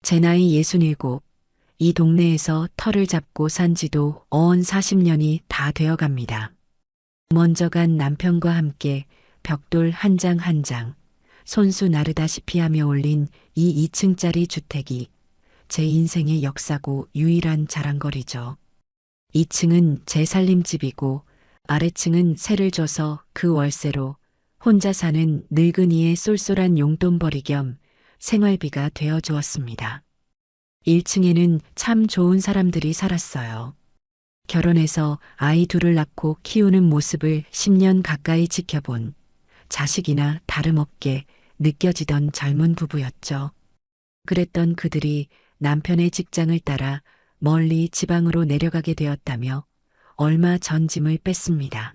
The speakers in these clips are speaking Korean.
제 나이 67, 이 동네에서 터를 잡고 산 지도 어언 40년이 다 되어 갑니다. 먼저 간 남편과 함께 벽돌 한 장 한 장, 손수 나르다시피 하며 올린 이 2층짜리 주택이 제 인생의 역사고 유일한 자랑거리죠. 2층은 제 살림집이고 아래층은 세를 줘서 그 월세로 혼자 사는 늙은이의 쏠쏠한 용돈벌이 겸 생활비가 되어 주었습니다. 1층에는 참 좋은 사람들이 살았어요. 결혼해서 아이 둘을 낳고 키우는 모습을 10년 가까이 지켜본 자식이나 다름없게 느껴지던 젊은 부부였죠. 그랬던 그들이 남편의 직장을 따라 멀리 지방으로 내려가게 되었다며 얼마 전 짐을 뺐습니다.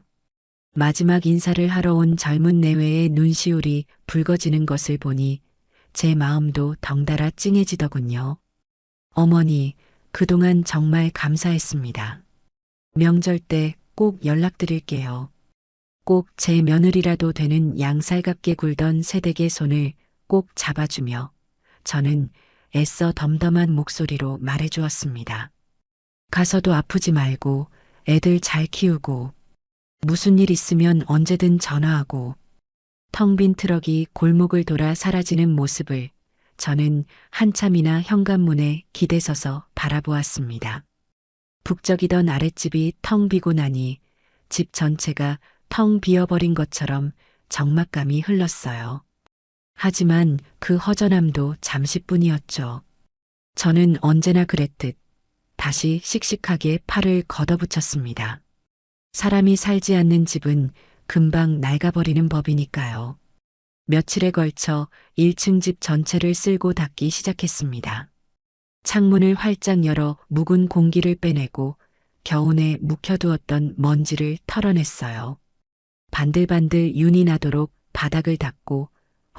마지막 인사를 하러 온 젊은 내외의 눈시울이 붉어지는 것을 보니 제 마음도 덩달아 찡해지더군요. 어머니, 그동안 정말 감사했습니다. 명절 때 꼭 연락드릴게요. 꼭 제 며느리라도 되는 양살갑게 굴던 새댁의 손을 꼭 잡아주며 저는 애써 덤덤한 목소리로 말해주었습니다. 가서도 아프지 말고 애들 잘 키우고 무슨 일 있으면 언제든 전화하고 텅 빈 트럭이 골목을 돌아 사라지는 모습을 저는 한참이나 현관문에 기대서서 바라보았습니다. 북적이던 아랫집이 텅 비고 나니 집 전체가 텅 비어버린 것처럼 적막감이 흘렀어요. 하지만 그 허전함도 잠시뿐이었죠. 저는 언제나 그랬듯 다시 씩씩하게 팔을 걷어붙였습니다. 사람이 살지 않는 집은 금방 낡아버리는 법이니까요. 며칠에 걸쳐 1층 집 전체를 쓸고 닦기 시작했습니다. 창문을 활짝 열어 묵은 공기를 빼내고 겨우내 묵혀두었던 먼지를 털어냈어요. 반들반들 윤이 나도록 바닥을 닦고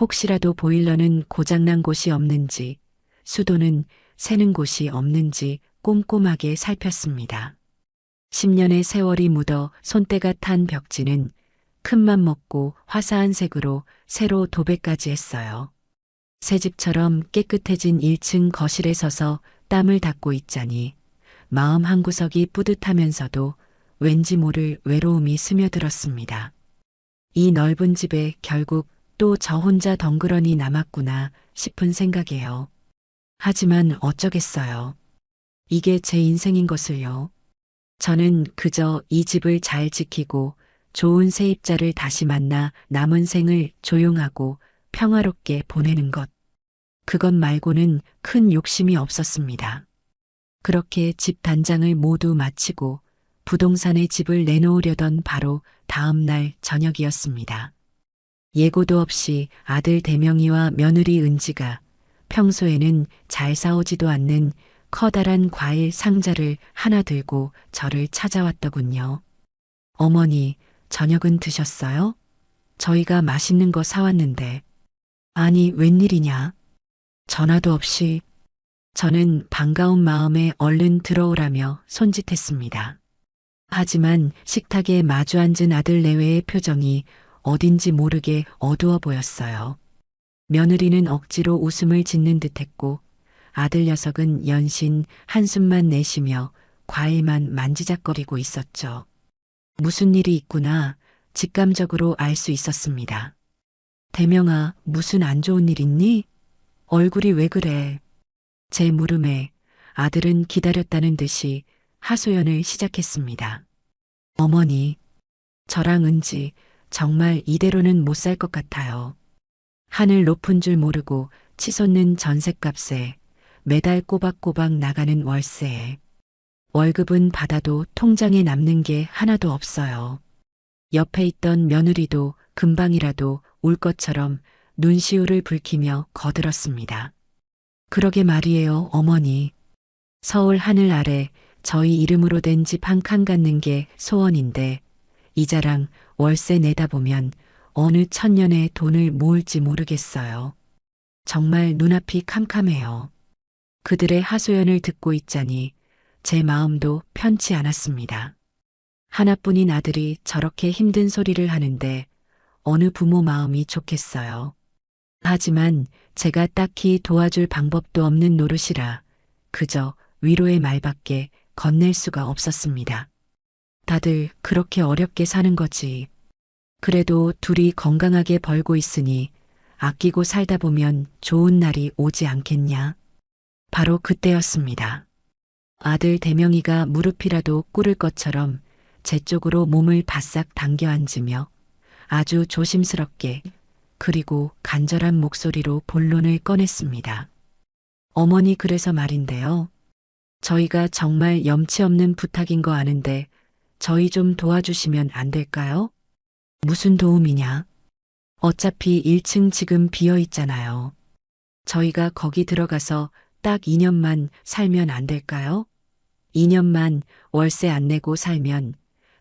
혹시라도 보일러는 고장난 곳이 없는지, 수도는 새는 곳이 없는지 꼼꼼하게 살폈습니다. 10년의 세월이 묻어 손때가 탄 벽지는 큰맘 먹고 화사한 색으로 새로 도배까지 했어요. 새 집처럼 깨끗해진 1층 거실에 서서 땀을 닦고 있자니 마음 한구석이 뿌듯하면서도 왠지 모를 외로움이 스며들었습니다. 이 넓은 집에 결국 또 저 혼자 덩그러니 남았구나 싶은 생각이에요. 하지만 어쩌겠어요. 이게 제 인생인 것을요. 저는 그저 이 집을 잘 지키고 좋은 세입자를 다시 만나 남은 생을 조용하고 평화롭게 보내는 것. 그것 말고는 큰 욕심이 없었습니다. 그렇게 집 단장을 모두 마치고 부동산에 집을 내놓으려던 바로 다음 날 저녁이었습니다. 예고도 없이 아들 대명이와 며느리 은지가 평소에는 잘 싸우지도 않는 커다란 과일 상자를 하나 들고 저를 찾아왔더군요. 어머니, 저녁은 드셨어요? 저희가 맛있는 거 사왔는데. 아니, 웬일이냐? 전화도 없이. 저는 반가운 마음에 얼른 들어오라며 손짓했습니다. 하지만 식탁에 마주 앉은 아들 내외의 표정이 어딘지 모르게 어두워 보였어요. 며느리는 억지로 웃음을 짓는 듯했고 아들 녀석은 연신 한숨만 내쉬며 과일만 만지작거리고 있었죠. 무슨 일이 있구나 직감적으로 알 수 있었습니다. 대명아, 무슨 안 좋은 일 있니? 얼굴이 왜 그래? 제 물음에 아들은 기다렸다는 듯이 하소연을 시작했습니다. 어머니, 저랑 은지 정말 이대로는 못 살 것 같아요. 하늘 높은 줄 모르고 치솟는 전셋값에 매달 꼬박꼬박 나가는 월세에 월급은 받아도 통장에 남는 게 하나도 없어요. 옆에 있던 며느리도 금방이라도 울 것처럼 눈시울을 붉히며 거들었습니다. 그러게 말이에요, 어머니. 서울 하늘 아래 저희 이름으로 된 집 한 칸 갖는 게 소원인데 이자랑 월세 내다 보면 어느 천년에 돈을 모을지 모르겠어요. 정말 눈앞이 캄캄해요. 그들의 하소연을 듣고 있자니 제 마음도 편치 않았습니다. 하나뿐인 아들이 저렇게 힘든 소리를 하는데 어느 부모 마음이 좋겠어요. 하지만 제가 딱히 도와줄 방법도 없는 노릇이라 그저 위로의 말밖에 건넬 수가 없었습니다. 다들 그렇게 어렵게 사는 거지. 그래도 둘이 건강하게 벌고 있으니 아끼고 살다 보면 좋은 날이 오지 않겠냐. 바로 그때였습니다. 아들 대명이가 무릎이라도 꿇을 것처럼 제 쪽으로 몸을 바싹 당겨 앉으며 아주 조심스럽게 그리고 간절한 목소리로 본론을 꺼냈습니다. 어머니, 그래서 말인데요. 저희가 정말 염치 없는 부탁인 거 아는데 저희 좀 도와주시면 안 될까요? 무슨 도움이냐? 어차피 1층 지금 비어 있잖아요. 저희가 거기 들어가서 딱 2년만 살면 안 될까요? 2년만 월세 안 내고 살면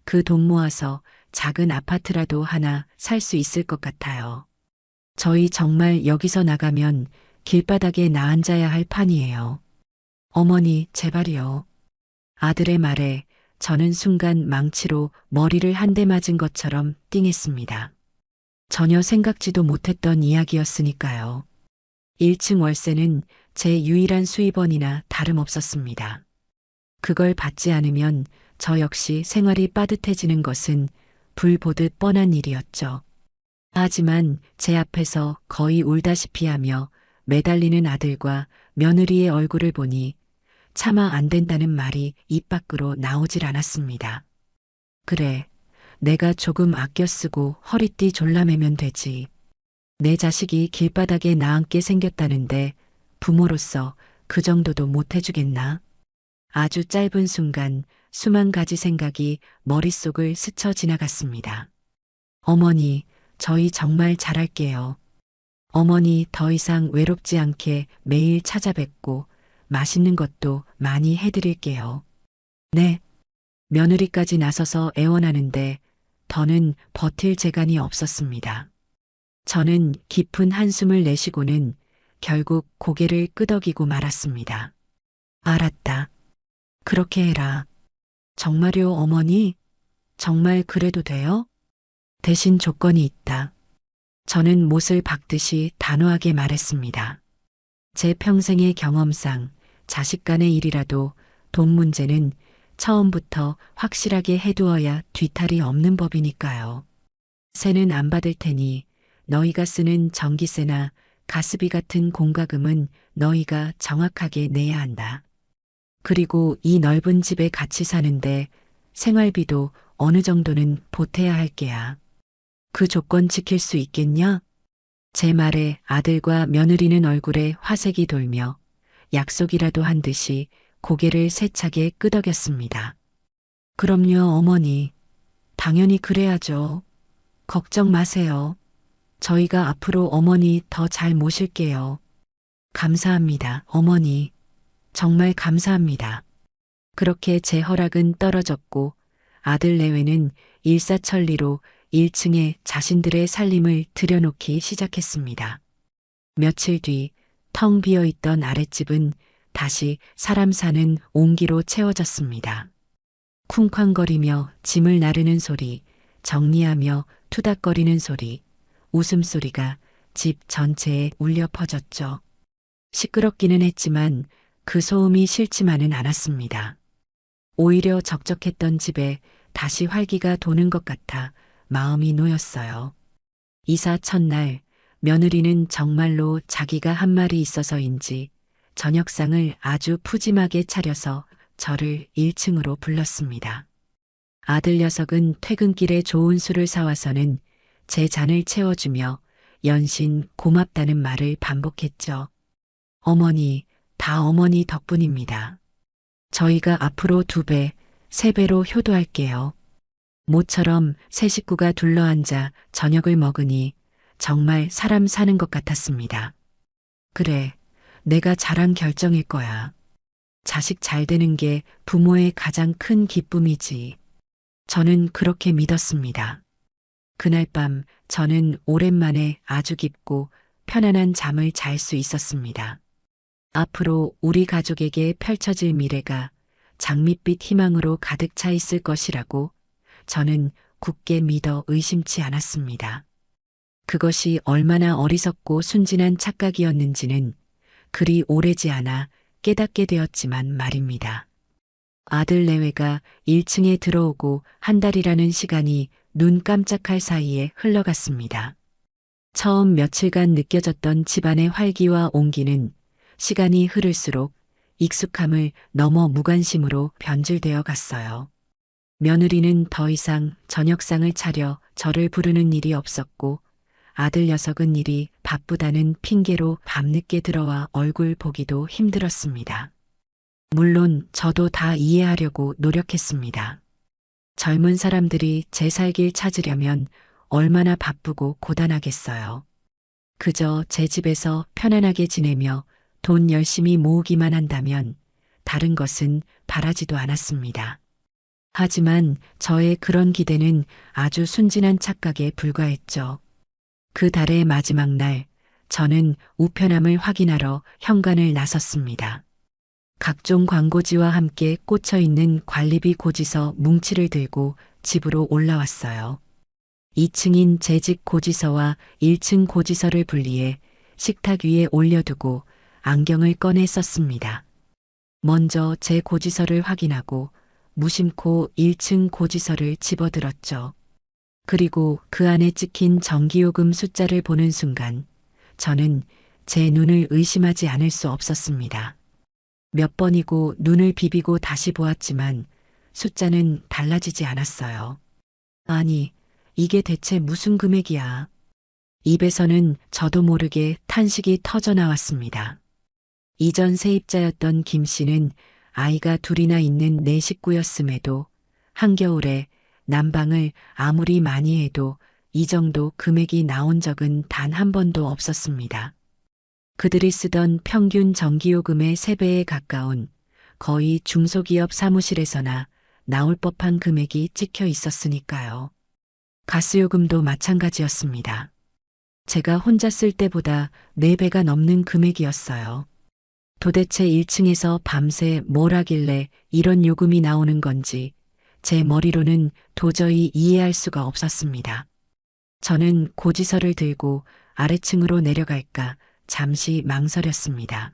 그 돈 모아서 작은 아파트라도 하나 살 수 있을 것 같아요. 저희 정말 여기서 나가면 길바닥에 나앉아야 할 판이에요. 어머니, 제발이요. 아들의 말에 저는 순간 망치로 머리를 한 대 맞은 것처럼 띵했습니다. 전혀 생각지도 못했던 이야기였으니까요. 1층 월세는 제 유일한 수입원이나 다름없었습니다. 그걸 받지 않으면 저 역시 생활이 빠듯해지는 것은 불 보듯 뻔한 일이었죠. 하지만 제 앞에서 거의 울다시피 하며 매달리는 아들과 며느리의 얼굴을 보니 차마 안 된다는 말이 입 밖으로 나오질 않았습니다. 그래, 내가 조금 아껴 쓰고 허리띠 졸라매면 되지. 내 자식이 길바닥에 나앉게 생겼다는데 부모로서 그 정도도 못 해주겠나? 아주 짧은 순간 수만 가지 생각이 머릿속을 스쳐 지나갔습니다. 어머니, 저희 정말 잘할게요. 어머니 더 이상 외롭지 않게 매일 찾아뵙고 맛있는 것도 많이 해드릴게요. 네. 며느리까지 나서서 애원하는데 더는 버틸 재간이 없었습니다. 저는 깊은 한숨을 내쉬고는 결국 고개를 끄덕이고 말았습니다. 알았다. 그렇게 해라. 정말요, 어머니? 정말 그래도 돼요? 대신 조건이 있다. 저는 못을 박듯이 단호하게 말했습니다. 제 평생의 경험상 자식 간의 일이라도 돈 문제는 처음부터 확실하게 해두어야 뒤탈이 없는 법이니까요. 세는 안 받을 테니 너희가 쓰는 전기세나 가스비 같은 공과금은 너희가 정확하게 내야 한다. 그리고 이 넓은 집에 같이 사는데 생활비도 어느 정도는 보태야 할 게야. 그 조건 지킬 수 있겠냐? 제 말에 아들과 며느리는 얼굴에 화색이 돌며 약속이라도 한 듯이 고개를 세차게 끄덕였습니다. 그럼요, 어머니. 당연히 그래야죠. 걱정 마세요. 저희가 앞으로 어머니 더 잘 모실게요. 감사합니다, 어머니. 정말 감사합니다. 그렇게 제 허락은 떨어졌고 아들 내외는 일사천리로 1층에 자신들의 살림을 들여놓기 시작했습니다. 며칠 뒤 텅 비어 있던 아랫집은 다시 사람 사는 온기로 채워졌습니다. 쿵쾅거리며 짐을 나르는 소리, 정리하며 투닥거리는 소리, 웃음소리가 집 전체에 울려 퍼졌죠. 시끄럽기는 했지만 그 소음이 싫지만은 않았습니다. 오히려 적적했던 집에 다시 활기가 도는 것 같아 마음이 놓였어요. 이사 첫날 며느리는 정말로 자기가 한 말이 있어서인지 저녁상을 아주 푸짐하게 차려서 저를 1층으로 불렀습니다. 아들 녀석은 퇴근길에 좋은 술을 사와서는 제 잔을 채워주며 연신 고맙다는 말을 반복했죠. 어머니, 다 어머니 덕분입니다. 저희가 앞으로 2배, 3배로 효도할게요. 모처럼 세 식구가 둘러앉아 저녁을 먹으니 정말 사람 사는 것 같았습니다. 그래, 내가 잘한 결정일 거야. 자식 잘 되는 게 부모의 가장 큰 기쁨이지. 저는 그렇게 믿었습니다. 그날 밤 저는 오랜만에 아주 깊고 편안한 잠을 잘 수 있었습니다. 앞으로 우리 가족에게 펼쳐질 미래가 장밋빛 희망으로 가득 차 있을 것이라고 저는 굳게 믿어 의심치 않았습니다. 그것이 얼마나 어리석고 순진한 착각이었는지는 그리 오래지 않아 깨닫게 되었지만 말입니다. 아들 내외가 1층에 들어오고 한 달이라는 시간이 눈 깜짝할 사이에 흘러갔습니다. 처음 며칠간 느껴졌던 집안의 활기와 온기는 시간이 흐를수록 익숙함을 넘어 무관심으로 변질되어 갔어요. 며느리는 더 이상 저녁상을 차려 저를 부르는 일이 없었고 아들 녀석은 일이 바쁘다는 핑계로 밤늦게 들어와 얼굴 보기도 힘들었습니다. 물론 저도 다 이해하려고 노력했습니다. 젊은 사람들이 제 살 길 찾으려면 얼마나 바쁘고 고단하겠어요. 그저 제 집에서 편안하게 지내며 돈 열심히 모으기만 한다면 다른 것은 바라지도 않았습니다. 하지만 저의 그런 기대는 아주 순진한 착각에 불과했죠. 그 달의 마지막 날, 저는 우편함을 확인하러 현관을 나섰습니다. 각종 광고지와 함께 꽂혀 있는 관리비 고지서 뭉치를 들고 집으로 올라왔어요. 2층인 제 집 고지서와 1층 고지서를 분리해 식탁 위에 올려두고 안경을 꺼내 썼습니다. 먼저 제 고지서를 확인하고 무심코 1층 고지서를 집어들었죠. 그리고 그 안에 찍힌 전기요금 숫자를 보는 순간 저는 제 눈을 의심하지 않을 수 없었습니다. 몇 번이고 눈을 비비고 다시 보았지만 숫자는 달라지지 않았어요. 아니, 이게 대체 무슨 금액이야? 입에서는 저도 모르게 탄식이 터져 나왔습니다. 이전 세입자였던 김 씨는 아이가 둘이나 있는 내 식구였음에도 한겨울에 난방을 아무리 많이 해도 이 정도 금액이 나온 적은 단 한 번도 없었습니다. 그들이 쓰던 평균 전기요금의 3배에 가까운 거의 중소기업 사무실에서나 나올 법한 금액이 찍혀 있었으니까요. 가스요금도 마찬가지였습니다. 제가 혼자 쓸 때보다 4배가 넘는 금액이었어요. 도대체 1층에서 밤새 뭘 하길래 이런 요금이 나오는 건지 제 머리로는 도저히 이해할 수가 없었습니다. 저는 고지서를 들고 아래층으로 내려갈까 잠시 망설였습니다.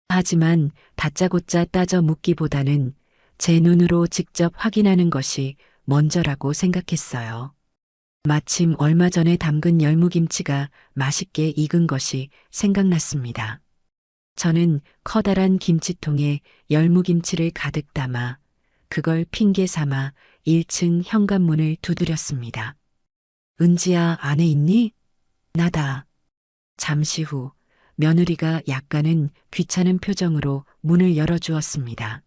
하지만 다짜고짜 따져 묻기보다는 제 눈으로 직접 확인하는 것이 먼저라고 생각했어요. 마침 얼마 전에 담근 열무김치가 맛있게 익은 것이 생각났습니다. 저는 커다란 김치통에 열무김치를 가득 담아 그걸 핑계 삼아 1층 현관문을 두드렸습니다. 은지야, 안에 있니? 나다. 잠시 후 며느리가 약간은 귀찮은 표정으로 문을 열어주었습니다.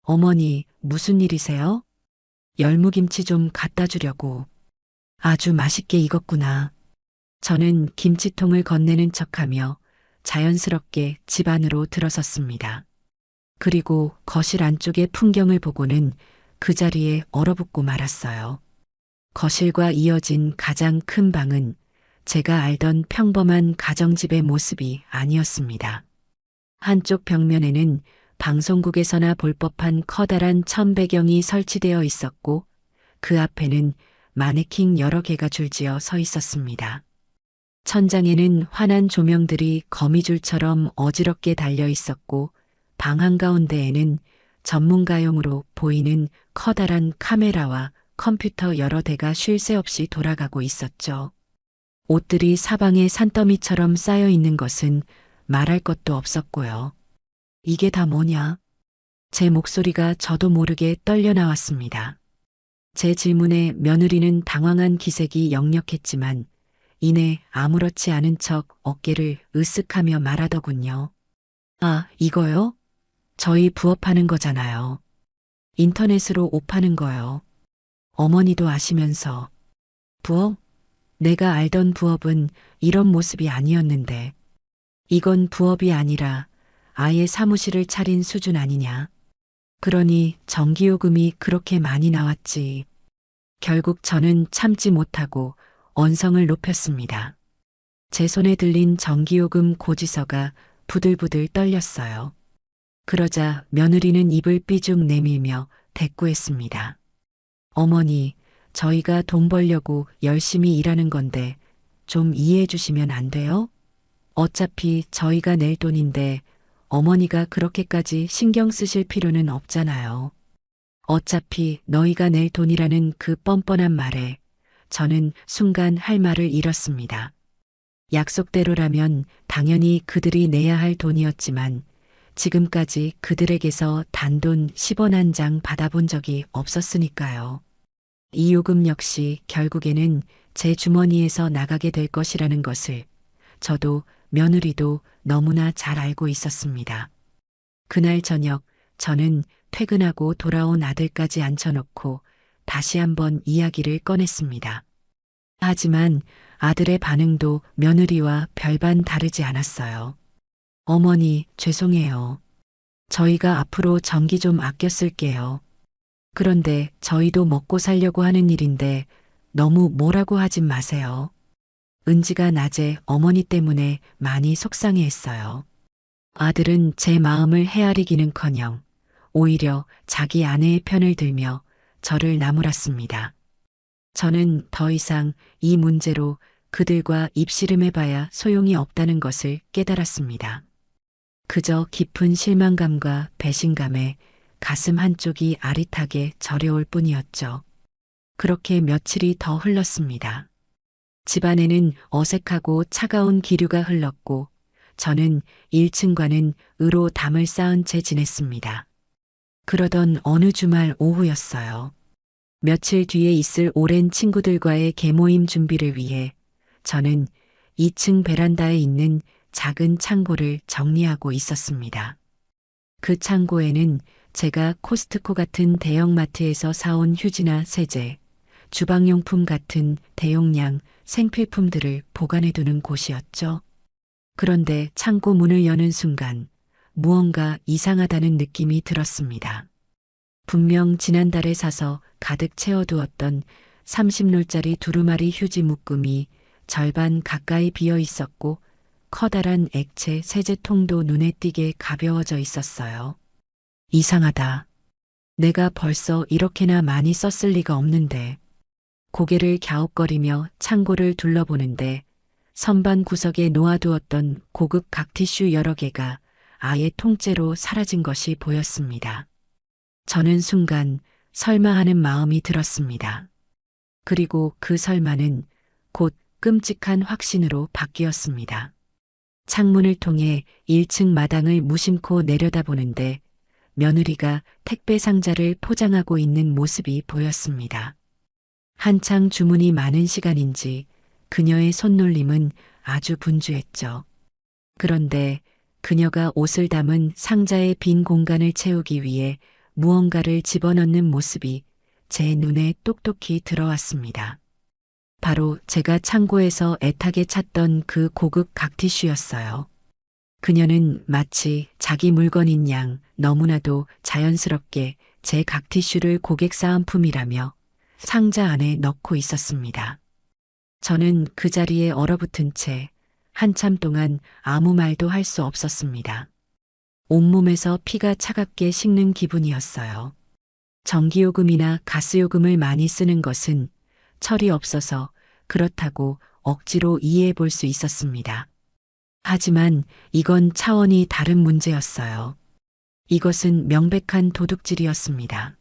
어머니, 무슨 일이세요? 열무김치 좀 갖다 주려고. 아주 맛있게 익었구나. 저는 김치통을 건네는 척하며 자연스럽게 집 안으로 들어섰습니다. 그리고 거실 안쪽의 풍경을 보고는 그 자리에 얼어붙고 말았어요. 거실과 이어진 가장 큰 방은 제가 알던 평범한 가정집의 모습이 아니었습니다. 한쪽 벽면에는 방송국에서나 볼 법한 커다란 천배경이 설치되어 있었고 그 앞에는 마네킹 여러 개가 줄지어 서 있었습니다. 천장에는 환한 조명들이 거미줄처럼 어지럽게 달려 있었고 방 한가운데에는 전문가용으로 보이는 커다란 카메라와 컴퓨터 여러 대가 쉴 새 없이 돌아가고 있었죠. 옷들이 사방에 산더미처럼 쌓여 있는 것은 말할 것도 없었고요. 이게 다 뭐냐? 제 목소리가 저도 모르게 떨려 나왔습니다. 제 질문에 며느리는 당황한 기색이 역력했지만 이내 아무렇지 않은 척 어깨를 으쓱하며 말하더군요. 아, 이거요? 저희 부업하는 거잖아요. 인터넷으로 옷 파는 거요. 어머니도 아시면서. 부업? 내가 알던 부업은 이런 모습이 아니었는데. 이건 부업이 아니라 아예 사무실을 차린 수준 아니냐. 그러니 전기요금이 그렇게 많이 나왔지. 결국 저는 참지 못하고 언성을 높였습니다. 제 손에 들린 전기요금 고지서가 부들부들 떨렸어요. 그러자 며느리는 입을 삐죽 내밀며 대꾸했습니다. 어머니, 저희가 돈 벌려고 열심히 일하는 건데 좀 이해해 주시면 안 돼요? 어차피 저희가 낼 돈인데 어머니가 그렇게까지 신경 쓰실 필요는 없잖아요. 어차피 너희가 낼 돈이라는 그 뻔뻔한 말에 저는 순간 할 말을 잃었습니다. 약속대로라면 당연히 그들이 내야 할 돈이었지만 지금까지 그들에게서 단돈 10원 한 장 받아본 적이 없었으니까요. 이 요금 역시 결국에는 제 주머니에서 나가게 될 것이라는 것을 저도 며느리도 너무나 잘 알고 있었습니다. 그날 저녁 저는 퇴근하고 돌아온 아들까지 앉혀놓고 다시 한번 이야기를 꺼냈습니다. 하지만 아들의 반응도 며느리와 별반 다르지 않았어요. 어머니, 죄송해요. 저희가 앞으로 전기 좀 아껴 쓸게요. 그런데 저희도 먹고 살려고 하는 일인데 너무 뭐라고 하진 마세요. 은지가 낮에 어머니 때문에 많이 속상해 했어요. 아들은 제 마음을 헤아리기는커녕 오히려 자기 아내의 편을 들며 저를 나무랐습니다. 저는 더 이상 이 문제로 그들과 입씨름해봐야 소용이 없다는 것을 깨달았습니다. 그저 깊은 실망감과 배신감에 가슴 한쪽이 아릿하게 저려올 뿐이었죠. 그렇게 며칠이 더 흘렀습니다. 집안에는 어색하고 차가운 기류가 흘렀고 저는 1층과는 으로 담을 쌓은 채 지냈습니다. 그러던 어느 주말 오후였어요. 며칠 뒤에 있을 오랜 친구들과의 개모임 준비를 위해 저는 2층 베란다에 있는 작은 창고를 정리하고 있었습니다. 그 창고에는 제가 코스트코 같은 대형마트에서 사온 휴지나 세제, 주방용품 같은 대용량 생필품들을 보관해두는 곳이었죠. 그런데 창고 문을 여는 순간 무언가 이상하다는 느낌이 들었습니다. 분명 지난달에 사서 가득 채워두었던 30롤짜리 두루마리 휴지 묶음이 절반 가까이 비어 있었고 커다란 액체 세제통도 눈에 띄게 가벼워져 있었어요. 이상하다. 내가 벌써 이렇게나 많이 썼을 리가 없는데. 고개를 갸웃거리며 창고를 둘러보는데 선반 구석에 놓아두었던 고급 각티슈 여러 개가 아예 통째로 사라진 것이 보였습니다. 저는 순간 설마 하는 마음이 들었습니다. 그리고 그 설마는 곧 끔찍한 확신으로 바뀌었습니다. 창문을 통해 1층 마당을 무심코 내려다보는데 며느리가 택배 상자를 포장하고 있는 모습이 보였습니다. 한창 주문이 많은 시간인지 그녀의 손놀림은 아주 분주했죠. 그런데 그녀가 옷을 담은 상자의 빈 공간을 채우기 위해 무언가를 집어넣는 모습이 제 눈에 똑똑히 들어왔습니다. 바로 제가 창고에서 애타게 찾던 그 고급 각티슈였어요. 그녀는 마치 자기 물건인 양 너무나도 자연스럽게 제 각티슈를 고객 사은품이라며 상자 안에 넣고 있었습니다. 저는 그 자리에 얼어붙은 채 한참 동안 아무 말도 할 수 없었습니다. 온몸에서 피가 차갑게 식는 기분이었어요. 전기요금이나 가스요금을 많이 쓰는 것은 철이 없어서 그렇다고 억지로 이해해 볼 수 있었습니다. 하지만 이건 차원이 다른 문제였어요. 이것은 명백한 도둑질이었습니다.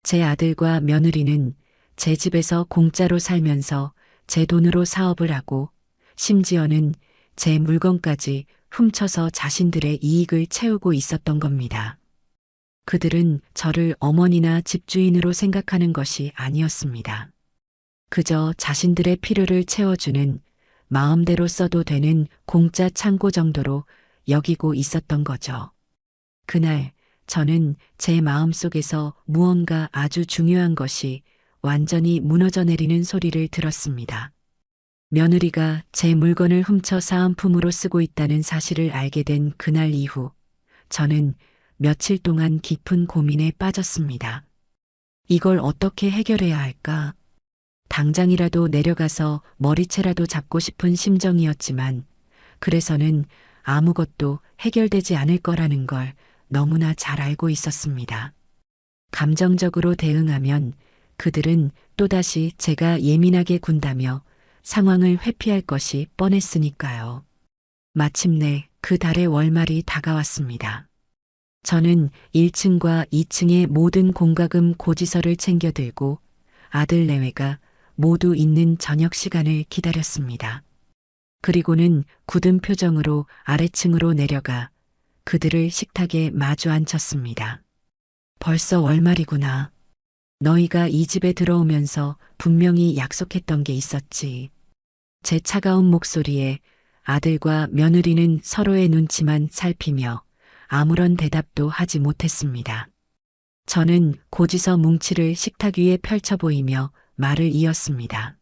제 아들과 며느리는 제 집에서 공짜로 살면서 제 돈으로 사업을 하고 심지어는 제 물건까지 훔쳐서 자신들의 이익을 채우고 있었던 겁니다. 그들은 저를 어머니나 집주인으로 생각하는 것이 아니었습니다. 그저 자신들의 필요를 채워주는 마음대로 써도 되는 공짜 창고 정도로 여기고 있었던 거죠. 그날 저는 제 마음속에서 무언가 아주 중요한 것이 완전히 무너져 내리는 소리를 들었습니다. 며느리가 제 물건을 훔쳐 사은품으로 쓰고 있다는 사실을 알게 된 그날 이후 저는 며칠 동안 깊은 고민에 빠졌습니다. 이걸 어떻게 해결해야 할까? 당장이라도 내려가서 머리채라도 잡고 싶은 심정이었지만 그래서는 아무것도 해결되지 않을 거라는 걸 너무나 잘 알고 있었습니다. 감정적으로 대응하면 그들은 또다시 제가 예민하게 군다며 상황을 회피할 것이 뻔했으니까요. 마침내 그 달의 월말이 다가왔습니다. 저는 1층과 2층의 모든 공과금 고지서를 챙겨 들고 아들 내외가 모두 있는 저녁 시간을 기다렸습니다. 그리고는 굳은 표정으로 아래층으로 내려가 그들을 식탁에 마주 앉혔습니다. 벌써 월말이구나. 너희가 이 집에 들어오면서 분명히 약속했던 게 있었지. 제 차가운 목소리에 아들과 며느리는 서로의 눈치만 살피며 아무런 대답도 하지 못했습니다. 저는 고지서 뭉치를 식탁 위에 펼쳐 보이며 말을 이었습니다.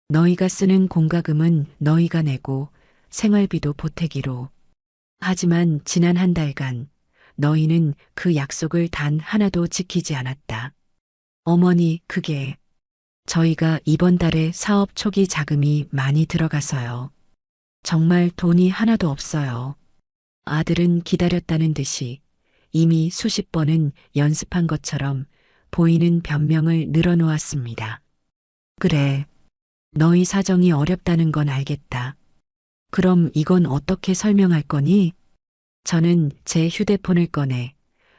너희가 쓰는 공과금은 너희가 내고 생활비도 보태기로. 하지만 지난 한 달간 너희는 그 약속을 단 하나도 지키지 않았다. 어머니, 그게 저희가 이번 달에 사업 초기 자금이 많이 들어가서요. 정말 돈이 하나도 없어요. 아들은 기다렸다는 듯이 이미 수십 번은 연습한 것처럼 보이는 변명을 늘어놓았습니다. 그래, 너희 사정이 어렵다는 건 알겠다. 그럼 이건 어떻게 설명할 거니? 저는 제 휴대폰을 꺼내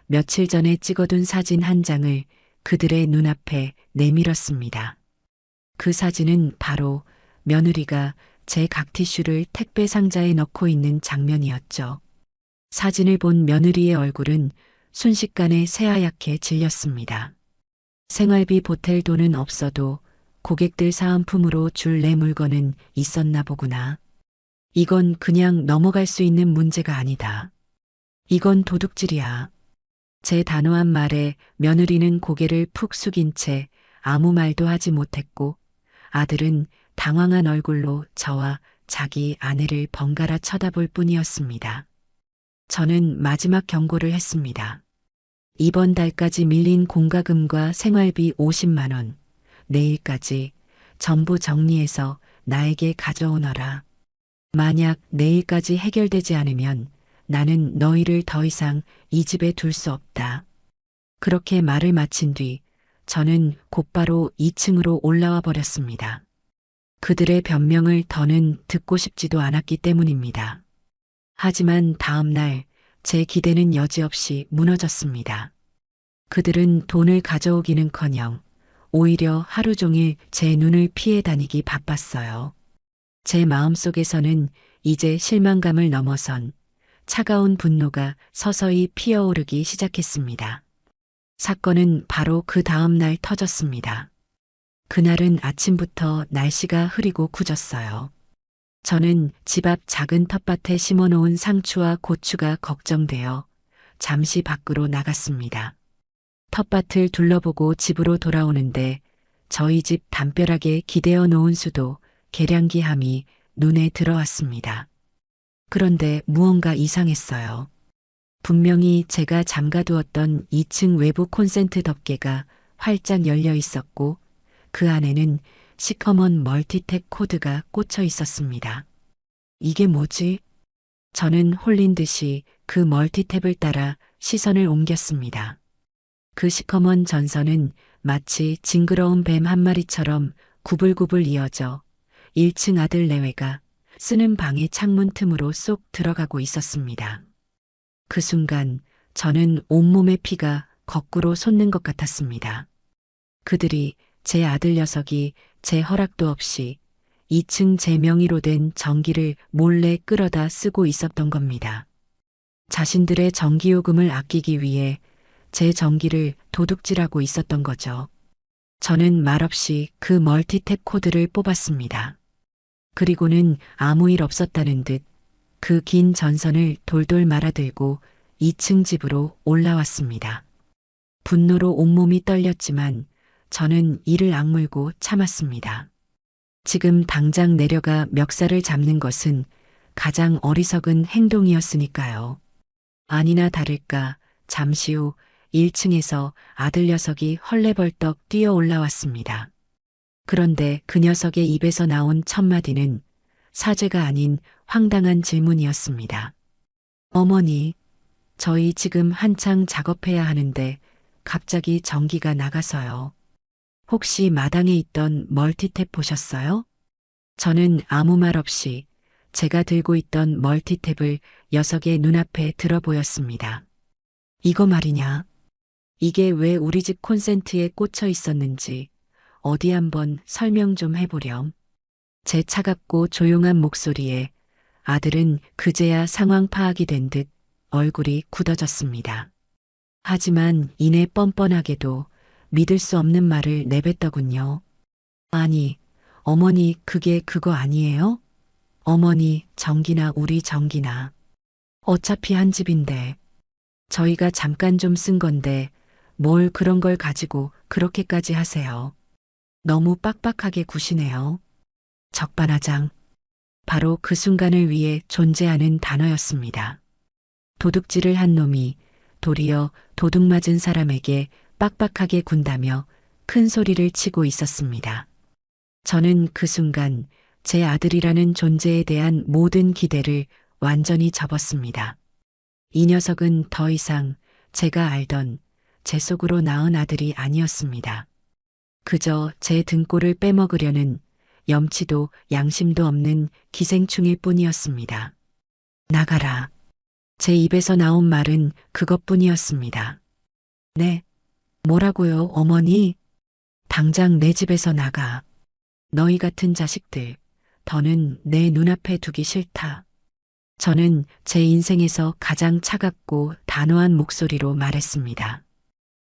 며칠 전에 찍어둔 사진 한 장을 그들의 눈앞에 내밀었습니다. 그 사진은 바로 며느리가 제 각티슈를 택배 상자에 넣고 있는 장면이었죠. 사진을 본 며느리의 얼굴은 순식간에 새하얗게 질렸습니다. 생활비 보탤 돈은 없어도 고객들 사은품으로 줄 내 물건은 있었나 보구나. 이건 그냥 넘어갈 수 있는 문제가 아니다. 이건 도둑질이야. 제 단호한 말에 며느리는 고개를 푹 숙인 채 아무 말도 하지 못했고 아들은 당황한 얼굴로 저와 자기 아내를 번갈아 쳐다볼 뿐이었습니다. 저는 마지막 경고를 했습니다. 이번 달까지 밀린 공과금과 생활비 50만 원, 내일까지 전부 정리해서 나에게 가져오너라. 만약 내일까지 해결되지 않으면 나는 너희를 더 이상 이 집에 둘 수 없다. 그렇게 말을 마친 뒤 저는 곧바로 2층으로 올라와 버렸습니다. 그들의 변명을 더는 듣고 싶지도 않았기 때문입니다. 하지만 다음 날 제 기대는 여지없이 무너졌습니다. 그들은 돈을 가져오기는커녕 오히려 하루 종일 제 눈을 피해 다니기 바빴어요. 제 마음속에서는 이제 실망감을 넘어선 차가운 분노가 서서히 피어오르기 시작했습니다. 사건은 바로 그 다음 날 터졌습니다. 그날은 아침부터 날씨가 흐리고 굳었어요. 저는 집 앞 작은 텃밭에 심어놓은 상추와 고추가 걱정되어 잠시 밖으로 나갔습니다. 텃밭을 둘러보고 집으로 돌아오는데 저희 집 담벼락에 기대어 놓은 수도 계량기함이 눈에 들어왔습니다. 그런데 무언가 이상했어요. 분명히 제가 잠가두었던 2층 외부 콘센트 덮개가 활짝 열려 있었고 그 안에는 시커먼 멀티탭 코드가 꽂혀 있었습니다. 이게 뭐지? 저는 홀린 듯이 그 멀티탭을 따라 시선을 옮겼습니다. 그 시커먼 전선은 마치 징그러운 뱀 한 마리처럼 구불구불 이어져 1층 아들 내외가 쓰는 방의 창문 틈으로 쏙 들어가고 있었습니다. 그 순간 저는 온몸의 피가 거꾸로 솟는 것 같았습니다. 그들이 제 아들 녀석이 제 허락도 없이 2층 제 명의로 된 전기를 몰래 끌어다 쓰고 있었던 겁니다. 자신들의 전기요금을 아끼기 위해 제 전기를 도둑질하고 있었던 거죠. 저는 말없이 그 멀티탭 코드를 뽑았습니다. 그리고는 아무 일 없었다는 듯 그 긴 전선을 돌돌 말아들고 2층 집으로 올라왔습니다. 분노로 온몸이 떨렸지만 저는 이를 악물고 참았습니다. 지금 당장 내려가 멱살을 잡는 것은 가장 어리석은 행동이었으니까요. 아니나 다를까 잠시 후 1층에서 아들 녀석이 헐레벌떡 뛰어 올라왔습니다. 그런데 그 녀석의 입에서 나온 첫 마디는 사죄가 아닌 황당한 질문이었습니다. 어머니, 저희 지금 한창 작업해야 하는데 갑자기 전기가 나가서요. 혹시 마당에 있던 멀티탭 보셨어요? 저는 아무 말 없이 제가 들고 있던 멀티탭을 녀석의 눈앞에 들어 보였습니다. 이거 말이냐? 이게 왜 우리 집 콘센트에 꽂혀 있었는지 어디 한번 설명 좀 해보렴. 제 차갑고 조용한 목소리에 아들은 그제야 상황 파악이 된 듯 얼굴이 굳어졌습니다. 하지만 이내 뻔뻔하게도 믿을 수 없는 말을 내뱉더군요. 아니, 어머니 그게 그거 아니에요? 어머니 전기나 우리 전기나. 어차피 한 집인데. 저희가 잠깐 좀 쓴 건데 뭘 그런 걸 가지고 그렇게까지 하세요. 너무 빡빡하게 구시네요. 적반하장. 바로 그 순간을 위해 존재하는 단어였습니다. 도둑질을 한 놈이 도리어 도둑 맞은 사람에게 빡빡하게 군다며 큰 소리를 치고 있었습니다. 저는 그 순간 제 아들이라는 존재에 대한 모든 기대를 완전히 접었습니다. 이 녀석은 더 이상 제가 알던 제 속으로 낳은 아들이 아니었습니다. 그저 제 등골을 빼먹으려는 염치도 양심도 없는 기생충일 뿐이었습니다. 나가라. 제 입에서 나온 말은 그것뿐이었습니다. 네. 뭐라고요, 어머니? 당장 내 집에서 나가. 너희 같은 자식들, 더는 내 눈앞에 두기 싫다. 저는 제 인생에서 가장 차갑고 단호한 목소리로 말했습니다.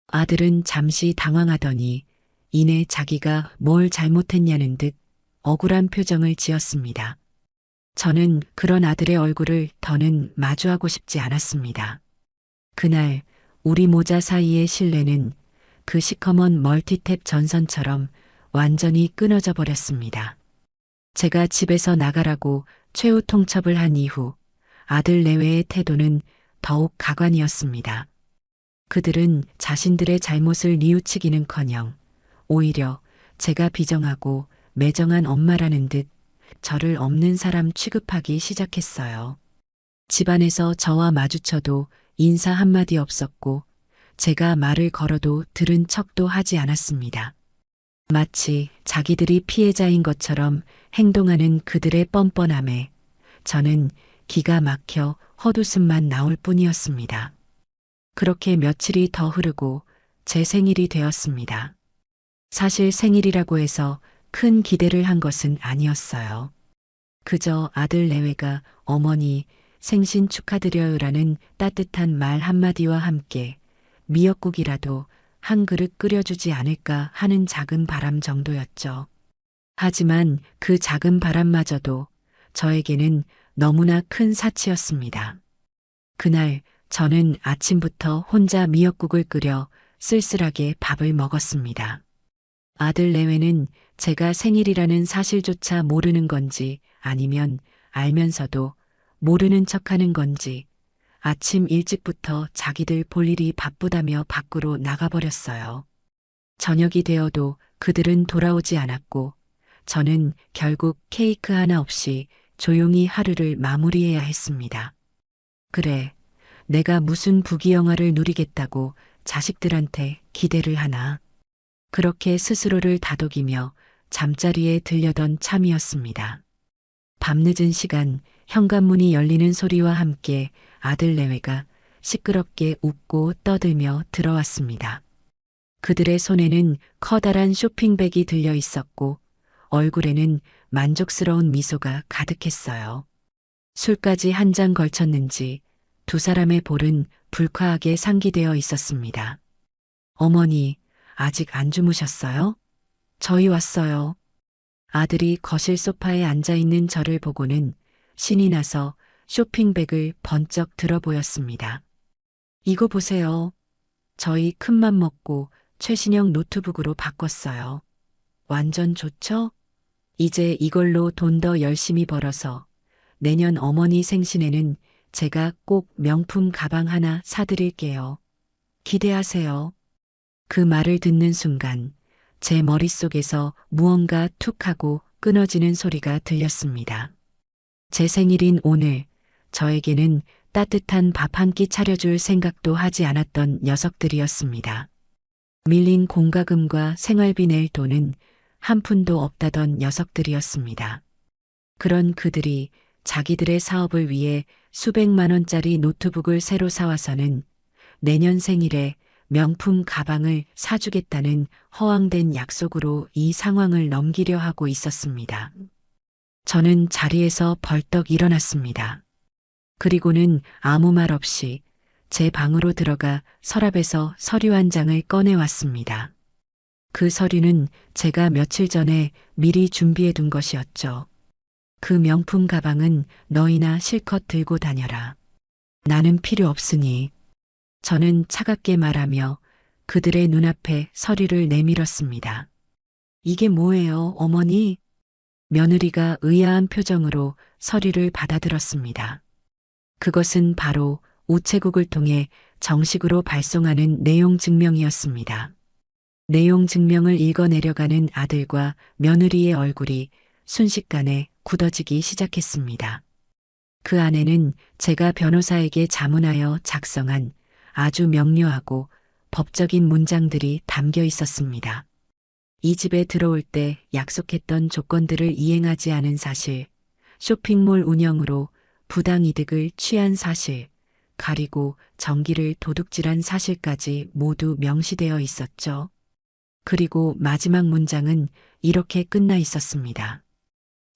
아들은 잠시 당황하더니 이내 자기가 뭘 잘못했냐는 듯 억울한 표정을 지었습니다. 저는 그런 아들의 얼굴을 더는 마주하고 싶지 않았습니다. 그날 우리 모자 사이의 신뢰는 그 시커먼 멀티탭 전선처럼 완전히 끊어져 버렸습니다. 제가 집에서 나가라고 최후 통첩을 한 이후 아들 내외의 태도는 더욱 가관이었습니다. 그들은 자신들의 잘못을 뉘우치기는커녕 오히려 제가 비정하고 매정한 엄마라는 듯 저를 없는 사람 취급하기 시작했어요. 집안에서 저와 마주쳐도 인사 한마디 없었고 제가 말을 걸어도 들은 척도 하지 않았습니다. 마치 자기들이 피해자인 것처럼 행동하는 그들의 뻔뻔함에 저는 기가 막혀 헛웃음만 나올 뿐이었습니다. 그렇게 며칠이 더 흐르고 제 생일이 되었습니다. 사실 생일이라고 해서 큰 기대를 한 것은 아니었어요. 그저 아들 내외가 어머니 생신 축하드려요라는 따뜻한 말 한마디와 함께 미역국이라도 한 그릇 끓여주지 않을까 하는 작은 바람 정도였죠. 하지만 그 작은 바람마저도 저에게는 너무나 큰 사치였습니다. 그날 저는 아침부터 혼자 미역국을 끓여 쓸쓸하게 밥을 먹었습니다. 아들 내외는 제가 생일이라는 사실조차 모르는 건지 아니면 알면서도 모르는 척하는 건지 아침 일찍부터 자기들 볼 일이 바쁘다며 밖으로 나가버렸어요. 저녁이 되어도 그들은 돌아오지 않았고 저는 결국 케이크 하나 없이 조용히 하루를 마무리해야 했습니다. 그래, 내가 무슨 부귀영화를 누리겠다고 자식들한테 기대를 하나. 그렇게 스스로를 다독이며 잠자리에 들려던 참이었습니다. 밤늦은 시간 현관문이 열리는 소리와 함께 아들 내외가 시끄럽게 웃고 떠들며 들어왔습니다. 그들의 손에는 커다란 쇼핑백이 들려 있었고 얼굴에는 만족스러운 미소가 가득했어요. 술까지 한 잔 걸쳤는지 두 사람의 볼은 불쾌하게 상기되어 있었습니다. 어머니, 아직 안 주무셨어요? 저희 왔어요. 아들이 거실 소파에 앉아 있는 저를 보고는 신이 나서 쇼핑백을 번쩍 들어 보였습니다. 이거 보세요. 저희 큰맘 먹고 최신형 노트북으로 바꿨어요. 완전 좋죠? 이제 이걸로 돈 더 열심히 벌어서 내년 어머니 생신에는 제가 꼭 명품 가방 하나 사드릴게요. 기대하세요. 그 말을 듣는 순간 제 머릿속에서 무언가 툭 하고 끊어지는 소리가 들렸습니다. 제 생일인 오늘 저에게는 따뜻한 밥 한 끼 차려줄 생각도 하지 않았던 녀석들이었습니다. 밀린 공과금과 생활비 낼 돈은 한 푼도 없다던 녀석들이었습니다. 그런 그들이 자기들의 사업을 위해 수백만 원짜리 노트북을 새로 사와서는 내년 생일에 명품 가방을 사주겠다는 허황된 약속으로 이 상황을 넘기려 하고 있었습니다. 저는 자리에서 벌떡 일어났습니다. 그리고는 아무 말 없이 제 방으로 들어가 서랍에서 서류 한 장을 꺼내왔습니다. 그 서류는 제가 며칠 전에 미리 준비해 둔 것이었죠. 그 명품 가방은 너희나 실컷 들고 다녀라. 나는 필요 없으니. 저는 차갑게 말하며 그들의 눈앞에 서류를 내밀었습니다. 이게 뭐예요, 어머니? 며느리가 의아한 표정으로 서류를 받아들었습니다. 그것은 바로 우체국을 통해 정식으로 발송하는 내용 증명이었습니다. 내용 증명을 읽어내려가는 아들과 며느리의 얼굴이 순식간에 굳어지기 시작했습니다. 그 안에는 제가 변호사에게 자문하여 작성한 아주 명료하고 법적인 문장들이 담겨 있었습니다. 이 집에 들어올 때 약속했던 조건들을 이행하지 않은 사실, 쇼핑몰 운영으로 부당이득을 취한 사실, 가리고 전기를 도둑질한 사실까지 모두 명시되어 있었죠. 그리고 마지막 문장은 이렇게 끝나 있었습니다.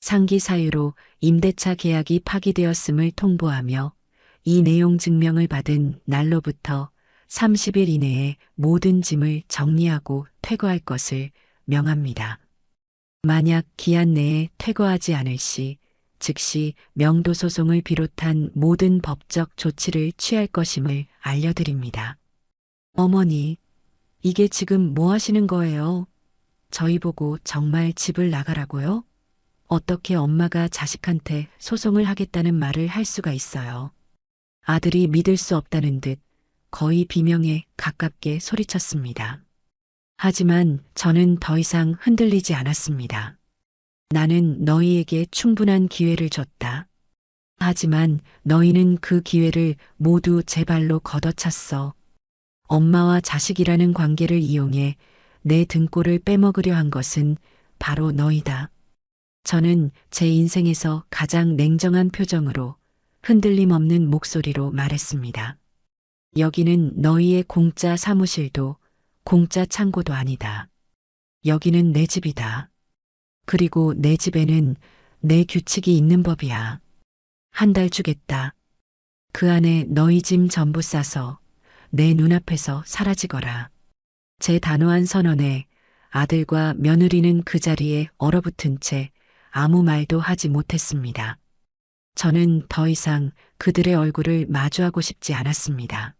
상기 사유로 임대차 계약이 파기되었음을 통보하며 이 내용 증명을 받은 날로부터 30일 이내에 모든 짐을 정리하고 퇴거할 것을 명합니다. 만약 기한 내에 퇴거하지 않을 시 즉시 명도소송을 비롯한 모든 법적 조치를 취할 것임을 알려드립니다. 어머니, 이게 지금 뭐 하시는 거예요? 저희 보고 정말 집을 나가라고요? 어떻게 엄마가 자식한테 소송을 하겠다는 말을 할 수가 있어요. 아들이 믿을 수 없다는 듯 거의 비명에 가깝게 소리쳤습니다. 하지만 저는 더 이상 흔들리지 않았습니다. 나는 너희에게 충분한 기회를 줬다. 하지만 너희는 그 기회를 모두 제 발로 걷어찼어. 엄마와 자식이라는 관계를 이용해 내 등골을 빼먹으려 한 것은 바로 너희다. 저는 제 인생에서 가장 냉정한 표정으로 흔들림 없는 목소리로 말했습니다. 여기는 너희의 공짜 사무실도 공짜 창고도 아니다. 여기는 내 집이다. 그리고 내 집에는 내 규칙이 있는 법이야. 한 달 주겠다. 그 안에 너희 짐 전부 싸서 내 눈앞에서 사라지거라. 제 단호한 선언에 아들과 며느리는 그 자리에 얼어붙은 채 아무 말도 하지 못했습니다. 저는 더 이상 그들의 얼굴을 마주하고 싶지 않았습니다.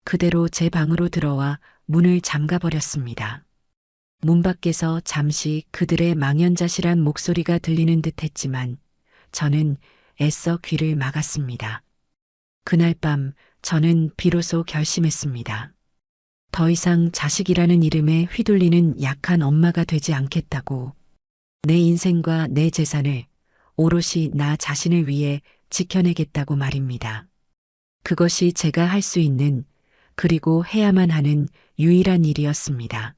그대로 제 방으로 들어와 문을 잠가버렸습니다. 문 밖에서 잠시 그들의 망연자실한 목소리가 들리는 듯 했지만 저는 애써 귀를 막았습니다. 그날 밤 저는 비로소 결심했습니다. 더 이상 자식이라는 이름에 휘둘리는 약한 엄마가 되지 않겠다고. 내 인생과 내 재산을 오롯이 나 자신을 위해 지켜내겠다고 말입니다. 그것이 제가 할 수 있는 그리고 해야만 하는 유일한 일이었습니다.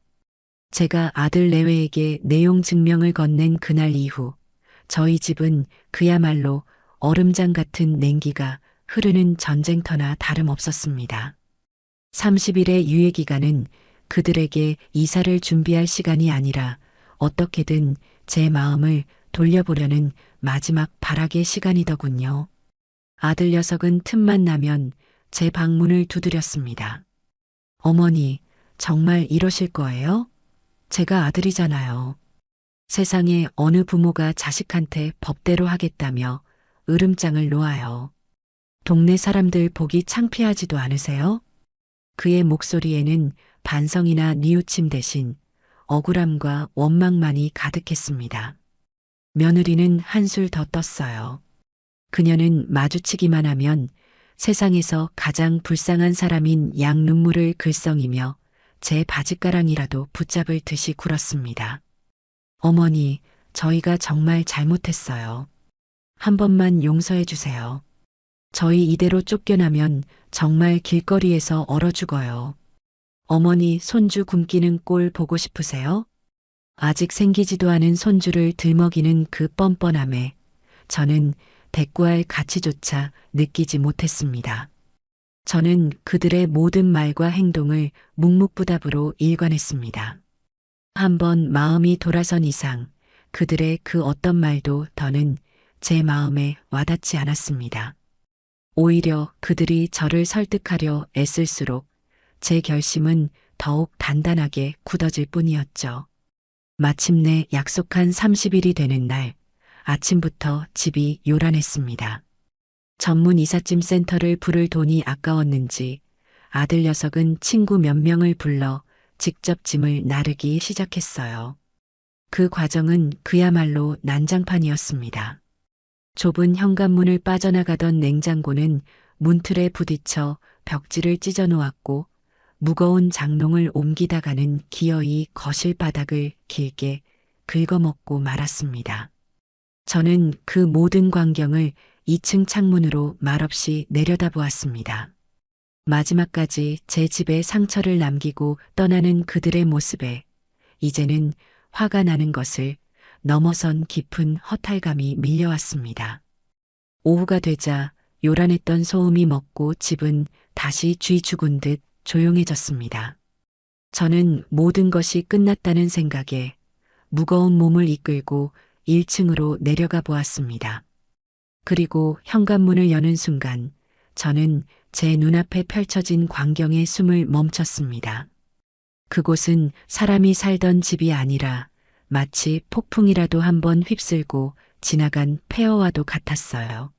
제가 아들 내외에게 내용 증명을 건넨 그날 이후 저희 집은 그야말로 얼음장 같은 냉기가 흐르는 전쟁터나 다름없었습니다. 30일의 유예기간은 그들에게 이사를 준비할 시간이 아니라 어떻게든 제 마음을 돌려보려는 마지막 발악의 시간이더군요. 아들 녀석은 틈만 나면 제 방문을 두드렸습니다. 어머니, 정말 이러실 거예요? 제가 아들이잖아요. 세상에 어느 부모가 자식한테 법대로 하겠다며 으름장을 놓아요. 동네 사람들 보기 창피하지도 않으세요? 그의 목소리에는 반성이나 뉘우침 대신 억울함과 원망만이 가득했습니다. 며느리는 한술 더 떴어요. 그녀는 마주치기만 하면 세상에서 가장 불쌍한 사람인 양 눈물을 글썽이며 제 바짓가랑이라도 붙잡을 듯이 굴었습니다. 어머니, 저희가 정말 잘못했어요. 한 번만 용서해 주세요. 저희 이대로 쫓겨나면 정말 길거리에서 얼어 죽어요. 어머니 손주 굶기는 꼴 보고 싶으세요? 아직 생기지도 않은 손주를 들먹이는 그 뻔뻔함에 저는 대꾸할 가치조차 느끼지 못했습니다. 저는 그들의 모든 말과 행동을 묵묵부답으로 일관했습니다. 한번 마음이 돌아선 이상 그들의 그 어떤 말도 더는 제 마음에 와닿지 않았습니다. 오히려 그들이 저를 설득하려 애쓸수록 제 결심은 더욱 단단하게 굳어질 뿐이었죠. 마침내 약속한 30일이 되는 날 아침부터 집이 요란했습니다. 전문 이삿짐 센터를 부를 돈이 아까웠는지 아들 녀석은 친구 몇 명을 불러 직접 짐을 나르기 시작했어요. 그 과정은 그야말로 난장판이었습니다. 좁은 현관문을 빠져나가던 냉장고는 문틀에 부딪혀 벽지를 찢어 놓았고 무거운 장롱을 옮기다가는 기어이 거실 바닥을 길게 긁어먹고 말았습니다. 저는 그 모든 광경을 2층 창문으로 말없이 내려다보았습니다. 마지막까지 제 집에 상처를 남기고 떠나는 그들의 모습에 이제는 화가 나는 것을 넘어선 깊은 허탈감이 밀려왔습니다. 오후가 되자 요란했던 소음이 멎고 집은 다시 쥐 죽은 듯 조용해졌습니다. 저는 모든 것이 끝났다는 생각에 무거운 몸을 이끌고 1층으로 내려가 보았습니다. 그리고 현관문을 여는 순간 저는 제 눈앞에 펼쳐진 광경에 숨을 멈췄습니다. 그곳은 사람이 살던 집이 아니라 마치 폭풍이라도 한번 휩쓸고 지나간 폐허와도 같았어요.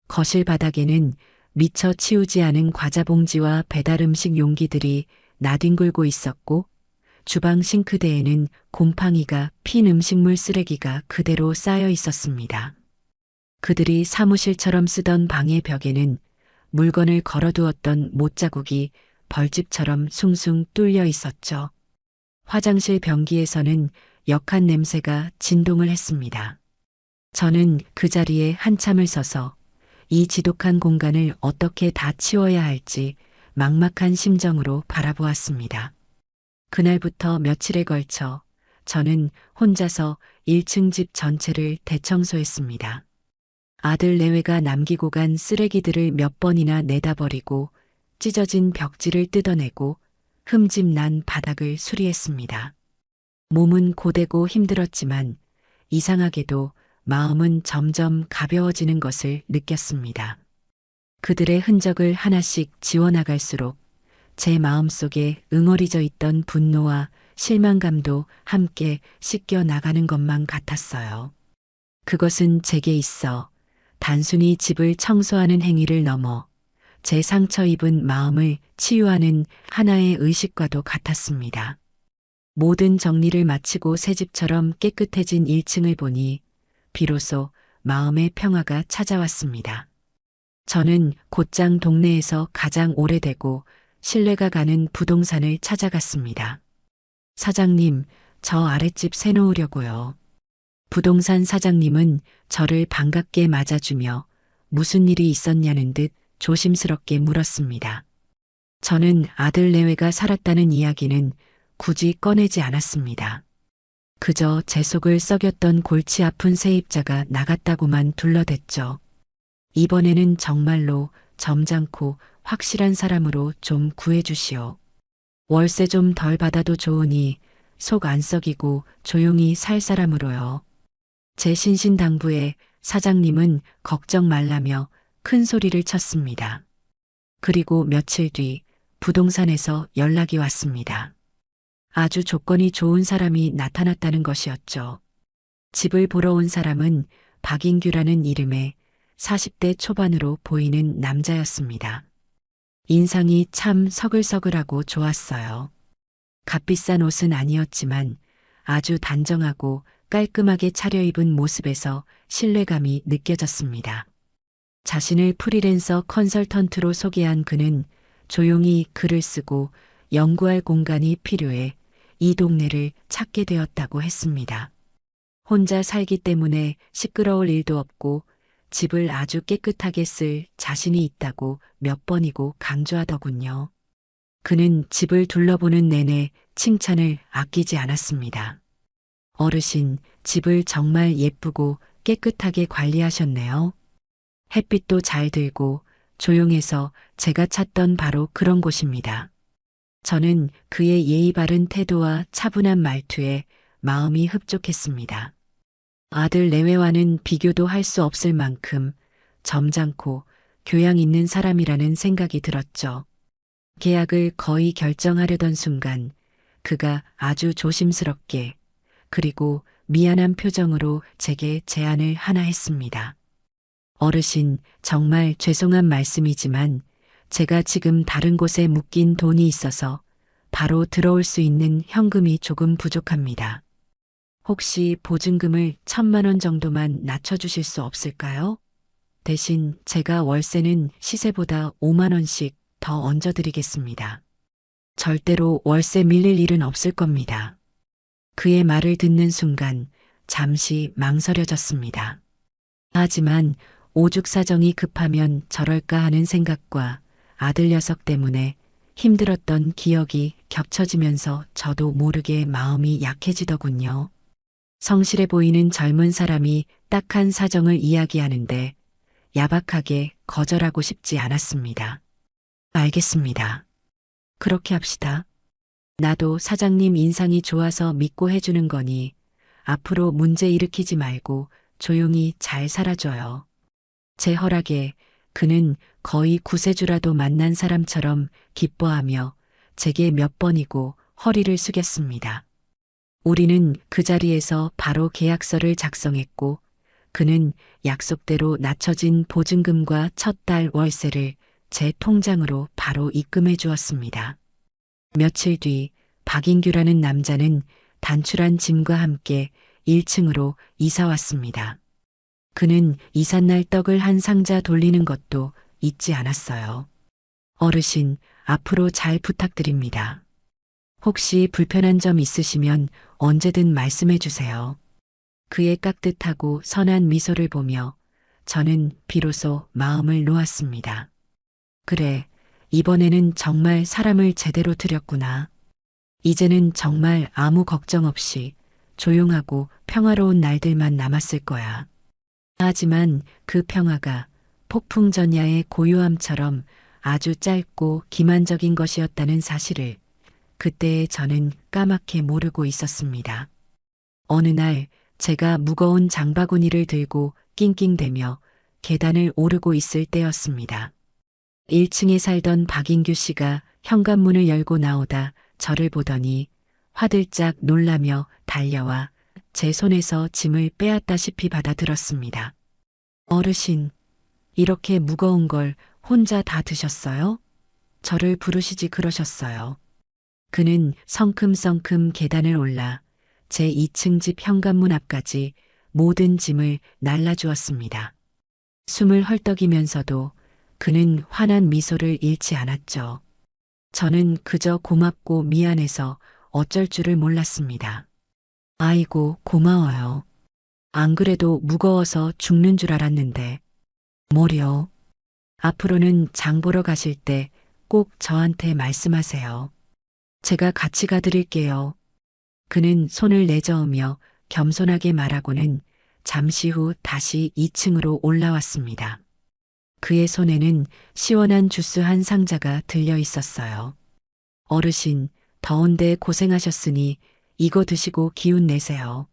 거실 바닥에는 미처 치우지 않은 과자 봉지와 배달 음식 용기들이 나뒹굴고 있었고 주방 싱크대에는 곰팡이가 핀 음식물 쓰레기가 그대로 쌓여 있었습니다. 그들이 사무실처럼 쓰던 방의 벽에는 물건을 걸어두었던 못자국이 벌집처럼 숭숭 뚫려 있었죠. 화장실 변기에서는 역한 냄새가 진동을 했습니다. 저는 그 자리에 한참을 서서 이 지독한 공간을 어떻게 다 치워야 할지 막막한 심정으로 바라보았습니다. 그날부터 며칠에 걸쳐 저는 혼자서 1층 집 전체를 대청소했습니다. 아들 내외가 남기고 간 쓰레기들을 몇 번이나 내다버리고 찢어진 벽지를 뜯어내고 흠집 난 바닥을 수리했습니다. 몸은 고되고 힘들었지만 이상하게도 마음은 점점 가벼워지는 것을 느꼈습니다. 그들의 흔적을 하나씩 지워나갈수록 제 마음속에 응어리져 있던 분노와 실망감도 함께 씻겨 나가는 것만 같았어요. 그것은 제게 있어 단순히 집을 청소하는 행위를 넘어 제 상처 입은 마음을 치유하는 하나의 의식과도 같았습니다. 모든 정리를 마치고 새 집처럼 깨끗해진 1층을 보니 비로소 마음의 평화가 찾아왔습니다. 저는 곧장 동네에서 가장 오래되고 신뢰가 가는 부동산을 찾아갔습니다. 사장님, 저 아랫집 새놓으려고요. 부동산 사장님은 저를 반갑게 맞아주며 무슨 일이 있었냐는 듯 조심스럽게 물었습니다. 저는 아들 내외가 살았다는 이야기는 굳이 꺼내지 않았습니다. 그저 제 속을 썩였던 골치 아픈 세입자가 나갔다고만 둘러댔죠. 이번에는 정말로 점잖고 확실한 사람으로 좀 구해주시오. 월세 좀 덜 받아도 좋으니 속 안 썩이고 조용히 살 사람으로요. 제 신신당부에 사장님은 걱정 말라며 큰 소리를 쳤습니다. 그리고 며칠 뒤 부동산에서 연락이 왔습니다. 아주 조건이 좋은 사람이 나타났다는 것이었죠. 집을 보러 온 사람은 박인규라는 이름의 40대 초반으로 보이는 남자였습니다. 인상이 참 서글서글하고 좋았어요. 값비싼 옷은 아니었지만 아주 단정하고 깔끔하게 차려입은 모습에서 신뢰감이 느껴졌습니다. 자신을 프리랜서 컨설턴트로 소개한 그는 조용히 글을 쓰고 연구할 공간이 필요해 이 동네를 찾게 되었다고 했습니다. 혼자 살기 때문에 시끄러울 일도 없고 집을 아주 깨끗하게 쓸 자신이 있다고 몇 번이고 강조하더군요. 그는 집을 둘러보는 내내 칭찬을 아끼지 않았습니다. 어르신, 집을 정말 예쁘고 깨끗하게 관리하셨네요. 햇빛도 잘 들고 조용해서 제가 찾던 바로 그런 곳입니다. 저는 그의 예의 바른 태도와 차분한 말투에 마음이 흡족했습니다. 아들 내외와는 비교도 할 수 없을 만큼 점잖고 교양 있는 사람이라는 생각이 들었죠. 계약을 거의 결정하려던 순간 그가 아주 조심스럽게 그리고 미안한 표정으로 제게 제안을 하나 했습니다. 어르신, 정말 죄송한 말씀이지만 제가 지금 다른 곳에 묶인 돈이 있어서 바로 들어올 수 있는 현금이 조금 부족합니다. 혹시 보증금을 1,000만 원 정도만 낮춰주실 수 없을까요? 대신 제가 월세는 시세보다 5만 원씩 더 얹어드리겠습니다. 절대로 월세 밀릴 일은 없을 겁니다. 그의 말을 듣는 순간 잠시 망설여졌습니다. 하지만 오죽 사정이 급하면 저럴까 하는 생각과 아들 녀석 때문에 힘들었던 기억이 겹쳐지면서 저도 모르게 마음이 약해지더군요. 성실해 보이는 젊은 사람이 딱한 사정을 이야기하는데 야박하게 거절하고 싶지 않았습니다. 알겠습니다. 그렇게 합시다. 나도 사장님 인상이 좋아서 믿고 해주는 거니 앞으로 문제 일으키지 말고 조용히 잘 살아줘요. 제 허락에 그는 거의 구세주라도 만난 사람처럼 기뻐하며 제게 몇 번이고 허리를 숙였습니다. 우리는 그 자리에서 바로 계약서를 작성했고 그는 약속대로 낮춰진 보증금과 첫 달 월세를 제 통장으로 바로 입금해 주었습니다. 며칠 뒤 박인규라는 남자는 단출한 짐과 함께 1층으로 이사 왔습니다. 그는 이삿날 떡을 한 상자 돌리는 것도 잊지 않았어요. 어르신, 앞으로 잘 부탁드립니다. 혹시 불편한 점 있으시면 언제든 말씀해 주세요. 그의 깍듯하고 선한 미소를 보며 저는 비로소 마음을 놓았습니다. 그래, 이번에는 정말 사람을 제대로 들였구나. 이제는 정말 아무 걱정 없이 조용하고 평화로운 날들만 남았을 거야. 하지만 그 평화가 폭풍전야의 고요함처럼 아주 짧고 기만적인 것이었다는 사실을 그때의 저는 까맣게 모르고 있었습니다. 어느 날 제가 무거운 장바구니를 들고 낑낑대며 계단을 오르고 있을 때였습니다. 1층에 살던 박인규 씨가 현관문을 열고 나오다 저를 보더니 화들짝 놀라며 달려와 제 손에서 짐을 빼앗다시피 받아들었습니다. 어르신, 이렇게 무거운 걸 혼자 다 드셨어요? 저를 부르시지 그러셨어요. 그는 성큼성큼 계단을 올라 제 2층 집 현관문 앞까지 모든 짐을 날라주었습니다. 숨을 헐떡이면서도 그는 환한 미소를 잃지 않았죠. 저는 그저 고맙고 미안해서 어쩔 줄을 몰랐습니다. 아이고, 고마워요. 안 그래도 무거워서 죽는 줄 알았는데. 뭐려? 앞으로는 장 보러 가실 때 꼭 저한테 말씀하세요. 제가 같이 가드릴게요. 그는 손을 내저으며 겸손하게 말하고는 잠시 후 다시 2층으로 올라왔습니다. 그의 손에는 시원한 주스 한 상자가 들려 있었어요. 어르신, 더운데 고생하셨으니 이거 드시고 기운 내세요.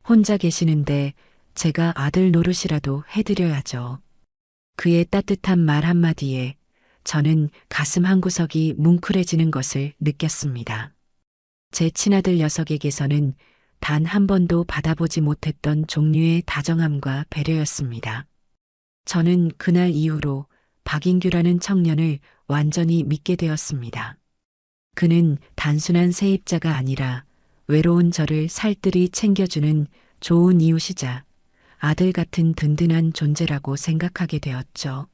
혼자 계시는데 제가 아들 노릇이라도 해드려야죠. 그의 따뜻한 말 한마디에 저는 가슴 한구석이 뭉클해지는 것을 느꼈습니다. 제 친아들 녀석에게서는 단 한 번도 받아보지 못했던 종류의 다정함과 배려였습니다. 저는 그날 이후로 박인규라는 청년을 완전히 믿게 되었습니다. 그는 단순한 세입자가 아니라 외로운 저를 살뜰히 챙겨주는 좋은 이웃이자 아들 같은 든든한 존재라고 생각하게 되었죠.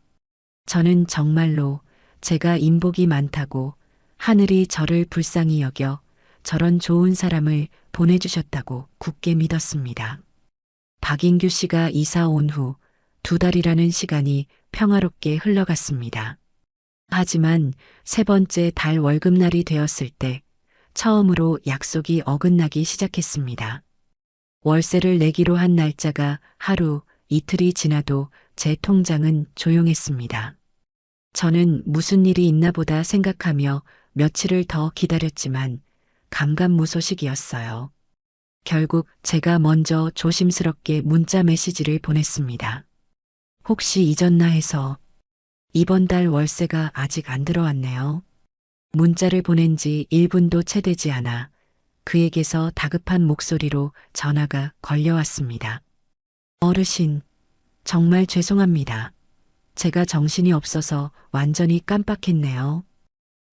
저는 정말로 제가 인복이 많다고 하늘이 저를 불쌍히 여겨 저런 좋은 사람을 보내주셨다고 굳게 믿었습니다. 박인규 씨가 이사 온 후 2달이라는 시간이 평화롭게 흘러갔습니다. 하지만 3번째 달 월급날이 되었을 때 처음으로 약속이 어긋나기 시작했습니다. 월세를 내기로 한 날짜가 하루, 이틀이 지나도 제 통장은 조용했습니다. 저는 무슨 일이 있나 보다 생각하며 며칠을 더 기다렸지만 감감무소식이었어요. 결국 제가 먼저 조심스럽게 문자 메시지를 보냈습니다. 혹시 잊었나 해서 이번 달 월세가 아직 안 들어왔네요. 문자를 보낸 지 1분도 채 되지 않아 그에게서 다급한 목소리로 전화가 걸려왔습니다. 어르신, 정말 죄송합니다. 제가 정신이 없어서 완전히 깜빡했네요.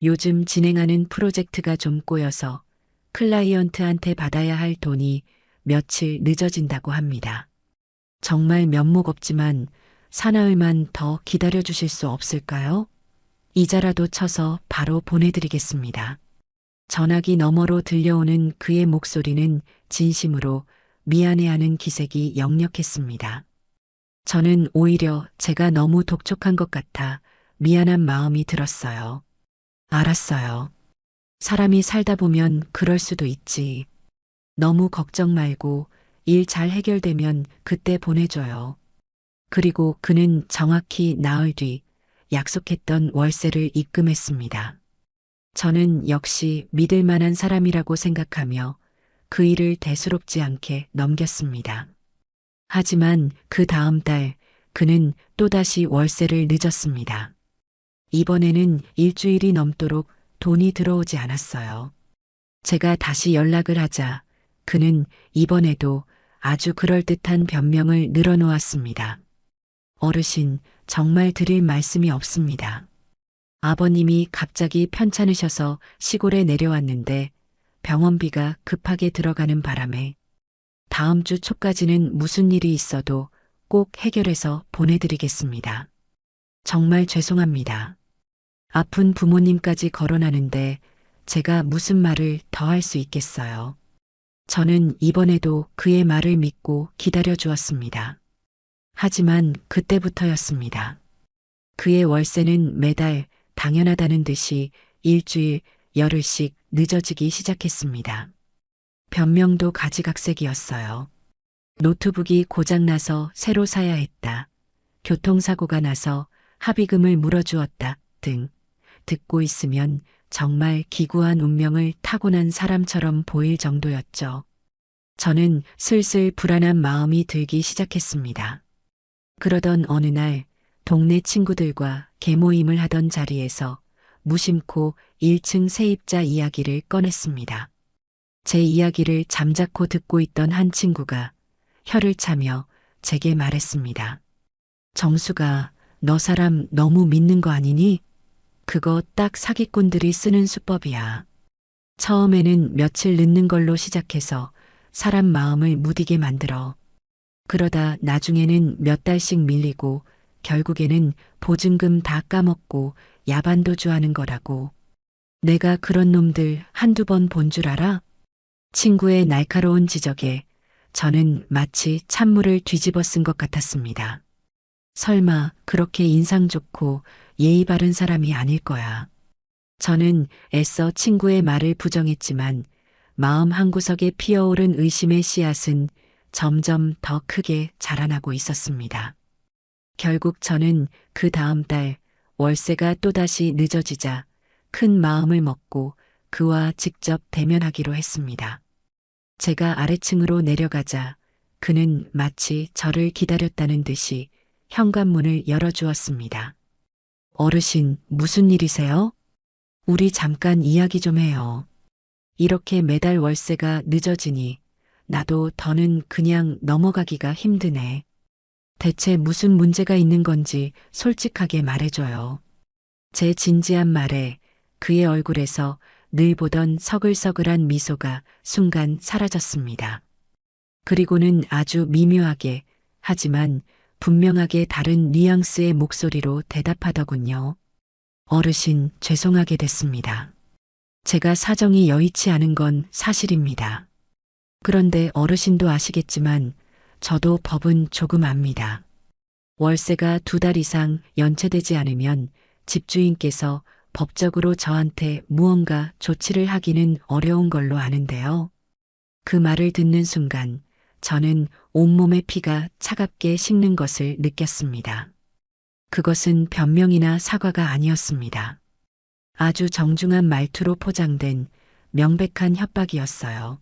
요즘 진행하는 프로젝트가 좀 꼬여서 클라이언트한테 받아야 할 돈이 며칠 늦어진다고 합니다. 정말 면목 없지만 사나흘만 더 기다려 주실 수 없을까요? 이자라도 쳐서 바로 보내드리겠습니다. 전화기 너머로 들려오는 그의 목소리는 진심으로 미안해하는 기색이 역력했습니다. 저는 오히려 제가 너무 독촉한 것 같아 미안한 마음이 들었어요. 알았어요. 사람이 살다 보면 그럴 수도 있지. 너무 걱정 말고 일 잘 해결되면 그때 보내줘요. 그리고 그는 정확히 나흘 뒤 약속했던 월세를 입금했습니다. 저는 역시 믿을 만한 사람이라고 생각하며 그 일을 대수롭지 않게 넘겼습니다. 하지만 그 다음 달 그는 또다시 월세를 늦었습니다. 이번에는 일주일이 넘도록 돈이 들어오지 않았어요. 제가 다시 연락을 하자 그는 이번에도 아주 그럴듯한 변명을 늘어놓았습니다. 어르신, 정말 드릴 말씀이 없습니다. 아버님이 갑자기 편찮으셔서 시골에 내려왔는데 병원비가 급하게 들어가는 바람에 다음 주 초까지는 무슨 일이 있어도 꼭 해결해서 보내드리겠습니다. 정말 죄송합니다. 아픈 부모님까지 거론하는데 제가 무슨 말을 더 할 수 있겠어요. 저는 이번에도 그의 말을 믿고 기다려 주었습니다. 하지만 그때부터였습니다. 그의 월세는 매달 당연하다는 듯이 일주일, 열흘씩 늦어지기 시작했습니다. 변명도 가지각색이었어요. 노트북이 고장나서 새로 사야 했다. 교통사고가 나서 합의금을 물어주었다 등 듣고 있으면 정말 기구한 운명을 타고난 사람처럼 보일 정도였죠. 저는 슬슬 불안한 마음이 들기 시작했습니다. 그러던 어느 날 동네 친구들과 개모임을 하던 자리에서 무심코 1층 세입자 이야기를 꺼냈습니다. 제 이야기를 잠자코 듣고 있던 한 친구가 혀를 차며 제게 말했습니다. 정수가 너 사람 너무 믿는 거 아니니? 그거 딱 사기꾼들이 쓰는 수법이야. 처음에는 며칠 늦는 걸로 시작해서 사람 마음을 무디게 만들어. 그러다 나중에는 몇 달씩 밀리고 결국에는 보증금 다 까먹고 야반도주하는 거라고. 내가 그런 놈들 한두 번 본 줄 알아? 친구의 날카로운 지적에 저는 마치 찬물을 뒤집어 쓴 것 같았습니다. 설마 그렇게 인상 좋고 예의 바른 사람이 아닐 거야. 저는 애써 친구의 말을 부정했지만 마음 한구석에 피어오른 의심의 씨앗은 점점 더 크게 자라나고 있었습니다. 결국 저는 그 다음 달 월세가 또다시 늦어지자 큰 마음을 먹고 그와 직접 대면하기로 했습니다. 제가 아래층으로 내려가자 그는 마치 저를 기다렸다는 듯이 현관문을 열어주었습니다. 어르신, 무슨 일이세요? 우리 잠깐 이야기 좀 해요. 이렇게 매달 월세가 늦어지니 나도 더는 그냥 넘어가기가 힘드네. 대체 무슨 문제가 있는 건지 솔직하게 말해줘요. 제 진지한 말에 그의 얼굴에서 늘 보던 서글서글한 미소가 순간 사라졌습니다. 그리고는 아주 미묘하게 하지만 분명하게 다른 뉘앙스의 목소리로 대답하더군요. 어르신, 죄송하게 됐습니다. 제가 사정이 여의치 않은 건 사실입니다. 그런데 어르신도 아시겠지만 저도 법은 조금 압니다. 월세가 2달 이상 연체되지 않으면 집주인께서 법적으로 저한테 무언가 조치를 하기는 어려운 걸로 아는데요. 그 말을 듣는 순간 저는 온몸의 피가 차갑게 식는 것을 느꼈습니다. 그것은 변명이나 사과가 아니었습니다. 아주 정중한 말투로 포장된 명백한 협박이었어요.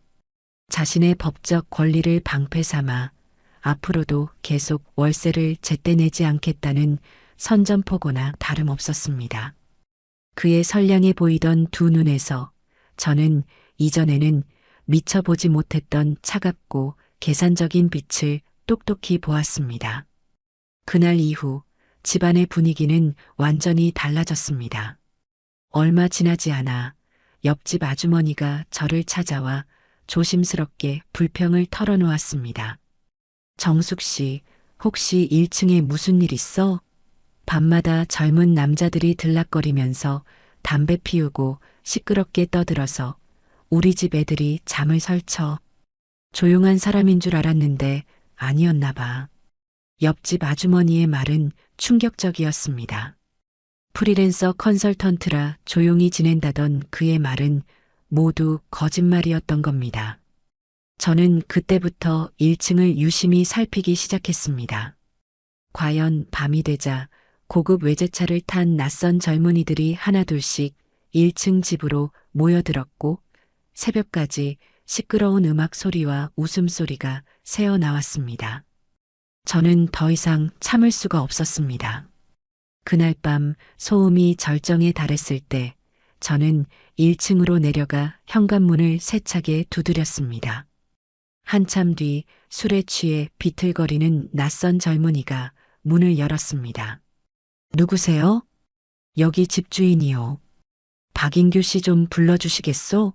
자신의 법적 권리를 방패 삼아 앞으로도 계속 월세를 제때 내지 않겠다는 선전포고나 다름없었습니다. 그의 선량해 보이던 두 눈에서 저는 이전에는 미처 보지 못했던 차갑고 계산적인 빛을 똑똑히 보았습니다. 그날 이후 집안의 분위기는 완전히 달라졌습니다. 얼마 지나지 않아 옆집 아주머니가 저를 찾아와 조심스럽게 불평을 털어놓았습니다. 정숙 씨, 혹시 1층에 무슨 일 있어? 밤마다 젊은 남자들이 들락거리면서 담배 피우고 시끄럽게 떠들어서 우리 집 애들이 잠을 설쳐. 조용한 사람인 줄 알았는데 아니었나 봐. 옆집 아주머니의 말은 충격적이었습니다. 프리랜서 컨설턴트라 조용히 지낸다던 그의 말은 모두 거짓말이었던 겁니다. 저는 그때부터 1층을 유심히 살피기 시작했습니다. 과연 밤이 되자 고급 외제차를 탄 낯선 젊은이들이 하나둘씩 1층 집으로 모여들었고 새벽까지 시끄러운 음악 소리와 웃음소리가 새어나왔습니다. 저는 더 이상 참을 수가 없었습니다. 그날 밤 소음이 절정에 달했을 때 저는 1층으로 내려가 현관문을 세차게 두드렸습니다. 한참 뒤 술에 취해 비틀거리는 낯선 젊은이가 문을 열었습니다. 누구세요? 여기 집주인이요. 박인규 씨 좀 불러주시겠소?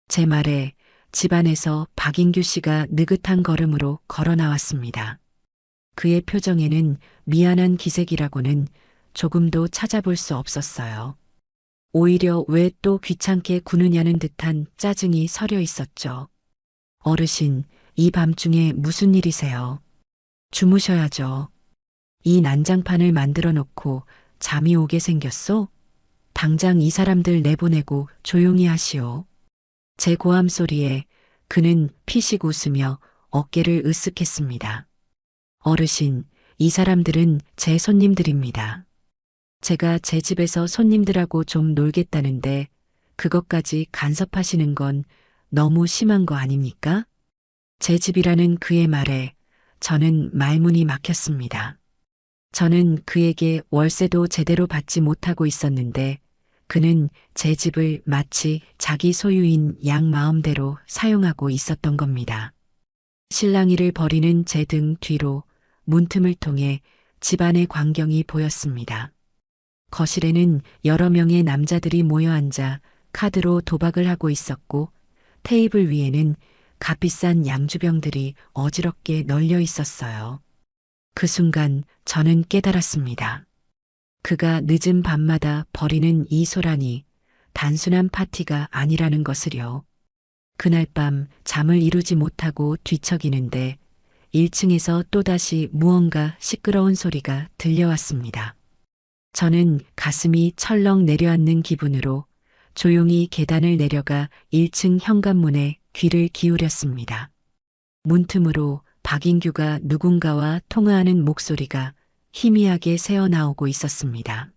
제 말에 집안에서 박인규 씨가 느긋한 걸음으로 걸어 나왔습니다. 그의 표정에는 미안한 기색이라고는 조금도 찾아볼 수 없었어요. 오히려 왜 또 귀찮게 구느냐는 듯한 짜증이 서려 있었죠. 어르신, 이 밤중에 무슨 일이세요? 주무셔야죠. 이 난장판을 만들어 놓고 잠이 오게 생겼소? 당장 이 사람들 내보내고 조용히 하시오. 제 고함 소리에 그는 피식 웃으며 어깨를 으쓱했습니다. 어르신, 이 사람들은 제 손님들입니다. 제가 제 집에서 손님들하고 좀 놀겠다는데 그것까지 간섭하시는 건 너무 심한 거 아닙니까? 제 집이라는 그의 말에 저는 말문이 막혔습니다. 저는 그에게 월세도 제대로 받지 못하고 있었는데 그는 제 집을 마치 자기 소유인 양 마음대로 사용하고 있었던 겁니다. 실랑이를 벌이는 제 등 뒤로 문틈을 통해 집안의 광경이 보였습니다. 거실에는 여러 명의 남자들이 모여 앉아 카드로 도박을 하고 있었고 테이블 위에는 값비싼 양주병들이 어지럽게 널려 있었어요. 그 순간 저는 깨달았습니다. 그가 늦은 밤마다 벌이는 이 소란이 단순한 파티가 아니라는 것을요. 그날 밤 잠을 이루지 못하고 뒤척이는데 1층에서 또다시 무언가 시끄러운 소리가 들려왔습니다. 저는 가슴이 철렁 내려앉는 기분으로 조용히 계단을 내려가 1층 현관문에 귀를 기울였습니다. 문틈으로 박인규가 누군가와 통화하는 목소리가 희미하게 새어나오고 있었습니다.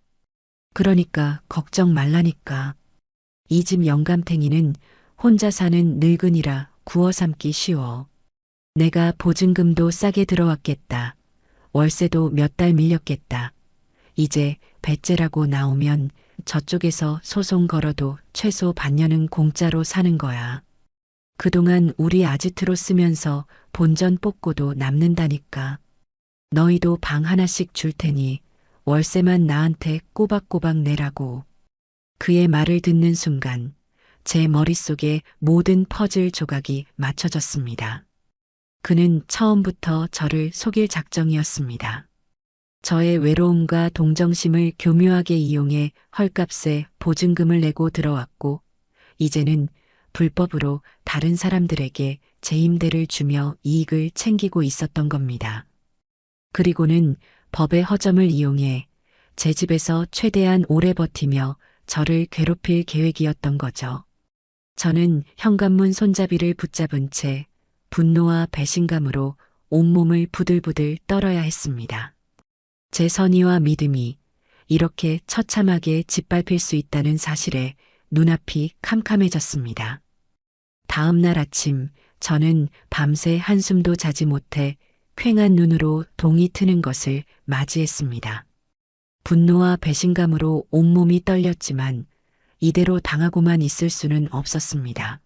그러니까 걱정 말라니까. 이 집 영감탱이는 혼자 사는 늙은이라 구워 삼기 쉬워. 내가 보증금도 싸게 들어왔겠다. 월세도 몇 달 밀렸겠다. 이제 배째라고 나오면 저쪽에서 소송 걸어도 최소 반년은 공짜로 사는 거야. 그동안 우리 아지트로 쓰면서 본전 뽑고도 남는다니까. 너희도 방 하나씩 줄 테니 월세만 나한테 꼬박꼬박 내라고. 그의 말을 듣는 순간 제 머릿속에 모든 퍼즐 조각이 맞춰졌습니다. 그는 처음부터 저를 속일 작정이었습니다. 저의 외로움과 동정심을 교묘하게 이용해 헐값에 보증금을 내고 들어왔고 이제는 불법으로 다른 사람들에게 제 임대를 주며 이익을 챙기고 있었던 겁니다. 그리고는 법의 허점을 이용해 제 집에서 최대한 오래 버티며 저를 괴롭힐 계획이었던 거죠. 저는 현관문 손잡이를 붙잡은 채 분노와 배신감으로 온몸을 부들부들 떨어야 했습니다. 제 선의와 믿음이 이렇게 처참하게 짓밟힐 수 있다는 사실에 눈앞이 캄캄해졌습니다. 다음 날 아침 저는 밤새 한숨도 자지 못해 퀭한 눈으로 동이 트는 것을 맞이했습니다. 분노와 배신감으로 온몸이 떨렸지만 이대로 당하고만 있을 수는 없었습니다.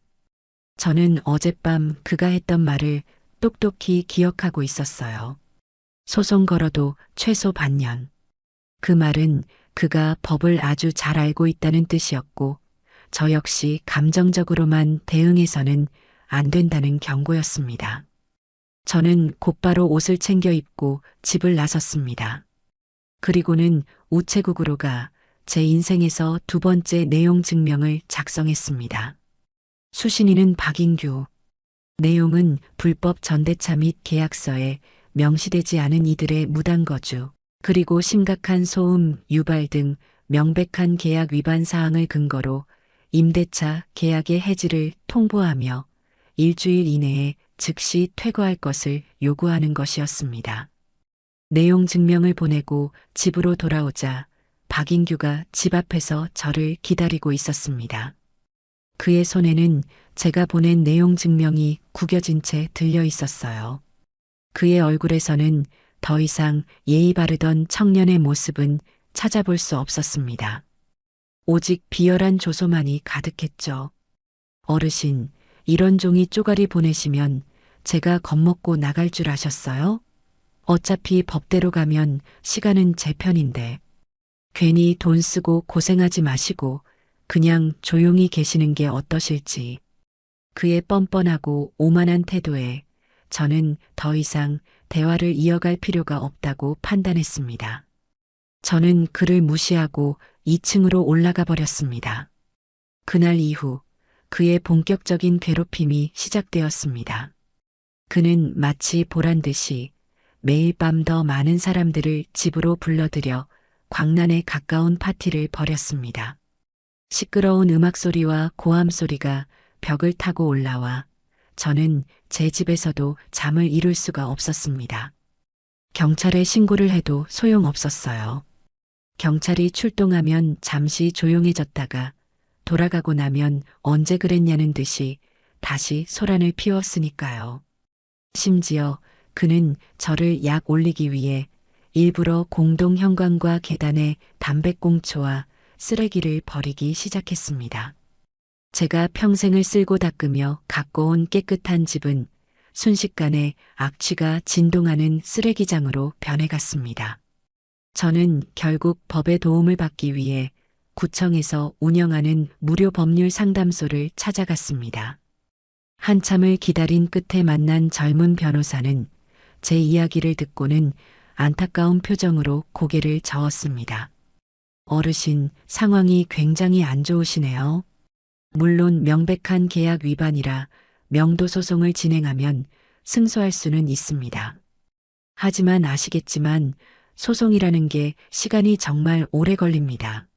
저는 어젯밤 그가 했던 말을 똑똑히 기억하고 있었어요. 소송 걸어도 최소 반년. 그 말은 그가 법을 아주 잘 알고 있다는 뜻이었고, 저 역시 감정적으로만 대응해서는 안 된다는 경고였습니다. 저는 곧바로 옷을 챙겨 입고 집을 나섰습니다. 그리고는 우체국으로 가 제 인생에서 두 번째 내용 증명을 작성했습니다. 수신인은 박인규. 내용은 불법 전대차 및 계약서에 명시되지 않은 이들의 무단거주, 그리고 심각한 소음, 유발 등 명백한 계약 위반 사항을 근거로 임대차 계약의 해지를 통보하며 일주일 이내에 즉시 퇴거할 것을 요구하는 것이었습니다. 내용 증명을 보내고 집으로 돌아오자 박인규가 집 앞에서 저를 기다리고 있었습니다. 그의 손에는 제가 보낸 내용 증명이 구겨진 채 들려 있었어요. 그의 얼굴에서는 더 이상 예의 바르던 청년의 모습은 찾아볼 수 없었습니다. 오직 비열한 조소만이 가득했죠. 어르신, 이런 종이 쪼가리 보내시면 제가 겁먹고 나갈 줄 아셨어요? 어차피 법대로 가면 시간은 제 편인데. 괜히 돈 쓰고 고생하지 마시고 그냥 조용히 계시는 게 어떠실지. 그의 뻔뻔하고 오만한 태도에 저는 더 이상 대화를 이어갈 필요가 없다고 판단했습니다. 저는 그를 무시하고 2층으로 올라가 버렸습니다. 그날 이후 그의 본격적인 괴롭힘이 시작되었습니다. 그는 마치 보란 듯이 매일 밤 더 많은 사람들을 집으로 불러들여 광란에 가까운 파티를 벌였습니다. 시끄러운 음악 소리와 고함 소리가 벽을 타고 올라와 저는 제 집에서도 잠을 이룰 수가 없었습니다. 경찰에 신고를 해도 소용없었어요. 경찰이 출동하면 잠시 조용해졌다가 돌아가고 나면 언제 그랬냐는 듯이 다시 소란을 피웠으니까요. 심지어 그는 저를 약 올리기 위해 일부러 공동 현관과 계단에 담배꽁초와 쓰레기를 버리기 시작했습니다. 제가 평생을 쓸고 닦으며 가꿔온 깨끗한 집은 순식간에 악취가 진동하는 쓰레기장으로 변해갔습니다. 저는 결국 법의 도움을 받기 위해 구청에서 운영하는 무료 법률 상담소를 찾아갔습니다. 한참을 기다린 끝에 만난 젊은 변호사는 제 이야기를 듣고는 안타까운 표정으로 고개를 저었습니다. 어르신, 상황이 굉장히 안 좋으시네요. 물론 명백한 계약 위반이라 명도 소송을 진행하면 승소할 수는 있습니다. 하지만 아시겠지만 소송이라는 게 시간이 정말 오래 걸립니다.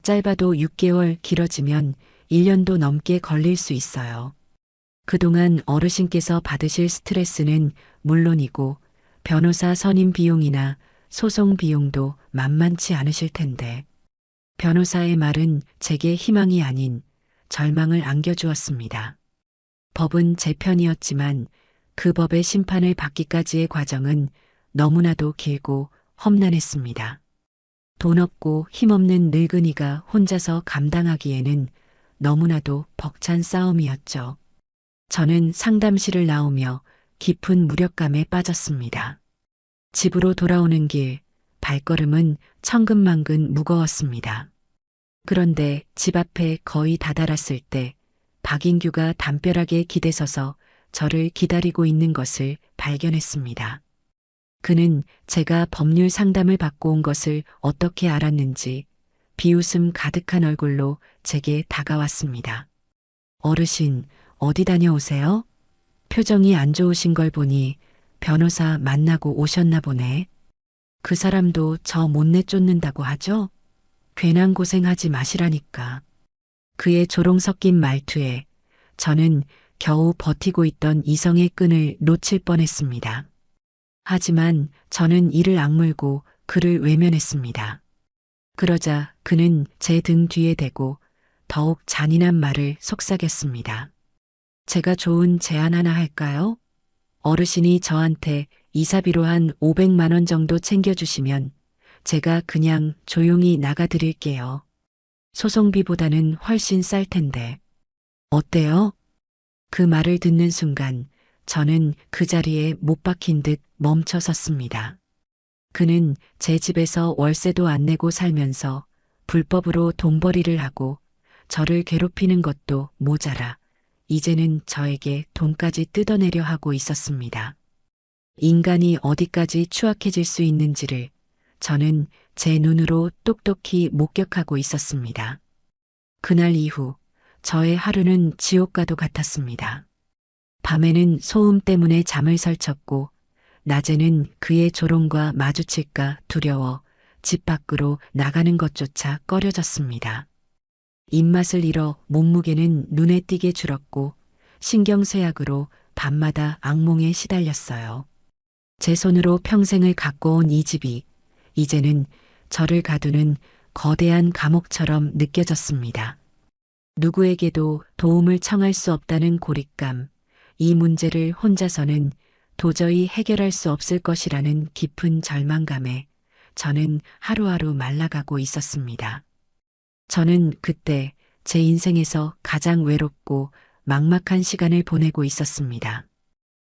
짧아도 6개월, 길어지면 1년도 넘게 걸릴 수 있어요. 그동안 어르신께서 받으실 스트레스는 물론이고 변호사 선임 비용이나 소송 비용도 만만치 않으실 텐데. 변호사의 말은 제게 희망이 아닌 절망을 안겨주었습니다. 법은 제 편이었지만 그 법의 심판을 받기까지의 과정은 너무나도 길고 험난했습니다. 돈 없고 힘없는 늙은이가 혼자서 감당하기에는 너무나도 벅찬 싸움이었죠. 저는 상담실을 나오며 깊은 무력감에 빠졌습니다. 집으로 돌아오는 길, 발걸음은 천근만근 무거웠습니다. 그런데 집 앞에 거의 다다랐을 때 박인규가 담벼락에 기대서서 저를 기다리고 있는 것을 발견했습니다. 그는 제가 법률 상담을 받고 온 것을 어떻게 알았는지 비웃음 가득한 얼굴로 제게 다가왔습니다. 어르신, 어디 다녀오세요? 표정이 안 좋으신 걸 보니 변호사 만나고 오셨나 보네. 그 사람도 저 못내 쫓는다고 하죠? 괜한 고생하지 마시라니까. 그의 조롱 섞인 말투에 저는 겨우 버티고 있던 이성의 끈을 놓칠 뻔했습니다. 하지만 저는 이를 악물고 그를 외면했습니다. 그러자 그는 제 등 뒤에 대고 더욱 잔인한 말을 속삭였습니다. 제가 좋은 제안 하나 할까요? 어르신이 저한테 이사비로 한 500만 원 정도 챙겨주시면 제가 그냥 조용히 나가드릴게요. 소송비보다는 훨씬 쌀 텐데. 어때요? 그 말을 듣는 순간 저는 그 자리에 못 박힌 듯 멈춰 섰습니다. 그는 제 집에서 월세도 안 내고 살면서 불법으로 돈벌이를 하고 저를 괴롭히는 것도 모자라 이제는 저에게 돈까지 뜯어내려 하고 있었습니다. 인간이 어디까지 추악해질 수 있는지를 저는 제 눈으로 똑똑히 목격하고 있었습니다. 그날 이후 저의 하루는 지옥과도 같았습니다. 밤에는 소음 때문에 잠을 설쳤고 낮에는 그의 조롱과 마주칠까 두려워 집 밖으로 나가는 것조차 꺼려졌습니다. 입맛을 잃어 몸무게는 눈에 띄게 줄었고 신경쇠약으로 밤마다 악몽에 시달렸어요. 제 손으로 평생을 가꿔온 이 집이 이제는 저를 가두는 거대한 감옥처럼 느껴졌습니다. 누구에게도 도움을 청할 수 없다는 고립감, 이 문제를 혼자서는 도저히 해결할 수 없을 것이라는 깊은 절망감에 저는 하루하루 말라가고 있었습니다. 저는 그때 제 인생에서 가장 외롭고 막막한 시간을 보내고 있었습니다.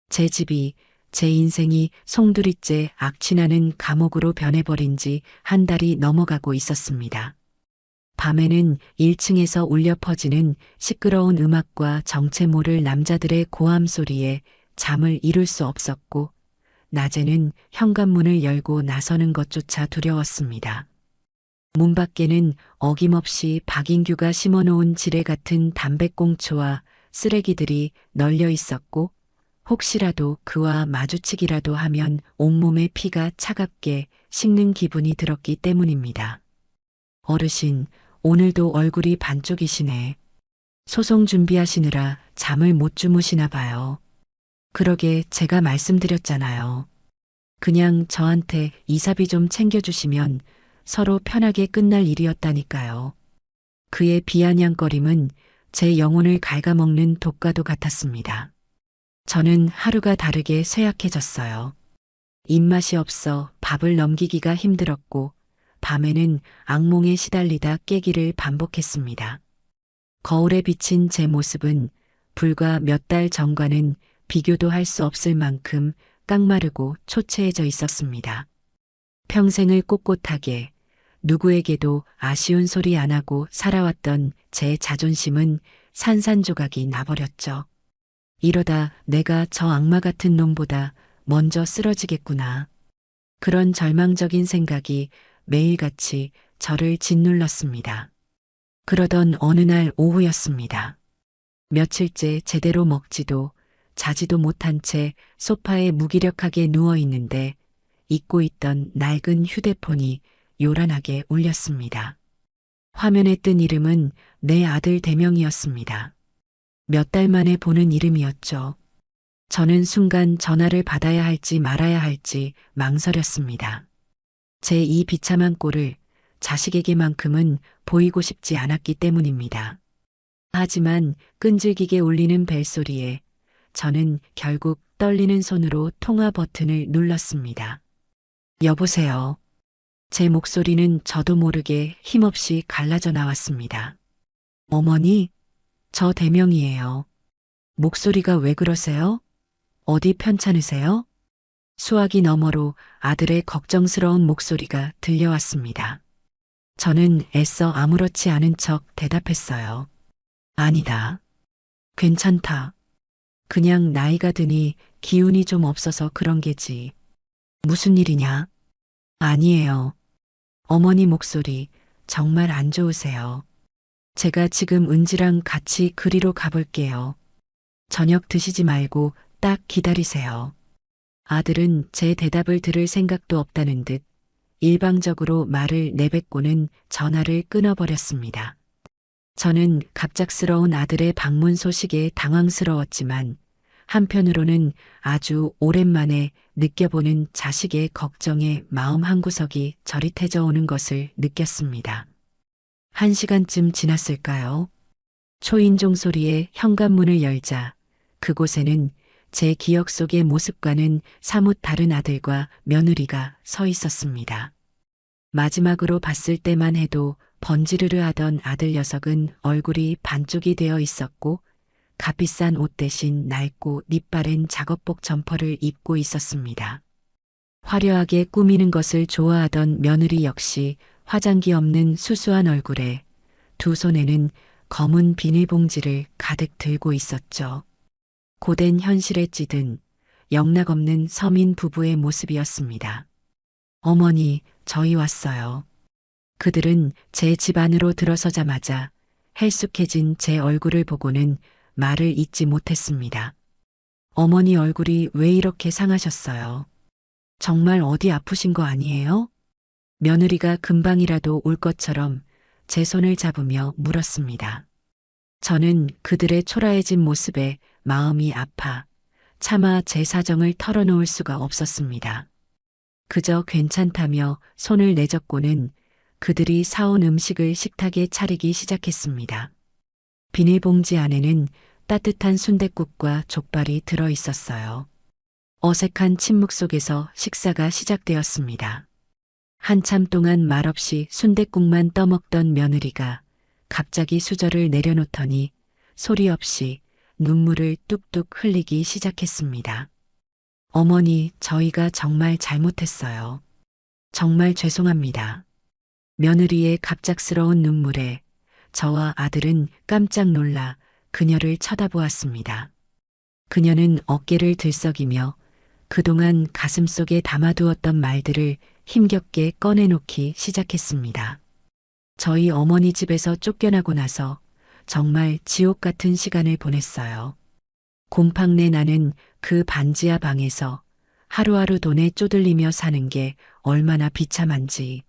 제 집이 제 인생이 송두리째 악취나는 감옥으로 변해버린 지 한 달이 넘어가고 있었습니다. 밤에는 1층에서 울려 퍼지는 시끄러운 음악과 정체 모를 남자들의 고함 소리에 잠을 이룰 수 없었고, 낮에는 현관문을 열고 나서는 것조차 두려웠습니다. 문 밖에는 어김없이 박인규가 심어놓은 지뢰 같은 담배꽁초와 쓰레기들이 널려 있었고, 혹시라도 그와 마주치기라도 하면 온몸의 피가 차갑게 식는 기분이 들었기 때문입니다. 어르신, 오늘도 얼굴이 반쪽이시네. 소송 준비하시느라 잠을 못 주무시나 봐요. 그러게 제가 말씀드렸잖아요. 그냥 저한테 이사비 좀 챙겨주시면 서로 편하게 끝날 일이었다니까요. 그의 비아냥거림은 제 영혼을 갉아먹는 독과도 같았습니다. 저는 하루가 다르게 쇠약해졌어요. 입맛이 없어 밥을 넘기기가 힘들었고 밤에는 악몽에 시달리다 깨기를 반복했습니다. 거울에 비친 제 모습은 불과 몇 달 전과는 비교도 할 수 없을 만큼 깡마르고 초췌해져 있었습니다. 평생을 꼿꼿하게 누구에게도 아쉬운 소리 안 하고 살아왔던 제 자존심은 산산조각이 나버렸죠. 이러다 내가 저 악마 같은 놈보다 먼저 쓰러지겠구나. 그런 절망적인 생각이 매일같이 저를 짓눌렀습니다. 그러던 어느 날 오후였습니다. 며칠째 제대로 먹지도 자지도 못한 채 소파에 무기력하게 누워 있는데 잊고 있던 낡은 휴대폰이 요란하게 울렸습니다. 화면에 뜬 이름은 내 아들 대명이었습니다. 몇 달 만에 보는 이름이었죠. 저는 순간 전화를 받아야 할지 말아야 할지 망설였습니다. 제 이 비참한 꼴을 자식에게만큼은 보이고 싶지 않았기 때문입니다. 하지만 끈질기게 울리는 벨소리에 저는 결국 떨리는 손으로 통화 버튼을 눌렀습니다. 여보세요. 제 목소리는 저도 모르게 힘없이 갈라져 나왔습니다. 어머니, 저 대명이에요. 목소리가 왜 그러세요? 어디 편찮으세요? 수화기 너머로 아들의 걱정스러운 목소리가 들려왔습니다. 저는 애써 아무렇지 않은 척 대답했어요. 아니다. 괜찮다. 그냥 나이가 드니 기운이 좀 없어서 그런 게지. 무슨 일이냐? 아니에요. 어머니 목소리 정말 안 좋으세요. 제가 지금 은지랑 같이 그리로 가볼게요. 저녁 드시지 말고 딱 기다리세요. 아들은 제 대답을 들을 생각도 없다는 듯 일방적으로 말을 내뱉고는 전화를 끊어버렸습니다. 저는 갑작스러운 아들의 방문 소식에 당황스러웠지만 한편으로는 아주 오랜만에 느껴보는 자식의 걱정에 마음 한구석이 저릿해져 오는 것을 느꼈습니다. 1시간쯤 지났을까요? 초인종 소리에 현관문을 열자 그곳에는 제 기억 속의 모습과는 사뭇 다른 아들과 며느리가 서 있었습니다. 마지막으로 봤을 때만 해도 번지르르 하던 아들 녀석은 얼굴이 반쪽이 되어 있었고 값비싼 옷 대신 낡고 닛바랜 작업복 점퍼를 입고 있었습니다. 화려하게 꾸미는 것을 좋아하던 며느리 역시 화장기 없는 수수한 얼굴에 두 손에는 검은 비닐봉지를 가득 들고 있었죠. 고된 현실에 찌든 영락없는 서민 부부의 모습이었습니다. 어머니, 저희 왔어요. 그들은 제 집 안으로 들어서자마자 헬쑥해진 제 얼굴을 보고는 말을 잇지 못했습니다. 어머니 얼굴이 왜 이렇게 상하셨어요? 정말 어디 아프신 거 아니에요? 며느리가 금방이라도 올 것처럼 제 손을 잡으며 물었습니다. 저는 그들의 초라해진 모습에 마음이 아파 차마 제 사정을 털어놓을 수가 없었습니다. 그저 괜찮다며 손을 내젓고는 그들이 사온 음식을 식탁에 차리기 시작했습니다. 비닐봉지 안에는 따뜻한 순댓국과 족발이 들어 있었어요. 어색한 침묵 속에서 식사가 시작되었습니다. 한참 동안 말없이 순댓국만 떠먹던 며느리가 갑자기 수저를 내려놓더니 소리 없이 눈물을 뚝뚝 흘리기 시작했습니다. 어머니, 저희가 정말 잘못했어요. 정말 죄송합니다. 며느리의 갑작스러운 눈물에 저와 아들은 깜짝 놀라 그녀를 쳐다보았습니다. 그녀는 어깨를 들썩이며 그동안 가슴속에 담아두었던 말들을 힘겹게 꺼내놓기 시작했습니다. 저희 어머니 집에서 쫓겨나고 나서 정말 지옥 같은 시간을 보냈어요. 곰팡내 나는 그 반지하 방에서 하루하루 돈에 쪼들리며 사는 게 얼마나 비참한지.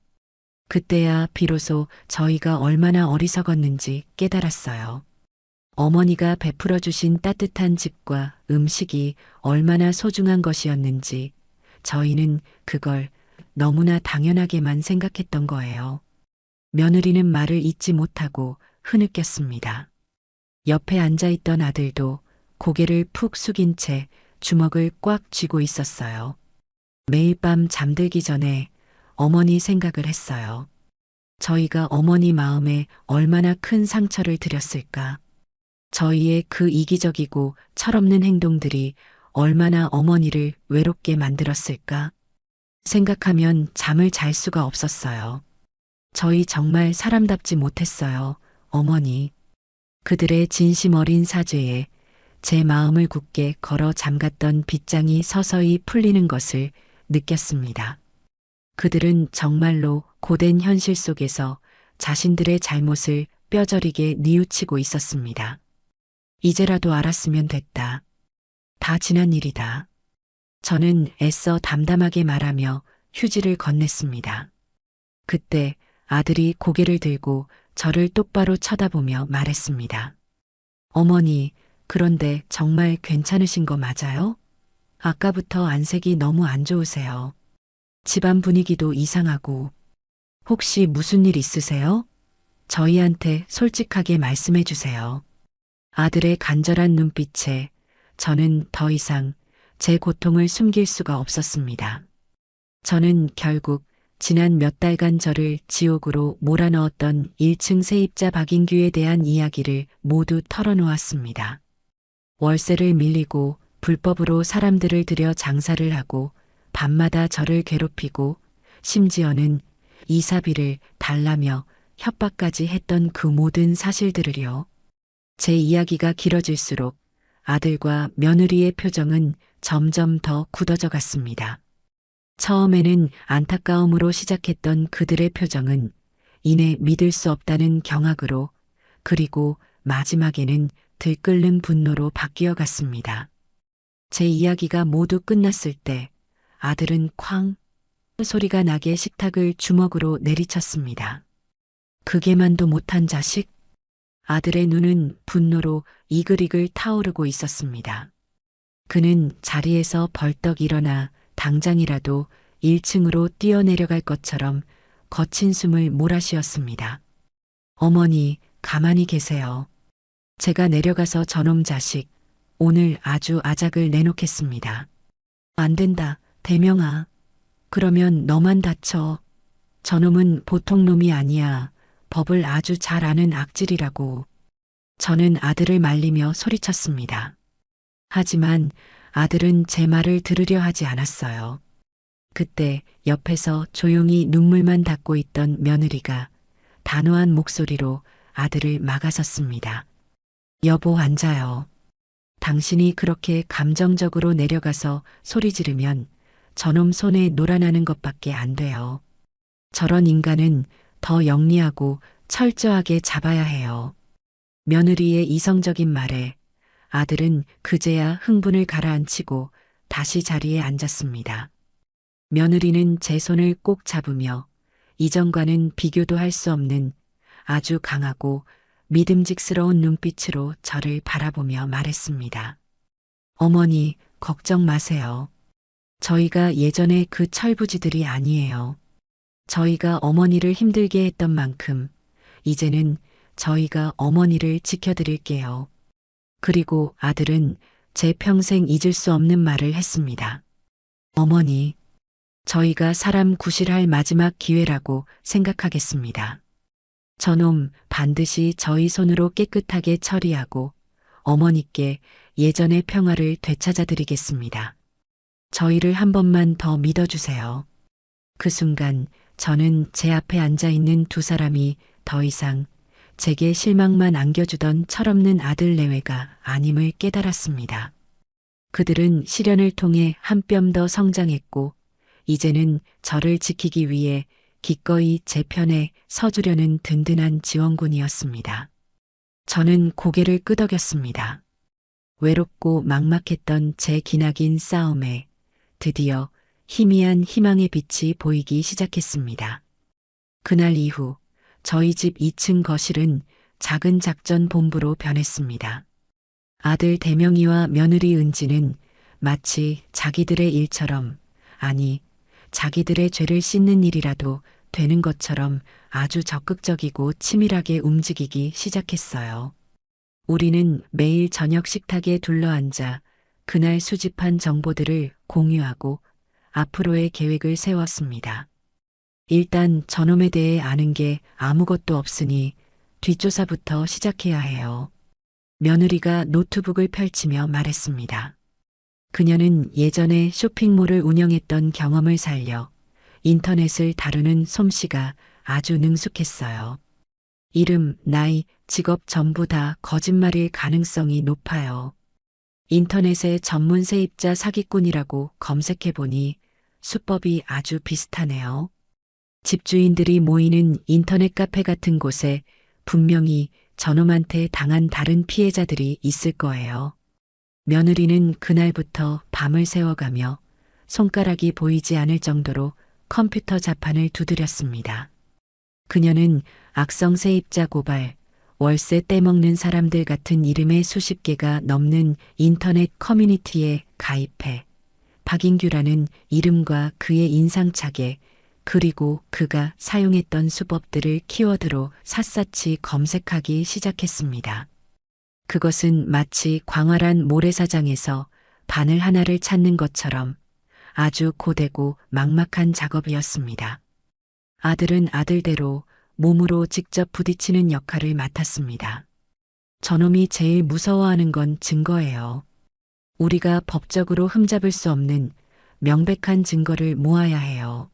그때야 비로소 저희가 얼마나 어리석었는지 깨달았어요. 어머니가 베풀어 주신 따뜻한 집과 음식이 얼마나 소중한 것이었는지 저희는 그걸 너무나 당연하게만 생각했던 거예요. 며느리는 말을 잇지 못하고 흐느꼈습니다. 옆에 앉아있던 아들도 고개를 푹 숙인 채 주먹을 꽉 쥐고 있었어요. 매일 밤 잠들기 전에 어머니 생각을 했어요. 저희가 어머니 마음에 얼마나 큰 상처를 드렸을까. 저희의 그 이기적이고 철없는 행동들이 얼마나 어머니를 외롭게 만들었을까. 생각하면 잠을 잘 수가 없었어요. 저희 정말 사람답지 못했어요, 어머니. 그들의 진심 어린 사죄에 제 마음을 굳게 걸어 잠갔던 빗장이 서서히 풀리는 것을 느꼈습니다. 그들은 정말로 고된 현실 속에서 자신들의 잘못을 뼈저리게 뉘우치고 있었습니다. 이제라도 알았으면 됐다. 다 지난 일이다. 저는 애써 담담하게 말하며 휴지를 건넸습니다. 그때 아들이 고개를 들고 저를 똑바로 쳐다보며 말했습니다. 어머니, 그런데 정말 괜찮으신 거 맞아요? 아까부터 안색이 너무 안 좋으세요. 집안 분위기도 이상하고. 혹시 무슨 일 있으세요? 저희한테 솔직하게 말씀해 주세요. 아들의 간절한 눈빛에 저는 더 이상 제 고통을 숨길 수가 없었습니다. 저는 결국 지난 몇 달간 저를 지옥으로 몰아넣었던 1층 세입자 박인규에 대한 이야기를 모두 털어놓았습니다. 월세를 밀리고 불법으로 사람들을 들여 장사를 하고 밤마다 저를 괴롭히고 심지어는 이사비를 달라며 협박까지 했던 그 모든 사실들을요. 제 이야기가 길어질수록 아들과 며느리의 표정은 점점 더 굳어져 갔습니다. 처음에는 안타까움으로 시작했던 그들의 표정은 이내 믿을 수 없다는 경악으로 그리고 마지막에는 들끓는 분노로 바뀌어 갔습니다. 제 이야기가 모두 끝났을 때 아들은 쾅 소리가 나게 식탁을 주먹으로 내리쳤습니다. 그게만도 못한 자식? 아들의 눈은 분노로 이글이글 타오르고 있었습니다. 그는 자리에서 벌떡 일어나 당장이라도 1층으로 뛰어내려갈 것처럼 거친 숨을 몰아쉬었습니다. 어머니, 가만히 계세요. 제가 내려가서 저놈 자식, 오늘 아주 아작을 내놓겠습니다. 안 된다, 대명아. 그러면 너만 다쳐. 저놈은 보통 놈이 아니야. 법을 아주 잘 아는 악질이라고. 저는 아들을 말리며 소리쳤습니다. 하지만 아들은 제 말을 들으려 하지 않았어요. 그때 옆에서 조용히 눈물만 닦고 있던 며느리가 단호한 목소리로 아들을 막아섰습니다. 여보, 앉아요. 당신이 그렇게 감정적으로 내려가서 소리 지르면 저놈 손에 놀아나는 것밖에 안 돼요. 저런 인간은 더 영리하고 철저하게 잡아야 해요. 며느리의 이성적인 말에 아들은 그제야 흥분을 가라앉히고 다시 자리에 앉았습니다. 며느리는 제 손을 꼭 잡으며 이전과는 비교도 할 수 없는 아주 강하고 믿음직스러운 눈빛으로 저를 바라보며 말했습니다. 어머니, 걱정 마세요. 저희가 예전에 그 철부지들이 아니에요. 저희가 어머니를 힘들게 했던 만큼 이제는 저희가 어머니를 지켜드릴게요. 그리고 아들은 제 평생 잊을 수 없는 말을 했습니다. 어머니, 저희가 사람 구실할 마지막 기회라고 생각하겠습니다. 저놈 반드시 저희 손으로 깨끗하게 처리하고 어머니께 예전의 평화를 되찾아드리겠습니다. 저희를 한 번만 더 믿어주세요. 그 순간 저는 제 앞에 앉아있는 두 사람이 더 이상 제게 실망만 안겨주던 철없는 아들 내외가 아님을 깨달았습니다. 그들은 시련을 통해 한 뼘 더 성장했고 이제는 저를 지키기 위해 기꺼이 제 편에 서주려는 든든한 지원군이었습니다. 저는 고개를 끄덕였습니다. 외롭고 막막했던 제 기나긴 싸움에 드디어 희미한 희망의 빛이 보이기 시작했습니다. 그날 이후 저희 집 2층 거실은 작은 작전 본부로 변했습니다. 아들 대명이와 며느리 은지는 마치 자기들의 일처럼, 아니, 자기들의 죄를 씻는 일이라도 되는 것처럼 아주 적극적이고 치밀하게 움직이기 시작했어요. 우리는 매일 저녁 식탁에 둘러앉아 그날 수집한 정보들을 공유하고 앞으로의 계획을 세웠습니다. 일단 저놈에 대해 아는 게 아무것도 없으니 뒷조사부터 시작해야 해요. 며느리가 노트북을 펼치며 말했습니다. 그녀는 예전에 쇼핑몰을 운영했던 경험을 살려 인터넷을 다루는 솜씨가 아주 능숙했어요. 이름, 나이, 직업 전부 다 거짓말일 가능성이 높아요. 인터넷에 전문 세입자 사기꾼이라고 검색해보니 수법이 아주 비슷하네요. 집주인들이 모이는 인터넷 카페 같은 곳에 분명히 저놈한테 당한 다른 피해자들이 있을 거예요. 며느리는 그날부터 밤을 새워가며 손가락이 보이지 않을 정도로 컴퓨터 자판을 두드렸습니다. 그녀는 악성 세입자 고발, 월세 떼먹는 사람들 같은 이름의 수십 개가 넘는 인터넷 커뮤니티에 가입해 박인규라는 이름과 그의 인상착에 그리고 그가 사용했던 수법들을 키워드로 샅샅이 검색하기 시작했습니다. 그것은 마치 광활한 모래사장에서 바늘 하나를 찾는 것처럼 아주 고되고 막막한 작업이었습니다. 아들은 아들대로 몸으로 직접 부딪히는 역할을 맡았습니다. 저놈이 제일 무서워하는 건 증거예요. 우리가 법적으로 흠잡을 수 없는 명백한 증거를 모아야 해요.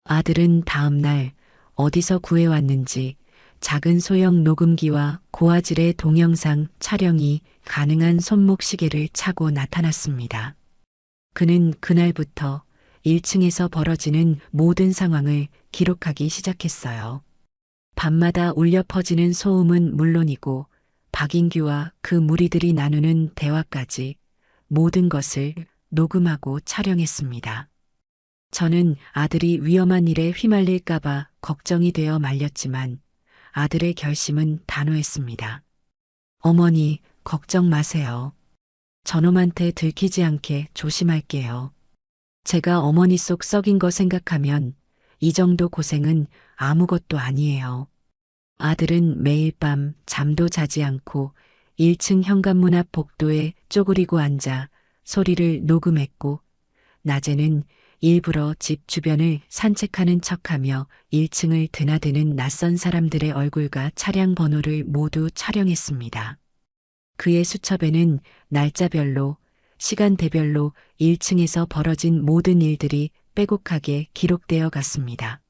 아들은 다음 날 어디서 구해왔는지 작은 소형 녹음기와 고화질의 동영상 촬영이 가능한 손목 시계를 차고 나타났습니다. 그는 그날부터 1층에서 벌어지는 모든 상황을 기록하기 시작했어요. 밤마다 울려 퍼지는 소음은 물론이고 박인규와 그 무리들이 나누는 대화까지 모든 것을 녹음하고 촬영했습니다. 저는 아들이 위험한 일에 휘말릴까봐 걱정이 되어 말렸지만 아들의 결심은 단호했습니다. 어머니, 걱정 마세요. 저놈한테 들키지 않게 조심할게요. 제가 어머니 속 썩인 거 생각하면 이 정도 고생은 아무것도 아니에요. 아들은 매일 밤 잠도 자지 않고 1층 현관문 앞 복도에 쪼그리고 앉아 소리를 녹음했고, 낮에는 일부러 집 주변을 산책하는 척하며 1층을 드나드는 낯선 사람들의 얼굴과 차량 번호를 모두 촬영했습니다. 그의 수첩에는 날짜별로, 시간대별로 1층에서 벌어진 모든 일들이 빼곡하게 기록되어 갔습니다.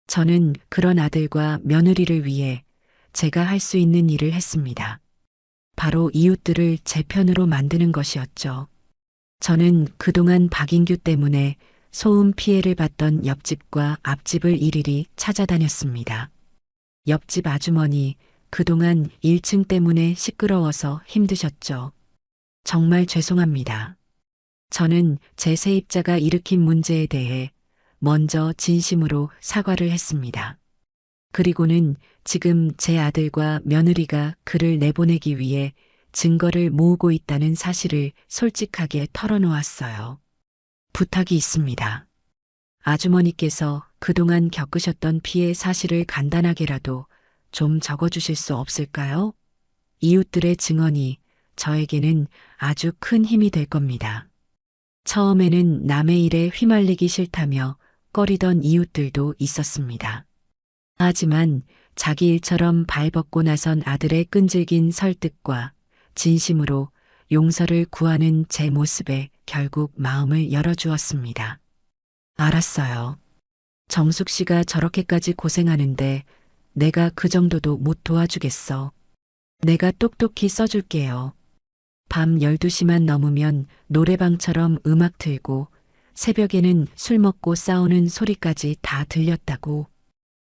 저는 그런 아들과 며느리를 위해 제가 할 수 있는 일을 했습니다. 바로 이웃들을 제 편으로 만드는 것이었죠. 저는 그동안 박인규 때문에 소음 피해를 봤던 옆집과 앞집을 일일이 찾아다녔습니다. 옆집 아주머니, 그동안 1층 때문에 시끄러워서 힘드셨죠. 정말 죄송합니다. 저는 제 세입자가 일으킨 문제에 대해 먼저 진심으로 사과를 했습니다. 그리고는 지금 제 아들과 며느리가 그를 내보내기 위해 증거를 모으고 있다는 사실을 솔직하게 털어놓았어요. 부탁이 있습니다. 아주머니께서 그동안 겪으셨던 피해 사실을 간단하게라도 좀 적어주실 수 없을까요? 이웃들의 증언이 저에게는 아주 큰 힘이 될 겁니다. 처음에는 남의 일에 휘말리기 싫다며 꺼리던 이웃들도 있었습니다. 하지만 자기 일처럼 발벗고 나선 아들의 끈질긴 설득과 진심으로 용서를 구하는 제 모습에 결국 마음을 열어주었습니다. 알았어요. 정숙 씨가 저렇게까지 고생하는데 내가 그 정도도 못 도와주겠어. 내가 똑똑히 써줄게요. 밤 12시만 넘으면 노래방처럼 음악 틀고 새벽에는 술 먹고 싸우는 소리까지 다 들렸다고.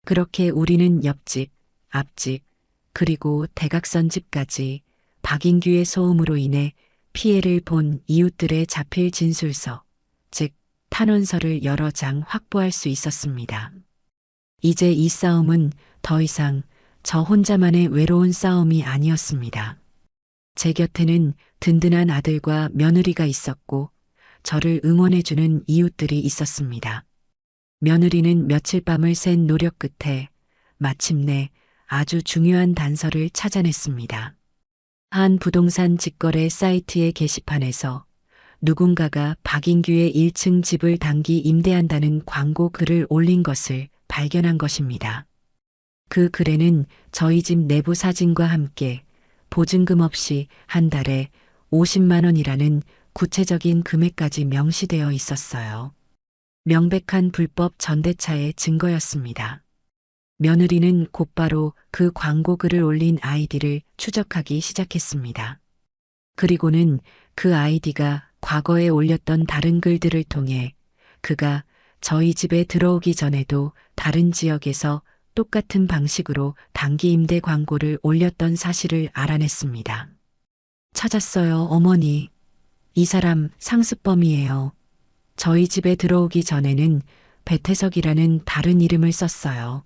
그렇게 우리는 옆집, 앞집, 그리고 대각선 집까지 박인규의 소음으로 인해 피해를 본 이웃들의 자필 진술서, 즉 탄원서를 여러 장 확보할 수 있었습니다. 이제 이 싸움은 더 이상 저 혼자만의 외로운 싸움이 아니었습니다. 제 곁에는 든든한 아들과 며느리가 있었고 저를 응원해주는 이웃들이 있었습니다. 며느리는 며칠 밤을 샌 노력 끝에 마침내 아주 중요한 단서를 찾아냈습니다. 한 부동산 직거래 사이트의 게시판에서 누군가가 박인규의 1층 집을 단기 임대한다는 광고 글을 올린 것을 발견한 것입니다. 그 글에는 저희 집 내부 사진과 함께 보증금 없이 한 달에 50만 원이라는 구체적인 금액까지 명시되어 있었어요. 명백한 불법 전대차의 증거였습니다. 며느리는 곧바로 그 광고 글을 올린 아이디를 추적하기 시작했습니다. 그리고는 그 아이디가 과거에 올렸던 다른 글들을 통해 그가 저희 집에 들어오기 전에도 다른 지역에서 똑같은 방식으로 단기 임대 광고를 올렸던 사실을 알아냈습니다. 찾았어요, 어머니. 이 사람 상습범이에요. 저희 집에 들어오기 전에는 배태석이라는 다른 이름을 썼어요.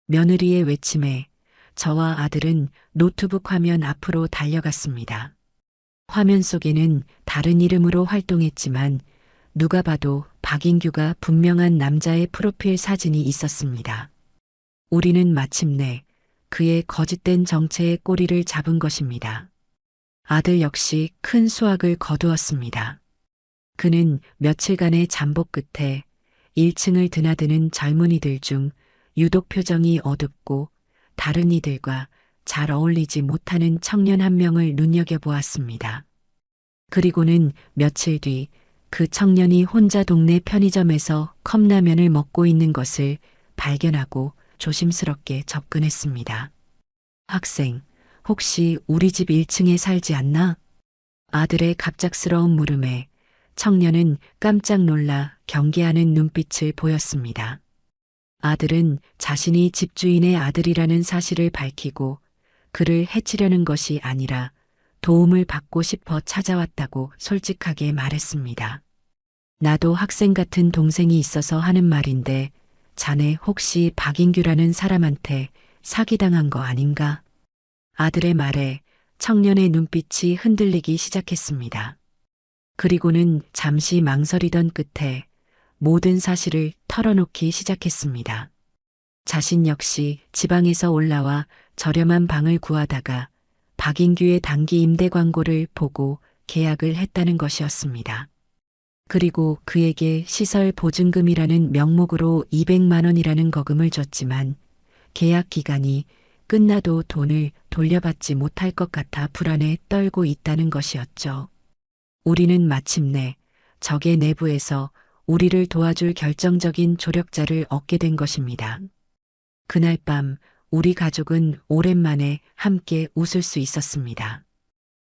며느리의 외침에 저와 아들은 노트북 화면 앞으로 달려갔습니다. 화면 속에는 다른 이름으로 활동했지만 누가 봐도 박인규가 분명한 남자의 프로필 사진이 있었습니다. 우리는 마침내 그의 거짓된 정체의 꼬리를 잡은 것입니다. 아들 역시 큰 수확을 거두었습니다. 그는 며칠간의 잠복 끝에 1층을 드나드는 젊은이들 중 유독 표정이 어둡고 다른 이들과 잘 어울리지 못하는 청년 한 명을 눈여겨보았습니다. 그리고는 며칠 뒤 그 청년이 혼자 동네 편의점에서 컵라면을 먹고 있는 것을 발견하고 조심스럽게 접근했습니다. 학생, 혹시 우리 집 1층에 살지 않나? 아들의 갑작스러운 물음에 청년은 깜짝 놀라 경계하는 눈빛을 보였습니다. 아들은 자신이 집주인의 아들이라는 사실을 밝히고 그를 해치려는 것이 아니라 도움을 받고 싶어 찾아왔다고 솔직하게 말했습니다. 나도 학생 같은 동생이 있어서 하는 말인데 자네 혹시 박인규라는 사람한테 사기당한 거 아닌가? 아들의 말에 청년의 눈빛이 흔들리기 시작했습니다. 그리고는 잠시 망설이던 끝에 모든 사실을 털어놓기 시작했습니다. 자신 역시 지방에서 올라와 저렴한 방을 구하다가 박인규의 단기 임대 광고를 보고 계약을 했다는 것이었습니다. 그리고 그에게 시설 보증금이라는 명목으로 200만 원이라는 거금을 줬지만 계약 기간이 끝나도 돈을 돌려받지 못할 것 같아 불안에 떨고 있다는 것이었죠. 우리는 마침내 적의 내부에서 우리를 도와줄 결정적인 조력자를 얻게 된 것입니다. 그날 밤 우리 가족은 오랜만에 함께 웃을 수 있었습니다.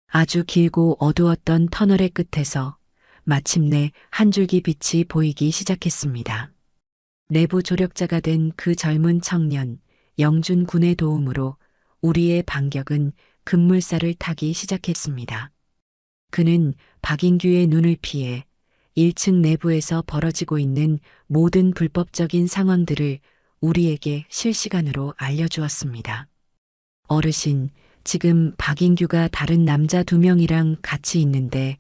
아주 길고 어두웠던 터널의 끝에서 마침내 한 줄기 빛이 보이기 시작했습니다. 내부 조력자가 된 그 젊은 청년 영준 군의 도움으로 우리의 반격은 급물살을 타기 시작했습니다. 그는 박인규의 눈을 피해 1층 내부에서 벌어지고 있는 모든 불법적인 상황들을 우리에게 실시간으로 알려주었습니다. 어르신, 지금 박인규가 다른 남자 2명이랑 같이 있는데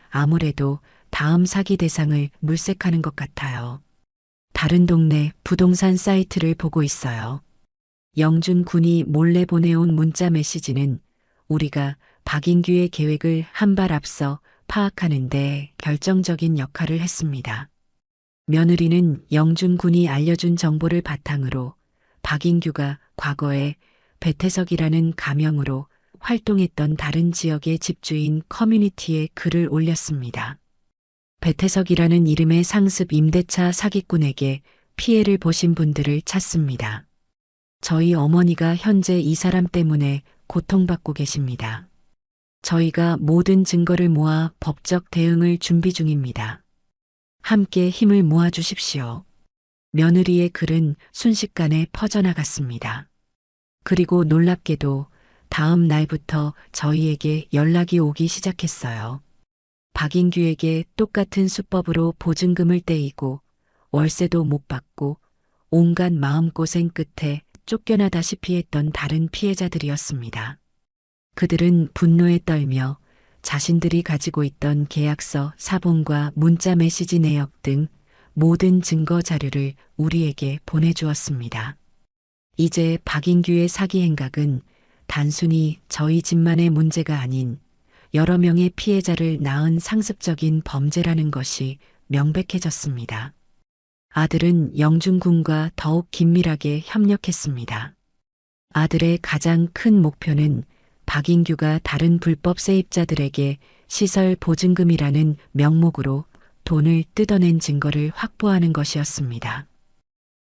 아무래도 다음 사기 대상을 물색하는 것 같아요. 다른 동네 부동산 사이트를 보고 있어요. 영준 군이 몰래 보내온 문자 메시지는 우리가 박인규의 계획을 한 발 앞서 파악하는 데 결정적인 역할을 했습니다. 며느리는 영준 군이 알려준 정보를 바탕으로 박인규가 과거에 배태석이라는 가명으로 활동했던 다른 지역의 집주인 커뮤니티에 글을 올렸습니다. 배태석이라는 이름의 상습 임대차 사기꾼에게 피해를 보신 분들을 찾습니다. 저희 어머니가 현재 이 사람 때문에 고통받고 계십니다. 저희가 모든 증거를 모아 법적 대응을 준비 중입니다. 함께 힘을 모아주십시오. 며느리의 글은 순식간에 퍼져나갔습니다. 그리고 놀랍게도 다음 날부터 저희에게 연락이 오기 시작했어요. 박인규에게 똑같은 수법으로 보증금을 떼이고 월세도 못 받고 온갖 마음고생 끝에 쫓겨나다시피 했던 다른 피해자들이었습니다. 그들은 분노에 떨며 자신들이 가지고 있던 계약서, 사본과 문자 메시지 내역 등 모든 증거 자료를 우리에게 보내주었습니다. 이제 박인규의 사기 행각은 단순히 저희 집만의 문제가 아닌 여러 명의 피해자를 낳은 상습적인 범죄라는 것이 명백해졌습니다. 아들은 영준 군과 더욱 긴밀하게 협력했습니다. 아들의 가장 큰 목표는 박인규가 다른 불법 세입자들에게 시설 보증금이라는 명목으로 돈을 뜯어낸 증거를 확보하는 것이었습니다.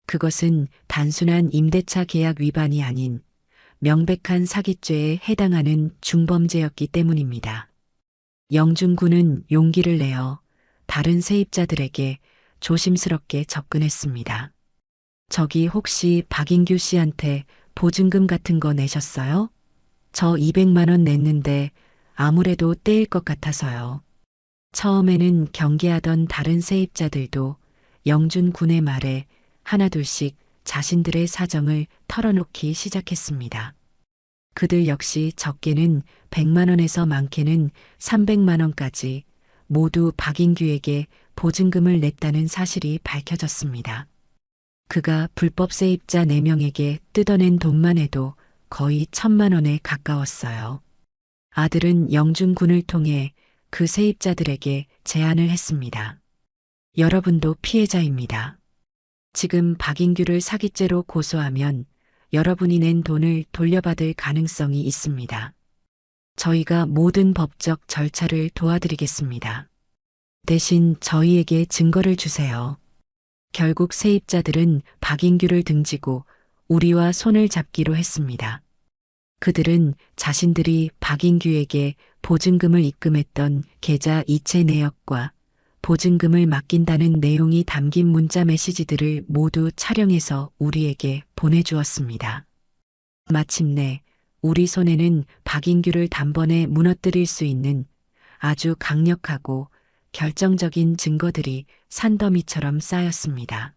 그것은 단순한 임대차 계약 위반이 아닌 명백한 사기죄에 해당하는 중범죄였기 때문입니다. 영준 군은 용기를 내어 다른 세입자들에게 조심스럽게 접근했습니다. 저기 혹시 박인규 씨한테 보증금 같은 거 내셨어요? 저 200만 원 냈는데 아무래도 떼일 것 같아서요. 처음에는 경계하던 다른 세입자들도 영준 군의 말에 하나둘씩 자신들의 사정을 털어놓기 시작했습니다. 그들 역시 적게는 100만 원에서 많게는 300만 원까지 모두 박인규에게 보증금을 냈다는 사실이 밝혀졌습니다. 그가 불법 세입자 4명에게 뜯어낸 돈만 해도 거의 1,000만 원에 가까웠어요. 아들은 영준 군을 통해 그 세입자들에게 제안을 했습니다. 여러분도 피해자입니다. 지금 박인규를 사기죄로 고소하면 여러분이 낸 돈을 돌려받을 가능성이 있습니다. 저희가 모든 법적 절차를 도와드리겠습니다. 대신 저희에게 증거를 주세요. 결국 세입자들은 박인규를 등지고 우리와 손을 잡기로 했습니다. 그들은 자신들이 박인규에게 보증금을 입금했던 계좌 이체 내역과 보증금을 맡긴다는 내용이 담긴 문자 메시지들을 모두 촬영해서 우리에게 보내주었습니다. 마침내 우리 손에는 박인규를 단번에 무너뜨릴 수 있는 아주 강력하고 결정적인 증거들이 산더미처럼 쌓였습니다.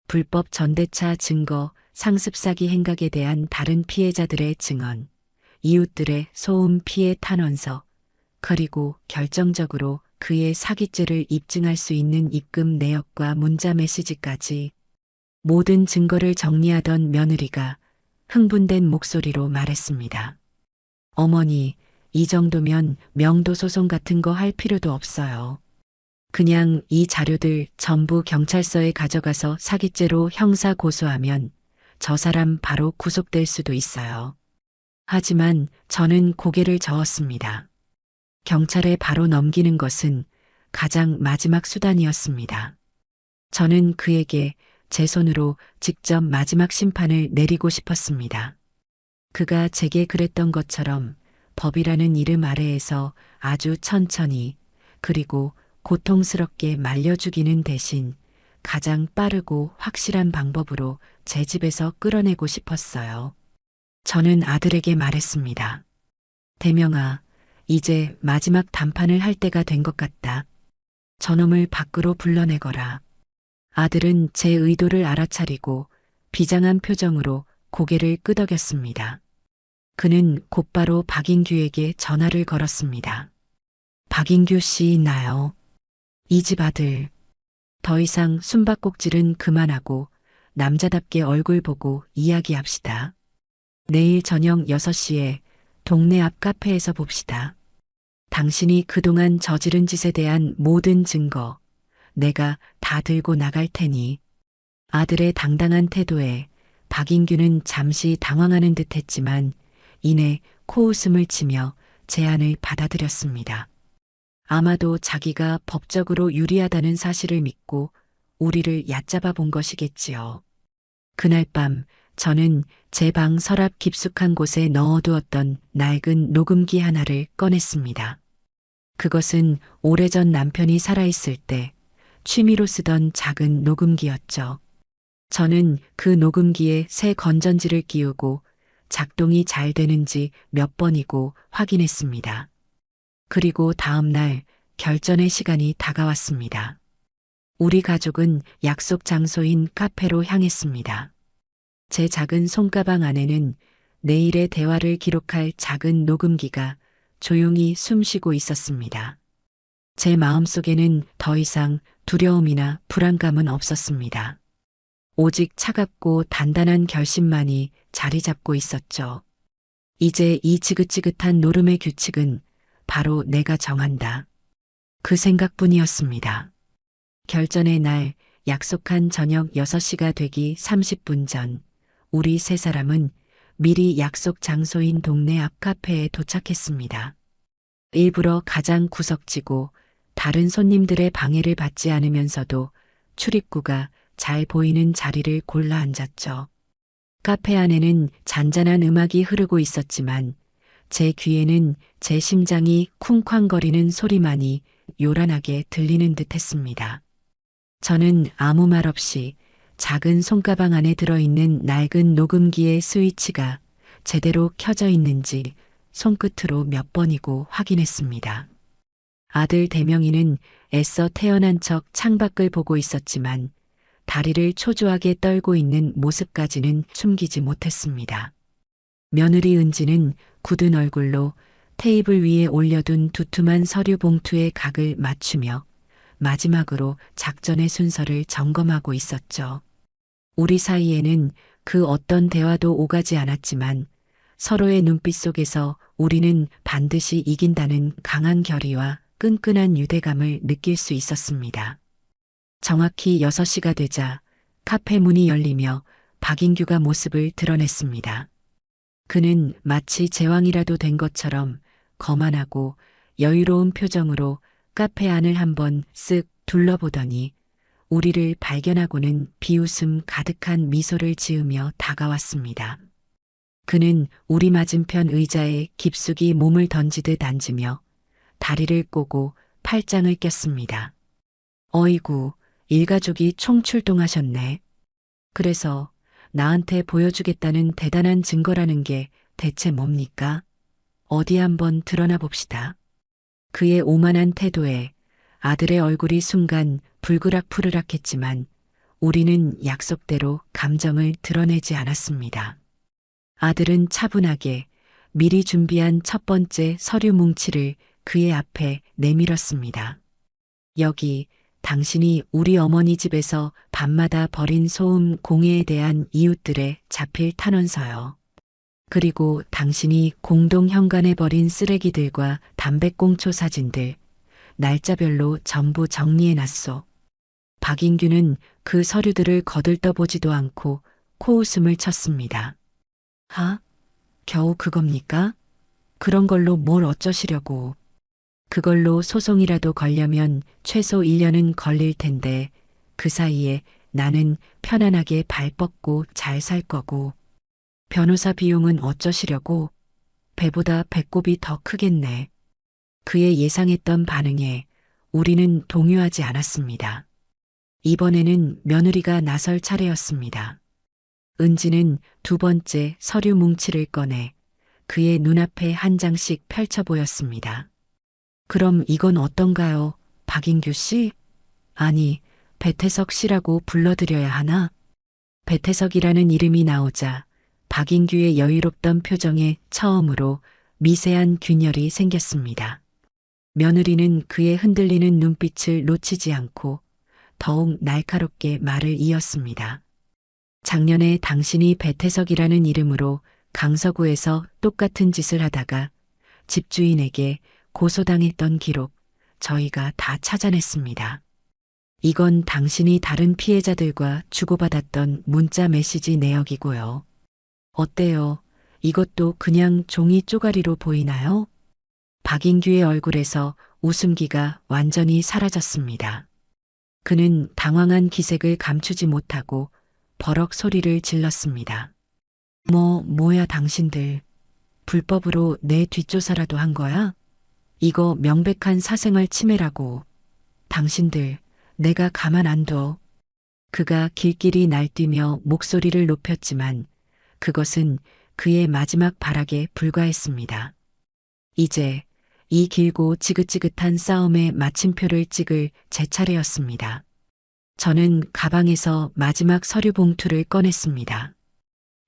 불법 전대차 증거, 상습 사기 행각에 대한 다른 피해자들의 증언, 이웃들의 소음 피해 탄원서, 그리고 결정적으로 그의 사기죄를 입증할 수 있는 입금 내역과 문자 메시지까지 모든 증거를 정리하던 며느리가 흥분된 목소리로 말했습니다. 어머니, 이 정도면 명도소송 같은 거 할 필요도 없어요. 그냥 이 자료들 전부 경찰서에 가져가서 사기죄로 형사 고소하면 저 사람 바로 구속될 수도 있어요. 하지만 저는 고개를 저었습니다. 경찰에 바로 넘기는 것은 가장 마지막 수단이었습니다. 저는 그에게 제 손으로 직접 마지막 심판을 내리고 싶었습니다. 그가 제게 그랬던 것처럼 법이라는 이름 아래에서 아주 천천히 그리고 고통스럽게 말려 죽이는 대신 가장 빠르고 확실한 방법으로 제 집에서 끌어내고 싶었어요. 저는 아들에게 말했습니다. 대명아, 이제 마지막 단판을 할 때가 된 것 같다. 저놈을 밖으로 불러내거라. 아들은 제 의도를 알아차리고 비장한 표정으로 고개를 끄덕였습니다. 그는 곧바로 박인규에게 전화를 걸었습니다. 박인규 씨, 나요. 이 집 아들. 더 이상 숨바꼭질은 그만하고 남자답게 얼굴 보고 이야기합시다. 내일 저녁 6시에 동네 앞 카페에서 봅시다. 당신이 그동안 저지른 짓에 대한 모든 증거, 내가 다 들고 나갈 테니. 아들의 당당한 태도에 박인규는 잠시 당황하는 듯 했지만 이내 코웃음을 치며 제안을 받아들였습니다. 아마도 자기가 법적으로 유리하다는 사실을 믿고 우리를 얕잡아 본 것이겠지요. 그날 밤 저는 제 방 서랍 깊숙한 곳에 넣어두었던 낡은 녹음기 하나를 꺼냈습니다. 그것은 오래전 남편이 살아있을 때 취미로 쓰던 작은 녹음기였죠. 저는 그 녹음기에 새 건전지를 끼우고 작동이 잘 되는지 몇 번이고 확인했습니다. 그리고 다음 날 결전의 시간이 다가왔습니다. 우리 가족은 약속 장소인 카페로 향했습니다. 제 작은 손가방 안에는 내일의 대화를 기록할 작은 녹음기가 조용히 숨쉬고 있었습니다. 제 마음속에는 더 이상 두려움이나 불안감은 없었습니다. 오직 차갑고 단단한 결심만이 자리 잡고 있었죠. 이제 이 지긋지긋한 노름의 규칙은 바로 내가 정한다. 그 생각뿐이었습니다. 결전의 날 약속한 저녁 6시가 되기 30분 전 우리 세 사람은 미리 약속 장소인 동네 앞 카페에 도착했습니다. 일부러 가장 구석지고 다른 손님들의 방해를 받지 않으면서도 출입구가 잘 보이는 자리를 골라 앉았죠. 카페 안에는 잔잔한 음악이 흐르고 있었지만 제 귀에는 제 심장이 쿵쾅거리는 소리만이 요란하게 들리는 듯 했습니다. 저는 아무 말 없이 작은 손가방 안에 들어있는 낡은 녹음기의 스위치가 제대로 켜져 있는지 손끝으로 몇 번이고 확인했습니다. 아들 대명이는 애써 태어난 척 창밖을 보고 있었지만 다리를 초조하게 떨고 있는 모습까지는 숨기지 못했습니다. 며느리 은지는 굳은 얼굴로 테이블 위에 올려둔 두툼한 서류 봉투의 각을 맞추며 마지막으로 작전의 순서를 점검하고 있었죠. 우리 사이에는 그 어떤 대화도 오가지 않았지만 서로의 눈빛 속에서 우리는 반드시 이긴다는 강한 결의와 끈끈한 유대감을 느낄 수 있었습니다. 정확히 6시가 되자 카페 문이 열리며 박인규가 모습을 드러냈습니다. 그는 마치 제왕이라도 된 것처럼 거만하고 여유로운 표정으로 카페 안을 한번 쓱 둘러보더니 우리를 발견하고는 비웃음 가득한 미소를 지으며 다가왔습니다. 그는 우리 맞은편 의자에 깊숙이 몸을 던지듯 앉으며 다리를 꼬고 팔짱을 꼈습니다. 어이구, 일가족이 총출동하셨네. 그래서 나한테 보여주겠다는 대단한 증거라는 게 대체 뭡니까? 어디 한번 드러나 봅시다. 그의 오만한 태도에 아들의 얼굴이 순간 불그락푸르락했지만 우리는 약속대로 감정을 드러내지 않았습니다. 아들은 차분하게 미리 준비한 첫 번째 서류 뭉치를 그의 앞에 내밀었습니다. 여기 당신이 우리 어머니 집에서 밤마다 버린 소음 공해에 대한 이웃들의 자필 탄원서요. 그리고 당신이 공동 현관에 버린 쓰레기들과 담배꽁초 사진들, 날짜별로 전부 정리해놨소. 박인규는 그 서류들을 거들떠보지도 않고 코웃음을 쳤습니다. 하? 겨우 그겁니까? 그런 걸로 뭘 어쩌시려고. 그걸로 소송이라도 걸려면 최소 1년은 걸릴 텐데 그 사이에 나는 편안하게 발 뻗고 잘 살 거고. 변호사 비용은 어쩌시려고. 배보다 배꼽이 더 크겠네. 그의 예상했던 반응에 우리는 동요하지 않았습니다. 이번에는 며느리가 나설 차례였습니다. 은지는 두 번째 서류 뭉치를 꺼내 그의 눈앞에 한 장씩 펼쳐 보였습니다. 그럼 이건 어떤가요, 박인규 씨? 아니, 배태석 씨라고 불러드려야 하나? 배태석이라는 이름이 나오자 박인규의 여유롭던 표정에 처음으로 미세한 균열이 생겼습니다. 며느리는 그의 흔들리는 눈빛을 놓치지 않고 더욱 날카롭게 말을 이었습니다. 작년에 당신이 배태석이라는 이름으로 강서구에서 똑같은 짓을 하다가 집주인에게 고소당했던 기록 저희가 다 찾아냈습니다. 이건 당신이 다른 피해자들과 주고받았던 문자 메시지 내역이고요. 어때요? 이것도 그냥 종이 쪼가리로 보이나요? 박인규의 얼굴에서 웃음기가 완전히 사라졌습니다. 그는 당황한 기색을 감추지 못하고 버럭 소리를 질렀습니다. 뭐야 당신들. 불법으로 내 뒷조사라도 한 거야? 이거 명백한 사생활 침해라고. 당신들, 내가 가만 안 둬. 그가 길길이 날뛰며 목소리를 높였지만 그것은 그의 마지막 발악에 불과했습니다. 이제 이 길고 지긋지긋한 싸움의 마침표를 찍을 제 차례였습니다. 저는 가방에서 마지막 서류 봉투를 꺼냈습니다.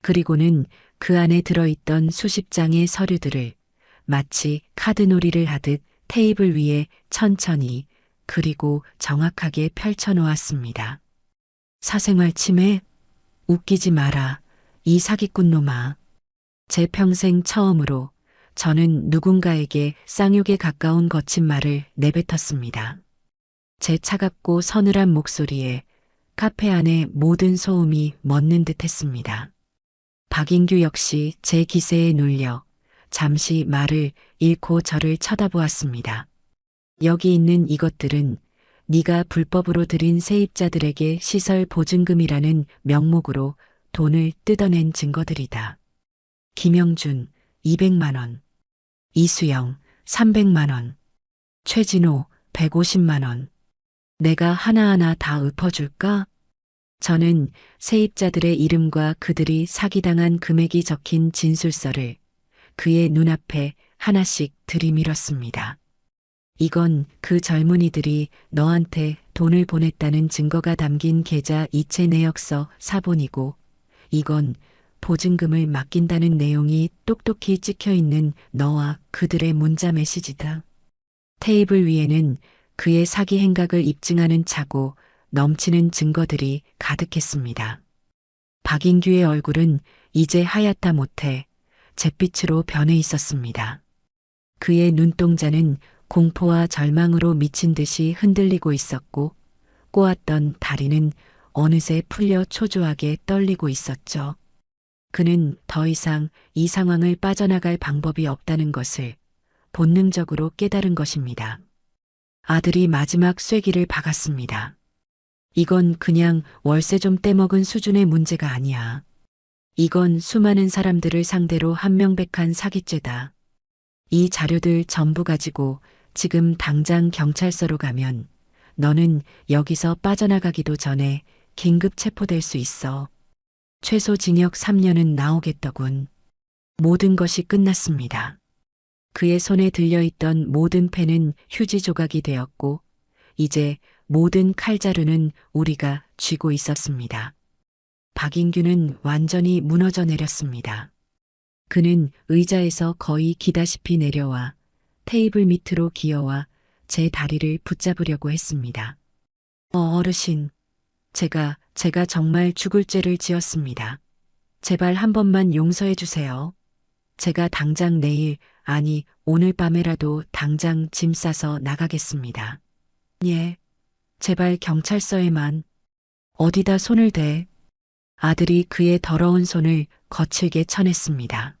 그리고는 그 안에 들어있던 수십 장의 서류들을 마치 카드놀이를 하듯 테이블 위에 천천히 그리고 정확하게 펼쳐 놓았습니다. 사생활 침해? 웃기지 마라. 이 사기꾼 놈아. 제 평생 처음으로 저는 누군가에게 쌍욕에 가까운 거친 말을 내뱉었습니다. 제 차갑고 서늘한 목소리에 카페 안의 모든 소음이 멎는 듯 했습니다. 박인규 역시 제 기세에 눌려 잠시 말을 잃고 저를 쳐다보았습니다. 여기 있는 이것들은 네가 불법으로 들인 세입자들에게 시설 보증금이라는 명목으로 돈을 뜯어낸 증거들이다. 김영준 200만 원, 이수영 300만 원, 최진호 150만 원. 내가 하나하나 다 읊어줄까? 저는 세입자들의 이름과 그들이 사기당한 금액이 적힌 진술서를 그의 눈앞에 하나씩 들이밀었습니다. 이건 그 젊은이들이 너한테 돈을 보냈다는 증거가 담긴 계좌 이체 내역서 사본이고, 이건 보증금을 맡긴다는 내용이 똑똑히 찍혀 있는 너와 그들의 문자 메시지다. 테이블 위에는 그의 사기 행각을 입증하는 차고 넘치는 증거들이 가득했습니다. 박인규의 얼굴은 이제 하얗다 못해 잿빛으로 변해 있었습니다. 그의 눈동자는 공포와 절망으로 미친 듯이 흔들리고 있었고 꼬았던 다리는 어느새 풀려 초조하게 떨리고 있었죠. 그는 더 이상 이 상황을 빠져나갈 방법이 없다는 것을 본능적으로 깨달은 것입니다. 아들이 마지막 쐐기를 박았습니다. 이건 그냥 월세 좀 떼먹은 수준의 문제가 아니야. 이건 수많은 사람들을 상대로 한명백한 사기죄다. 이 자료들 전부 가지고 지금 당장 경찰서로 가면 너는 여기서 빠져나가기도 전에 긴급 체포될 수 있어. 최소 징역 3년은 나오겠더군. 모든 것이 끝났습니다. 그의 손에 들려있던 모든 펜은 휴지 조각이 되었고 이제 모든 칼자루는 우리가 쥐고 있었습니다. 박인규는 완전히 무너져 내렸습니다. 그는 의자에서 거의 기다시피 내려와 테이블 밑으로 기어와 제 다리를 붙잡으려고 했습니다. 어르신, 제가 정말 죽을 죄를 지었습니다. 제발 한 번만 용서해 주세요. 제가 당장 내일, 아니 오늘 밤에라도 당장 짐 싸서 나가겠습니다. 예, 제발 경찰서에만. 어디다 손을 대. 아들이 그의 더러운 손을 거칠게 쳐냈습니다.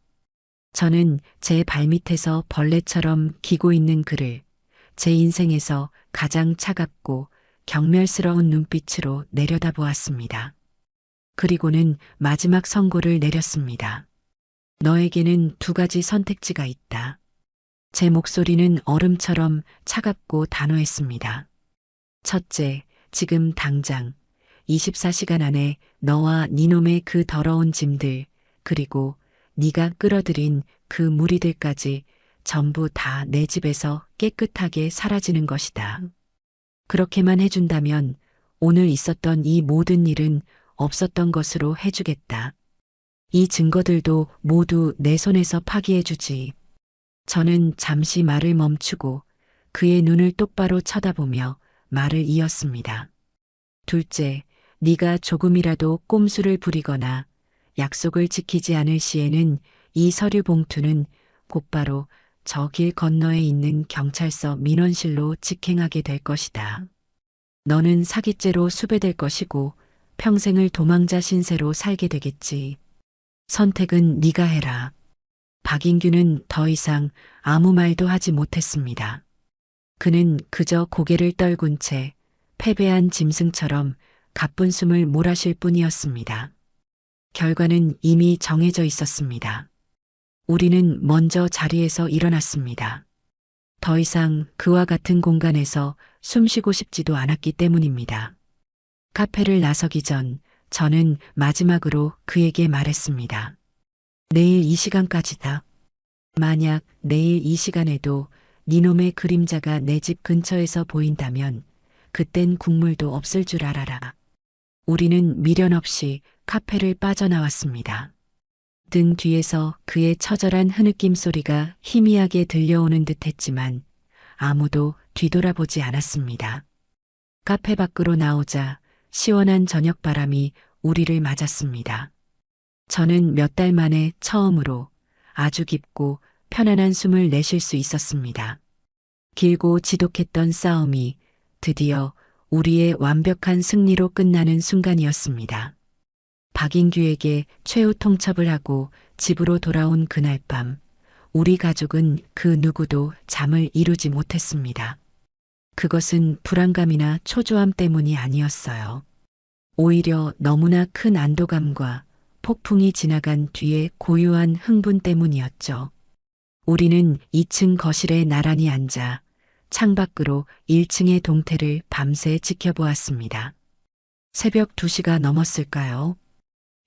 저는 제 발밑에서 벌레처럼 기고 있는 그를 제 인생에서 가장 차갑고 경멸스러운 눈빛으로 내려다보았습니다. 그리고는 마지막 선고를 내렸습니다. 너에게는 두 가지 선택지가 있다. 제 목소리는 얼음처럼 차갑고 단호했습니다. 첫째, 지금 당장 24시간 안에 너와 니놈의 그 더러운 짐들, 그리고 네가 끌어들인 그 무리들까지 전부 다 내 집에서 깨끗하게 사라지는 것이다. 그렇게만 해준다면 오늘 있었던 이 모든 일은 없었던 것으로 해주겠다. 이 증거들도 모두 내 손에서 파기해주지. 저는 잠시 말을 멈추고 그의 눈을 똑바로 쳐다보며 말을 이었습니다. 둘째, 네가 조금이라도 꼼수를 부리거나 약속을 지키지 않을 시에는 이 서류 봉투는 곧바로 저 길 건너에 있는 경찰서 민원실로 직행하게 될 것이다. 너는 사기죄로 수배될 것이고 평생을 도망자 신세로 살게 되겠지. 선택은 네가 해라. 박인규는 더 이상 아무 말도 하지 못했습니다. 그는 그저 고개를 떨군 채 패배한 짐승처럼 가쁜 숨을 몰아쉴 뿐이었습니다. 결과는 이미 정해져 있었습니다. 우리는 먼저 자리에서 일어났습니다. 더 이상 그와 같은 공간에서 숨쉬고 싶지도 않았기 때문입니다. 카페를 나서기 전 저는 마지막으로 그에게 말했습니다. 내일 이 시간까지다. 만약 내일 이 시간에도 니놈의 그림자가 내 집 근처에서 보인다면 그땐 국물도 없을 줄 알아라. 우리는 미련 없이 카페를 빠져나왔습니다. 등 뒤에서 그의 처절한 흐느낌 소리가 희미하게 들려오는 듯 했지만 아무도 뒤돌아보지 않았습니다. 카페 밖으로 나오자 시원한 저녁바람이 우리를 맞았습니다. 저는 몇 달 만에 처음으로 아주 깊고 편안한 숨을 내쉴 수 있었습니다. 길고 지독했던 싸움이 드디어 우리의 완벽한 승리로 끝나는 순간이었습니다. 박인규에게 최후 통첩을 하고 집으로 돌아온 그날 밤, 우리 가족은 그 누구도 잠을 이루지 못했습니다. 그것은 불안감이나 초조함 때문이 아니었어요. 오히려 너무나 큰 안도감과 폭풍이 지나간 뒤에 고요한 흥분 때문이었죠. 우리는 2층 거실에 나란히 앉아 창밖으로 1층의 동태를 밤새 지켜보았습니다. 새벽 2시가 넘었을까요?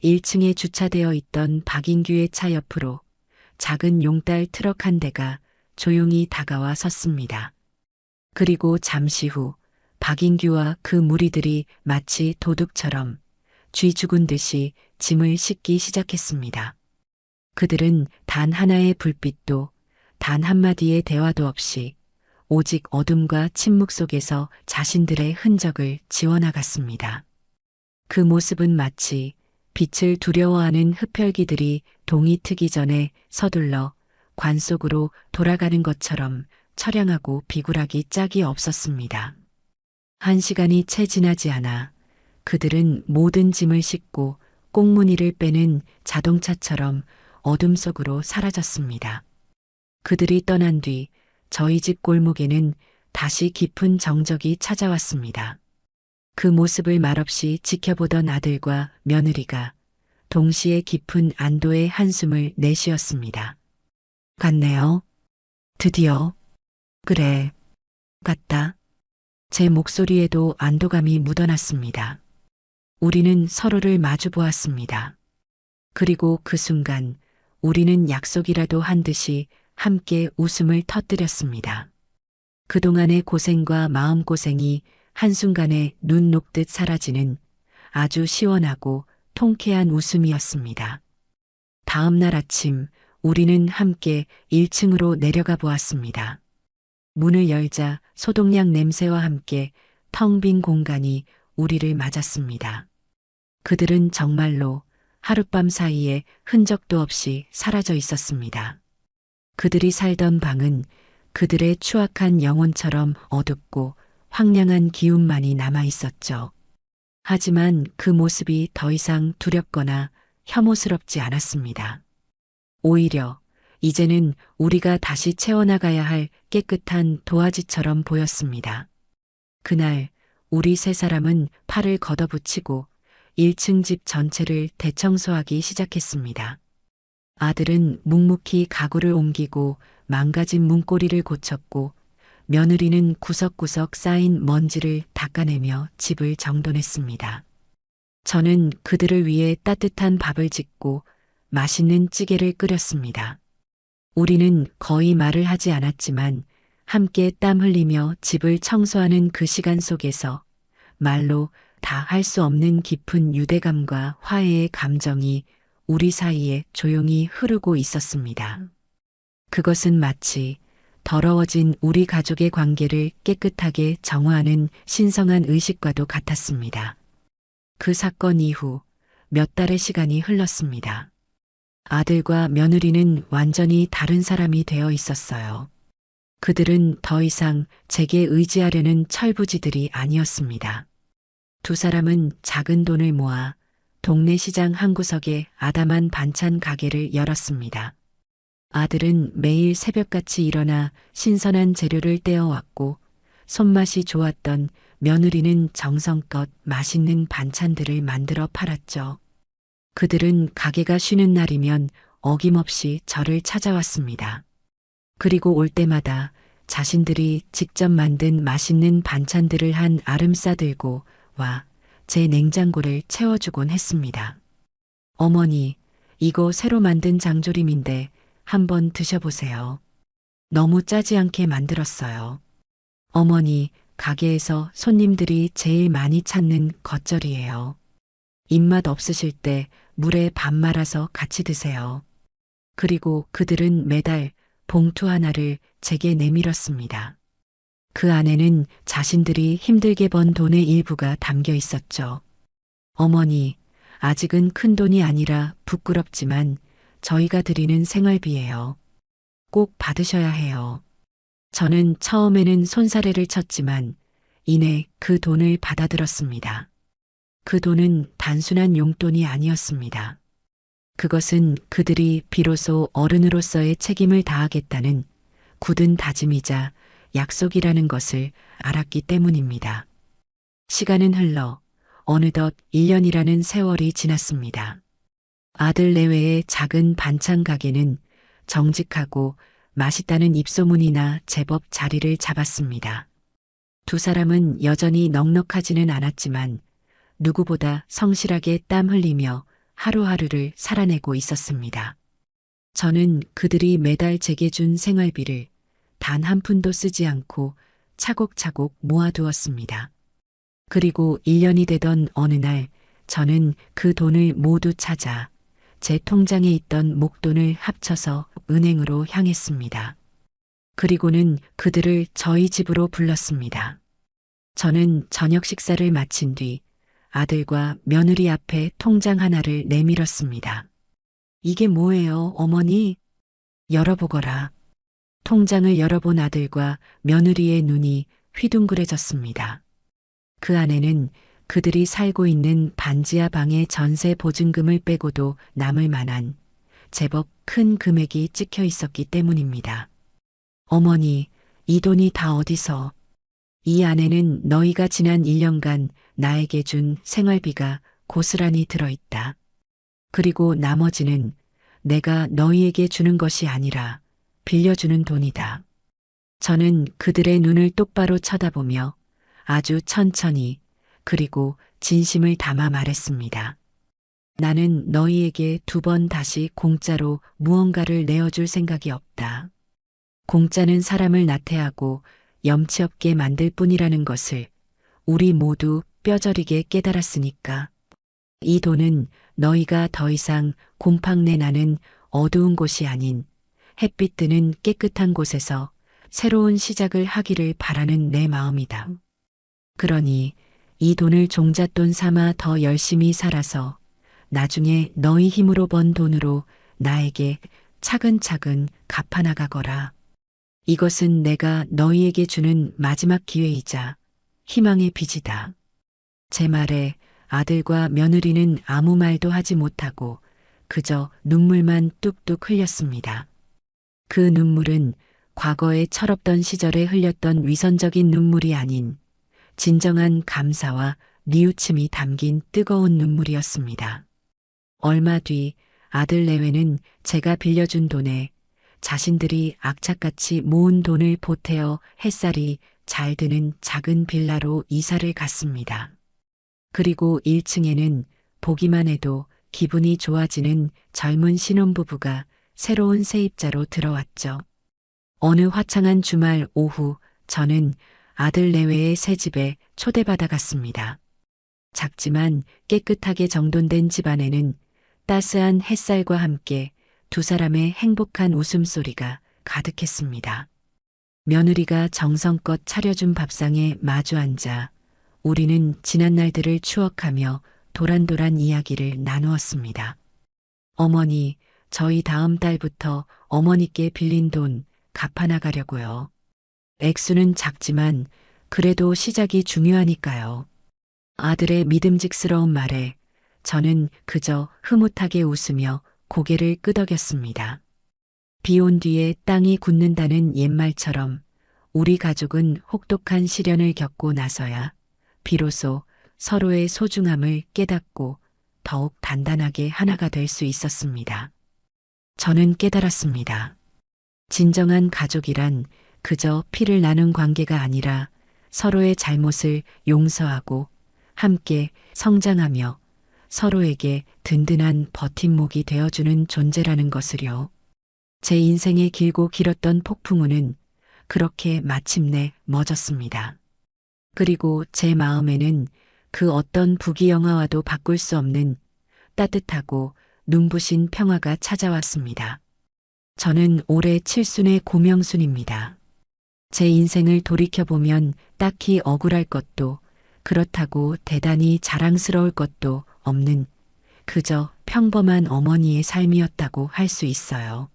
1층에 주차되어 있던 박인규의 차 옆으로 작은 용달 트럭 한 대가 조용히 다가와 섰습니다. 그리고 잠시 후 박인규와 그 무리들이 마치 도둑처럼 쥐 죽은 듯이 짐을 싣기 시작했습니다. 그들은 단 하나의 불빛도 단 한마디의 대화도 없이 오직 어둠과 침묵 속에서 자신들의 흔적을 지워나갔습니다. 그 모습은 마치 빛을 두려워하는 흡혈귀들이 동이 트기 전에 서둘러 관 속으로 돌아가는 것처럼 처량하고 비굴하기 짝이 없었습니다. 1시간이 채 지나지 않아 그들은 모든 짐을 싣고 꽁무니를 빼는 자동차처럼 어둠 속으로 사라졌습니다. 그들이 떠난 뒤 저희 집 골목에는 다시 깊은 정적이 찾아왔습니다. 그 모습을 말없이 지켜보던 아들과 며느리가 동시에 깊은 안도의 한숨을 내쉬었습니다. 갔네요. 드디어. 그래. 갔다. 제 목소리에도 안도감이 묻어났습니다. 우리는 서로를 마주 보았습니다. 그리고 그 순간 우리는 약속이라도 한 듯이 함께 웃음을 터뜨렸습니다. 그동안의 고생과 마음고생이 한순간에 눈 녹듯 사라지는 아주 시원하고 통쾌한 웃음이었습니다. 다음 날 아침 우리는 함께 1층으로 내려가 보았습니다. 문을 열자 소독약 냄새와 함께 텅 빈 공간이 우리를 맞았습니다. 그들은 정말로 하룻밤 사이에 흔적도 없이 사라져 있었습니다. 그들이 살던 방은 그들의 추악한 영혼처럼 어둡고 황량한 기운만이 남아 있었죠. 하지만 그 모습이 더 이상 두렵거나 혐오스럽지 않았습니다. 오히려 이제는 우리가 다시 채워나가야 할 깨끗한 도화지처럼 보였습니다. 그날 우리 세 사람은 팔을 걷어붙이고 1층 집 전체를 대청소하기 시작했습니다. 아들은 묵묵히 가구를 옮기고 망가진 문고리를 고쳤고 며느리는 구석구석 쌓인 먼지를 닦아내며 집을 정돈했습니다. 저는 그들을 위해 따뜻한 밥을 짓고 맛있는 찌개를 끓였습니다. 우리는 거의 말을 하지 않았지만 함께 땀 흘리며 집을 청소하는 그 시간 속에서 말로 다 할 수 없는 깊은 유대감과 화해의 감정이 우리 사이에 조용히 흐르고 있었습니다. 그것은 마치 더러워진 우리 가족의 관계를 깨끗하게 정화하는 신성한 의식과도 같았습니다. 그 사건 이후 몇 달의 시간이 흘렀습니다. 아들과 며느리는 완전히 다른 사람이 되어 있었어요. 그들은 더 이상 제게 의지하려는 철부지들이 아니었습니다. 두 사람은 작은 돈을 모아 동네 시장 한 구석에 아담한 반찬 가게를 열었습니다. 아들은 매일 새벽같이 일어나 신선한 재료를 떼어왔고 손맛이 좋았던 며느리는 정성껏 맛있는 반찬들을 만들어 팔았죠. 그들은 가게가 쉬는 날이면 어김없이 저를 찾아왔습니다. 그리고 올 때마다 자신들이 직접 만든 맛있는 반찬들을 한 아름 싸들고 와 제 냉장고를 채워주곤 했습니다. 어머니, 이거 새로 만든 장조림인데 한번 드셔보세요. 너무 짜지 않게 만들었어요. 어머니, 가게에서 손님들이 제일 많이 찾는 겉절이에요. 입맛 없으실 때 물에 밥 말아서 같이 드세요. 그리고 그들은 매달 봉투 하나를 제게 내밀었습니다. 그 안에는 자신들이 힘들게 번 돈의 일부가 담겨 있었죠. 어머니, 아직은 큰 돈이 아니라 부끄럽지만 저희가 드리는 생활비예요. 꼭 받으셔야 해요. 저는 처음에는 손사래를 쳤지만 이내 그 돈을 받아들었습니다. 그 돈은 단순한 용돈이 아니었습니다. 그것은 그들이 비로소 어른으로서의 책임을 다하겠다는 굳은 다짐이자 약속이라는 것을 알았기 때문입니다. 시간은 흘러 어느덧 1년이라는 세월이 지났습니다. 아들 내외의 작은 반찬 가게는 정직하고 맛있다는 입소문이나 제법 자리를 잡았습니다. 두 사람은 여전히 넉넉하지는 않았지만 누구보다 성실하게 땀 흘리며 하루하루를 살아내고 있었습니다. 저는 그들이 매달 제게 준 생활비를 단 한 푼도 쓰지 않고 차곡차곡 모아두었습니다. 그리고 1년이 되던 어느 날 저는 그 돈을 모두 찾아 제 통장에 있던 목돈을 합쳐서 은행으로 향했습니다. 그리고는 그들을 저희 집으로 불렀습니다. 저는 저녁 식사를 마친 뒤 아들과 며느리 앞에 통장 하나를 내밀었습니다. 이게 뭐예요, 어머니? 열어보거라. 통장을 열어본 아들과 며느리의 눈이 휘둥그레졌습니다. 그 안에는 그들이 살고 있는 반지하 방의 전세 보증금을 빼고도 남을 만한 제법 큰 금액이 찍혀 있었기 때문입니다. 어머니, 이 돈이 다 어디서? 이 안에는 너희가 지난 1년간 나에게 준 생활비가 고스란히 들어있다. 그리고 나머지는 내가 너희에게 주는 것이 아니라 빌려주는 돈이다. 저는 그들의 눈을 똑바로 쳐다보며 아주 천천히 그리고 진심을 담아 말했습니다. 나는 너희에게 2번 다시 공짜로 무언가를 내어줄 생각이 없다. 공짜는 사람을 나태하고 염치 없게 만들 뿐이라는 것을 우리 모두 뼈저리게 깨달았으니까. 이 돈은 너희가 더 이상 곰팡내 나는 어두운 곳이 아닌 햇빛 드는 깨끗한 곳에서 새로운 시작을 하기를 바라는 내 마음이다. 그러니 이 돈을 종잣돈 삼아 더 열심히 살아서 나중에 너희 힘으로 번 돈으로 나에게 차근차근 갚아나가거라. 이것은 내가 너희에게 주는 마지막 기회이자 희망의 빚이다. 제 말에 아들과 며느리는 아무 말도 하지 못하고 그저 눈물만 뚝뚝 흘렸습니다. 그 눈물은 과거의 철없던 시절에 흘렸던 위선적인 눈물이 아닌 진정한 감사와 뉘우침이 담긴 뜨거운 눈물이었습니다. 얼마 뒤 아들 내외는 제가 빌려준 돈에 자신들이 악착같이 모은 돈을 보태어 햇살이 잘 드는 작은 빌라로 이사를 갔습니다. 그리고 1층에는 보기만 해도 기분이 좋아지는 젊은 신혼부부가 새로운 세입자로 들어왔죠. 어느 화창한 주말 오후 저는 아들 내외의 새 집에 초대받아 갔습니다. 작지만 깨끗하게 정돈된 집안에는 따스한 햇살과 함께 두 사람의 행복한 웃음소리가 가득했습니다. 며느리가 정성껏 차려준 밥상에 마주 앉아 우리는 지난 날들을 추억하며 도란도란 이야기를 나누었습니다. 어머니, 저희 다음 달부터 어머니께 빌린 돈 갚아나가려고요. 액수는 작지만 그래도 시작이 중요하니까요. 아들의 믿음직스러운 말에 저는 그저 흐뭇하게 웃으며 고개를 끄덕였습니다. 비 온 뒤에 땅이 굳는다는 옛말처럼 우리 가족은 혹독한 시련을 겪고 나서야 비로소 서로의 소중함을 깨닫고 더욱 단단하게 하나가 될 수 있었습니다. 저는 깨달았습니다. 진정한 가족이란 그저 피를 나눈 관계가 아니라 서로의 잘못을 용서하고 함께 성장하며 서로에게 든든한 버팀목이 되어주는 존재라는 것을요. 제 인생의 길고 길었던 폭풍우는 그렇게 마침내 멎었습니다. 그리고 제 마음에는 그 어떤 부귀영화와도 바꿀 수 없는 따뜻하고 눈부신 평화가 찾아왔습니다. 저는 올해 칠순의 고명순입니다. 제 인생을 돌이켜보면 딱히 억울할 것도 그렇다고 대단히 자랑스러울 것도 없는 그저 평범한 어머니의 삶이었다고 할 수 있어요.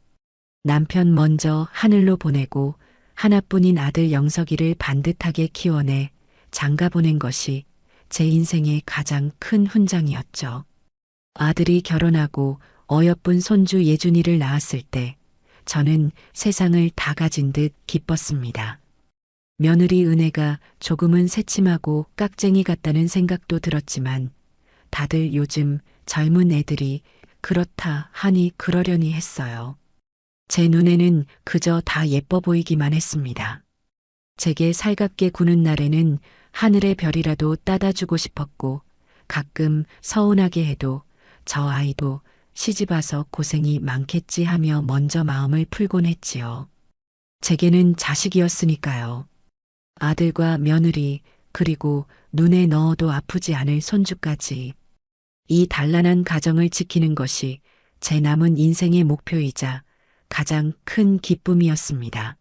남편 먼저 하늘로 보내고 하나뿐인 아들 영석이를 반듯하게 키워내 장가 보낸 것이 제 인생의 가장 큰 훈장이었죠. 아들이 결혼하고 어여쁜 손주 예준이를 낳았을 때 저는 세상을 다 가진 듯 기뻤습니다. 며느리 은혜가 조금은 새침하고 깍쟁이 같다는 생각도 들었지만 다들 요즘 젊은 애들이 그렇다 하니 그러려니 했어요. 제 눈에는 그저 다 예뻐 보이기만 했습니다. 제게 살갑게 구는 날에는 하늘의 별이라도 따다 주고 싶었고 가끔 서운하게 해도 저 아이도 시집와서 고생이 많겠지 하며 먼저 마음을 풀곤 했지요. 제게는 자식이었으니까요. 아들과 며느리 그리고 눈에 넣어도 아프지 않을 손주까지. 이 단란한 가정을 지키는 것이 제 남은 인생의 목표이자 가장 큰 기쁨이었습니다.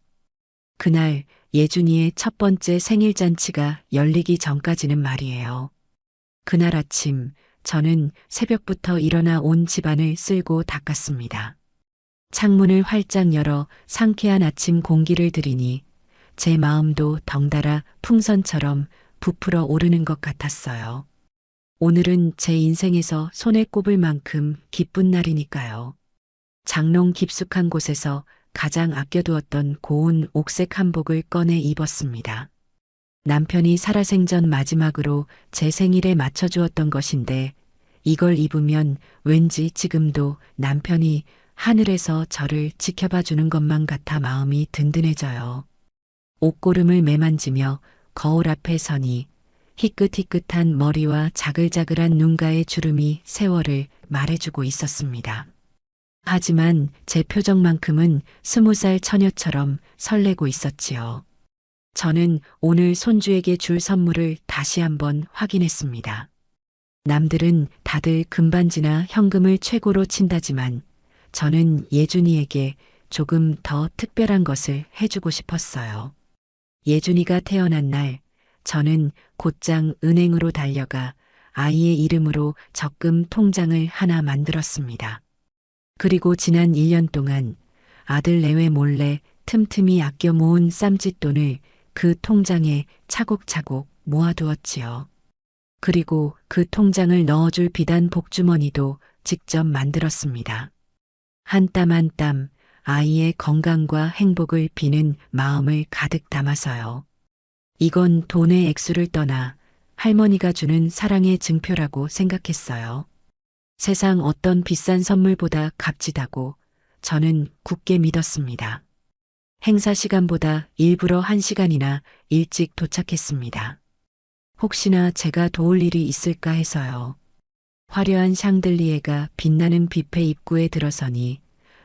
그날 예준이의 첫 번째 생일 잔치가 열리기 전까지는 말이에요. 그날 아침 저는 새벽부터 일어나 온 집안을 쓸고 닦았습니다. 창문을 활짝 열어 상쾌한 아침 공기를 들이니 제 마음도 덩달아 풍선처럼 부풀어 오르는 것 같았어요. 오늘은 제 인생에서 손에 꼽을 만큼 기쁜 날이니까요. 장롱 깊숙한 곳에서 가장 아껴두었던 고운 옥색 한복을 꺼내 입었습니다. 남편이 살아생전 마지막으로 제 생일에 맞춰주었던 것인데 이걸 입으면 왠지 지금도 남편이 하늘에서 저를 지켜봐 주는 것만 같아 마음이 든든해져요. 옷고름을 매만지며 거울 앞에 서니 희끗희끗한 머리와 자글자글한 눈가의 주름이 세월을 말해주고 있었습니다. 하지만 제 표정만큼은 20살 처녀처럼 설레고 있었지요. 저는 오늘 손주에게 줄 선물을 다시 한번 확인했습니다. 남들은 다들 금반지나 현금을 최고로 친다지만 저는 예준이에게 조금 더 특별한 것을 해주고 싶었어요. 예준이가 태어난 날 저는 곧장 은행으로 달려가 아이의 이름으로 적금 통장을 하나 만들었습니다. 그리고 지난 1년 동안 아들 내외 몰래 틈틈이 아껴 모은 쌈짓돈을 그 통장에 차곡차곡 모아두었지요. 그리고 그 통장을 넣어줄 비단 복주머니도 직접 만들었습니다. 한 땀 한 땀 아이의 건강과 행복을 비는 마음을 가득 담아서요. 이건 돈의 액수를 떠나 할머니가 주는 사랑의 증표라고 생각했어요. 세상 어떤 비싼 선물보다 값지다고 저는 굳게 믿었습니다. 행사 시간보다 일부러 1시간이나 일찍 도착했습니다. 혹시나 제가 도울 일이 있을까 해서요. 화려한 샹들리에가 빛나는 뷔페 입구에 들어서니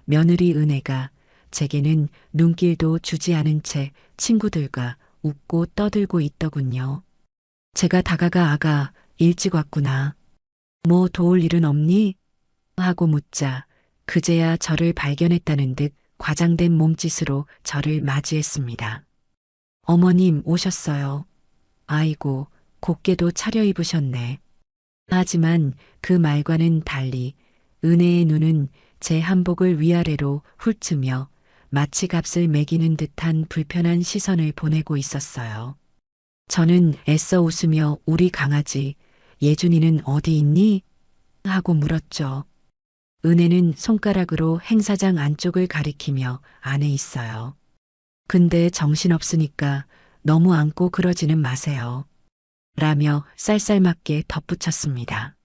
며느리 은혜가 제게는 눈길도 주지 않은 채 친구들과 웃고 떠들고 있더군요. 제가 다가가 아가 일찍 왔구나. 뭐 도울 일은 없니? 하고 묻자 그제야 저를 발견했다는 듯 과장된 몸짓으로 저를 맞이했습니다. 어머님 오셨어요. 아이고 곱게도 차려입으셨네. 하지만 그 말과는 달리 은혜의 눈은 제 한복을 위아래로 훑으며 마치 값을 매기는 듯한 불편한 시선을 보내고 있었어요. 저는 애써 웃으며 우리 강아지 예준이는 어디 있니? 하고 물었죠. 은혜는 손가락으로 행사장 안쪽을 가리키며 안에 있어요. 근데 정신없으니까 너무 안고 그러지는 마세요. 라며 쌀쌀맞게 덧붙였습니다.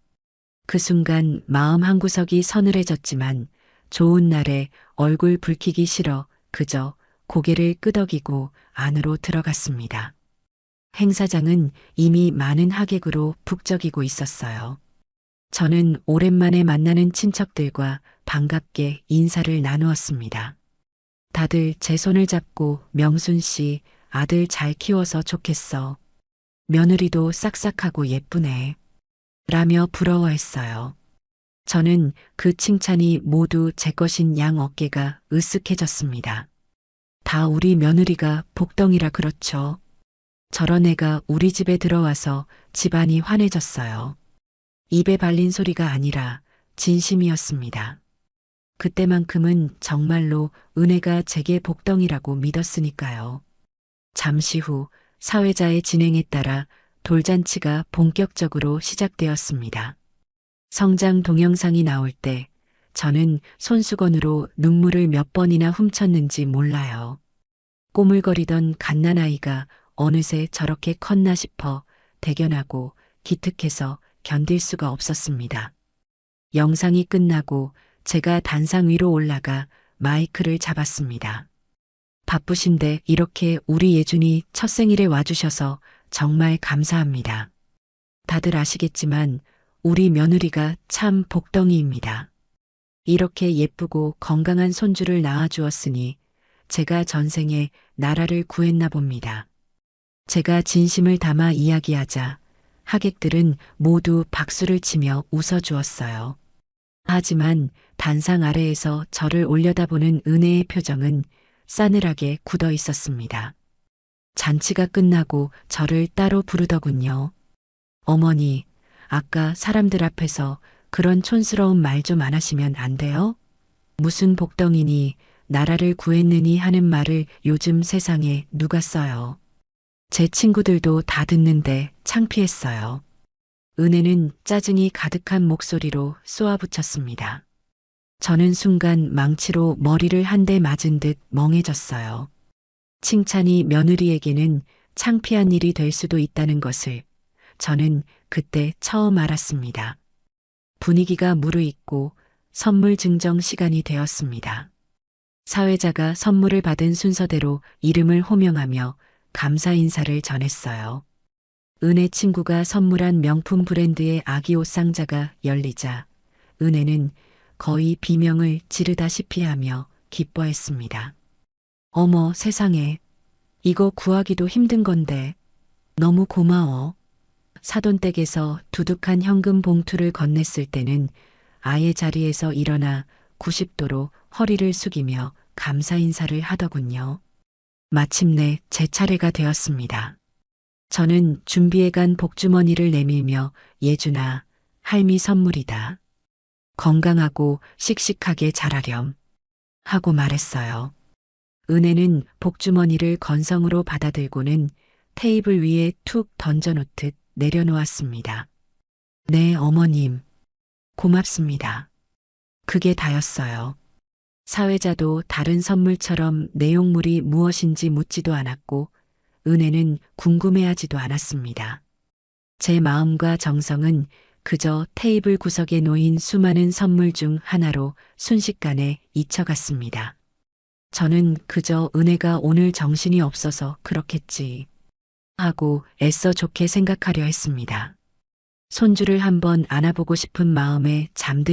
그 순간 마음 한구석이 서늘해졌지만 좋은 날에 얼굴 붉히기 싫어 그저 고개를 끄덕이고 안으로 들어갔습니다. 행사장은 이미 많은 하객으로 북적이고 있었어요. 저는 오랜만에 만나는 친척들과 반갑게 인사를 나누었습니다. 다들 제 손을 잡고 명순 씨 아들 잘 키워서 좋겠어. 며느리도 싹싹하고 예쁘네. 라며 부러워했어요. 저는 그 칭찬이 모두 제 것인 양 어깨가 으쓱해졌습니다. 다 우리 며느리가 복덩이라 그렇죠. 저런 애가 우리 집에 들어와서 집안이 환해졌어요. 입에 발린 소리가 아니라 진심이었습니다. 그때만큼은 정말로 은혜가 제게 복덩이라고 믿었으니까요. 잠시 후 사회자의 진행에 따라 돌잔치가 본격적으로 시작되었습니다. 성장 동영상이 나올 때 저는 손수건으로 눈물을 몇 번이나 훔쳤는지 몰라요. 꼬물거리던 갓난아이가 어느새 저렇게 컸나 싶어 대견하고 기특해서 견딜 수가 없었습니다. 영상이 끝나고 제가 단상 위로 올라가 마이크를 잡았습니다. 바쁘신데 이렇게 우리 예준이 첫 생일에 와주셔서 정말 감사합니다. 다들 아시겠지만 우리 며느리가 참 복덩이입니다. 이렇게 예쁘고 건강한 손주를 낳아주었으니 제가 전생에 나라를 구했나 봅니다. 제가 진심을 담아 이야기하자 하객들은 모두 박수를 치며 웃어주었어요. 하지만 단상 아래에서 저를 올려다보는 은혜의 표정은 싸늘하게 굳어 있었습니다. 잔치가 끝나고 저를 따로 부르더군요. 어머니, 아까 사람들 앞에서 그런 촌스러운 말 좀 안 하시면 안 돼요? 무슨 복덩이니 나라를 구했느니 하는 말을 요즘 세상에 누가 써요. 제 친구들도 다 듣는데 창피했어요. 은혜는 짜증이 가득한 목소리로 쏘아붙였습니다. 저는 순간 망치로 머리를 한 대 맞은 듯 멍해졌어요. 칭찬이 며느리에게는 창피한 일이 될 수도 있다는 것을 저는 그때 처음 알았습니다. 분위기가 무르익고 선물 증정 시간이 되었습니다. 사회자가 선물을 받은 순서대로 이름을 호명하며 감사 인사를 전했어요. 은혜 친구가 선물한 명품 브랜드의 아기 옷 상자가 열리자 은혜는 거의 비명을 지르다시피 하며 기뻐했습니다. 어머 세상에, 이거 구하기도 힘든 건데 너무 고마워. 사돈댁에서 두둑한 현금 봉투를 건넸을 때는 아예 자리에서 일어나 90도로 허리를 숙이며 감사 인사를 하더군요. 마침내 제 차례가 되었습니다. 저는 준비해간 복주머니를 내밀며 예준아, 할미 선물이다. 건강하고 씩씩하게 자라렴. 하고 말했어요. 은혜는 복주머니를 건성으로 받아들고는 테이블 위에 툭 던져놓듯 내려놓았습니다. 네, 어머님. 고맙습니다. 그게 다였어요. 사회자도 다른 선물처럼 내용물이 무엇인지 묻지도 않았고, 은혜는 궁금해하지도 않았습니다. 제 마음과 정성은 그저 테이블 구석에 놓인 수많은 선물 중 하나로 순식간에 잊혀갔습니다. 저는 그저 은혜가 오늘 정신이 없어서 그렇겠지 하고 애써 좋게 생각하려 했습니다. 손주를 한번 안아보고 싶은 마음에 잠든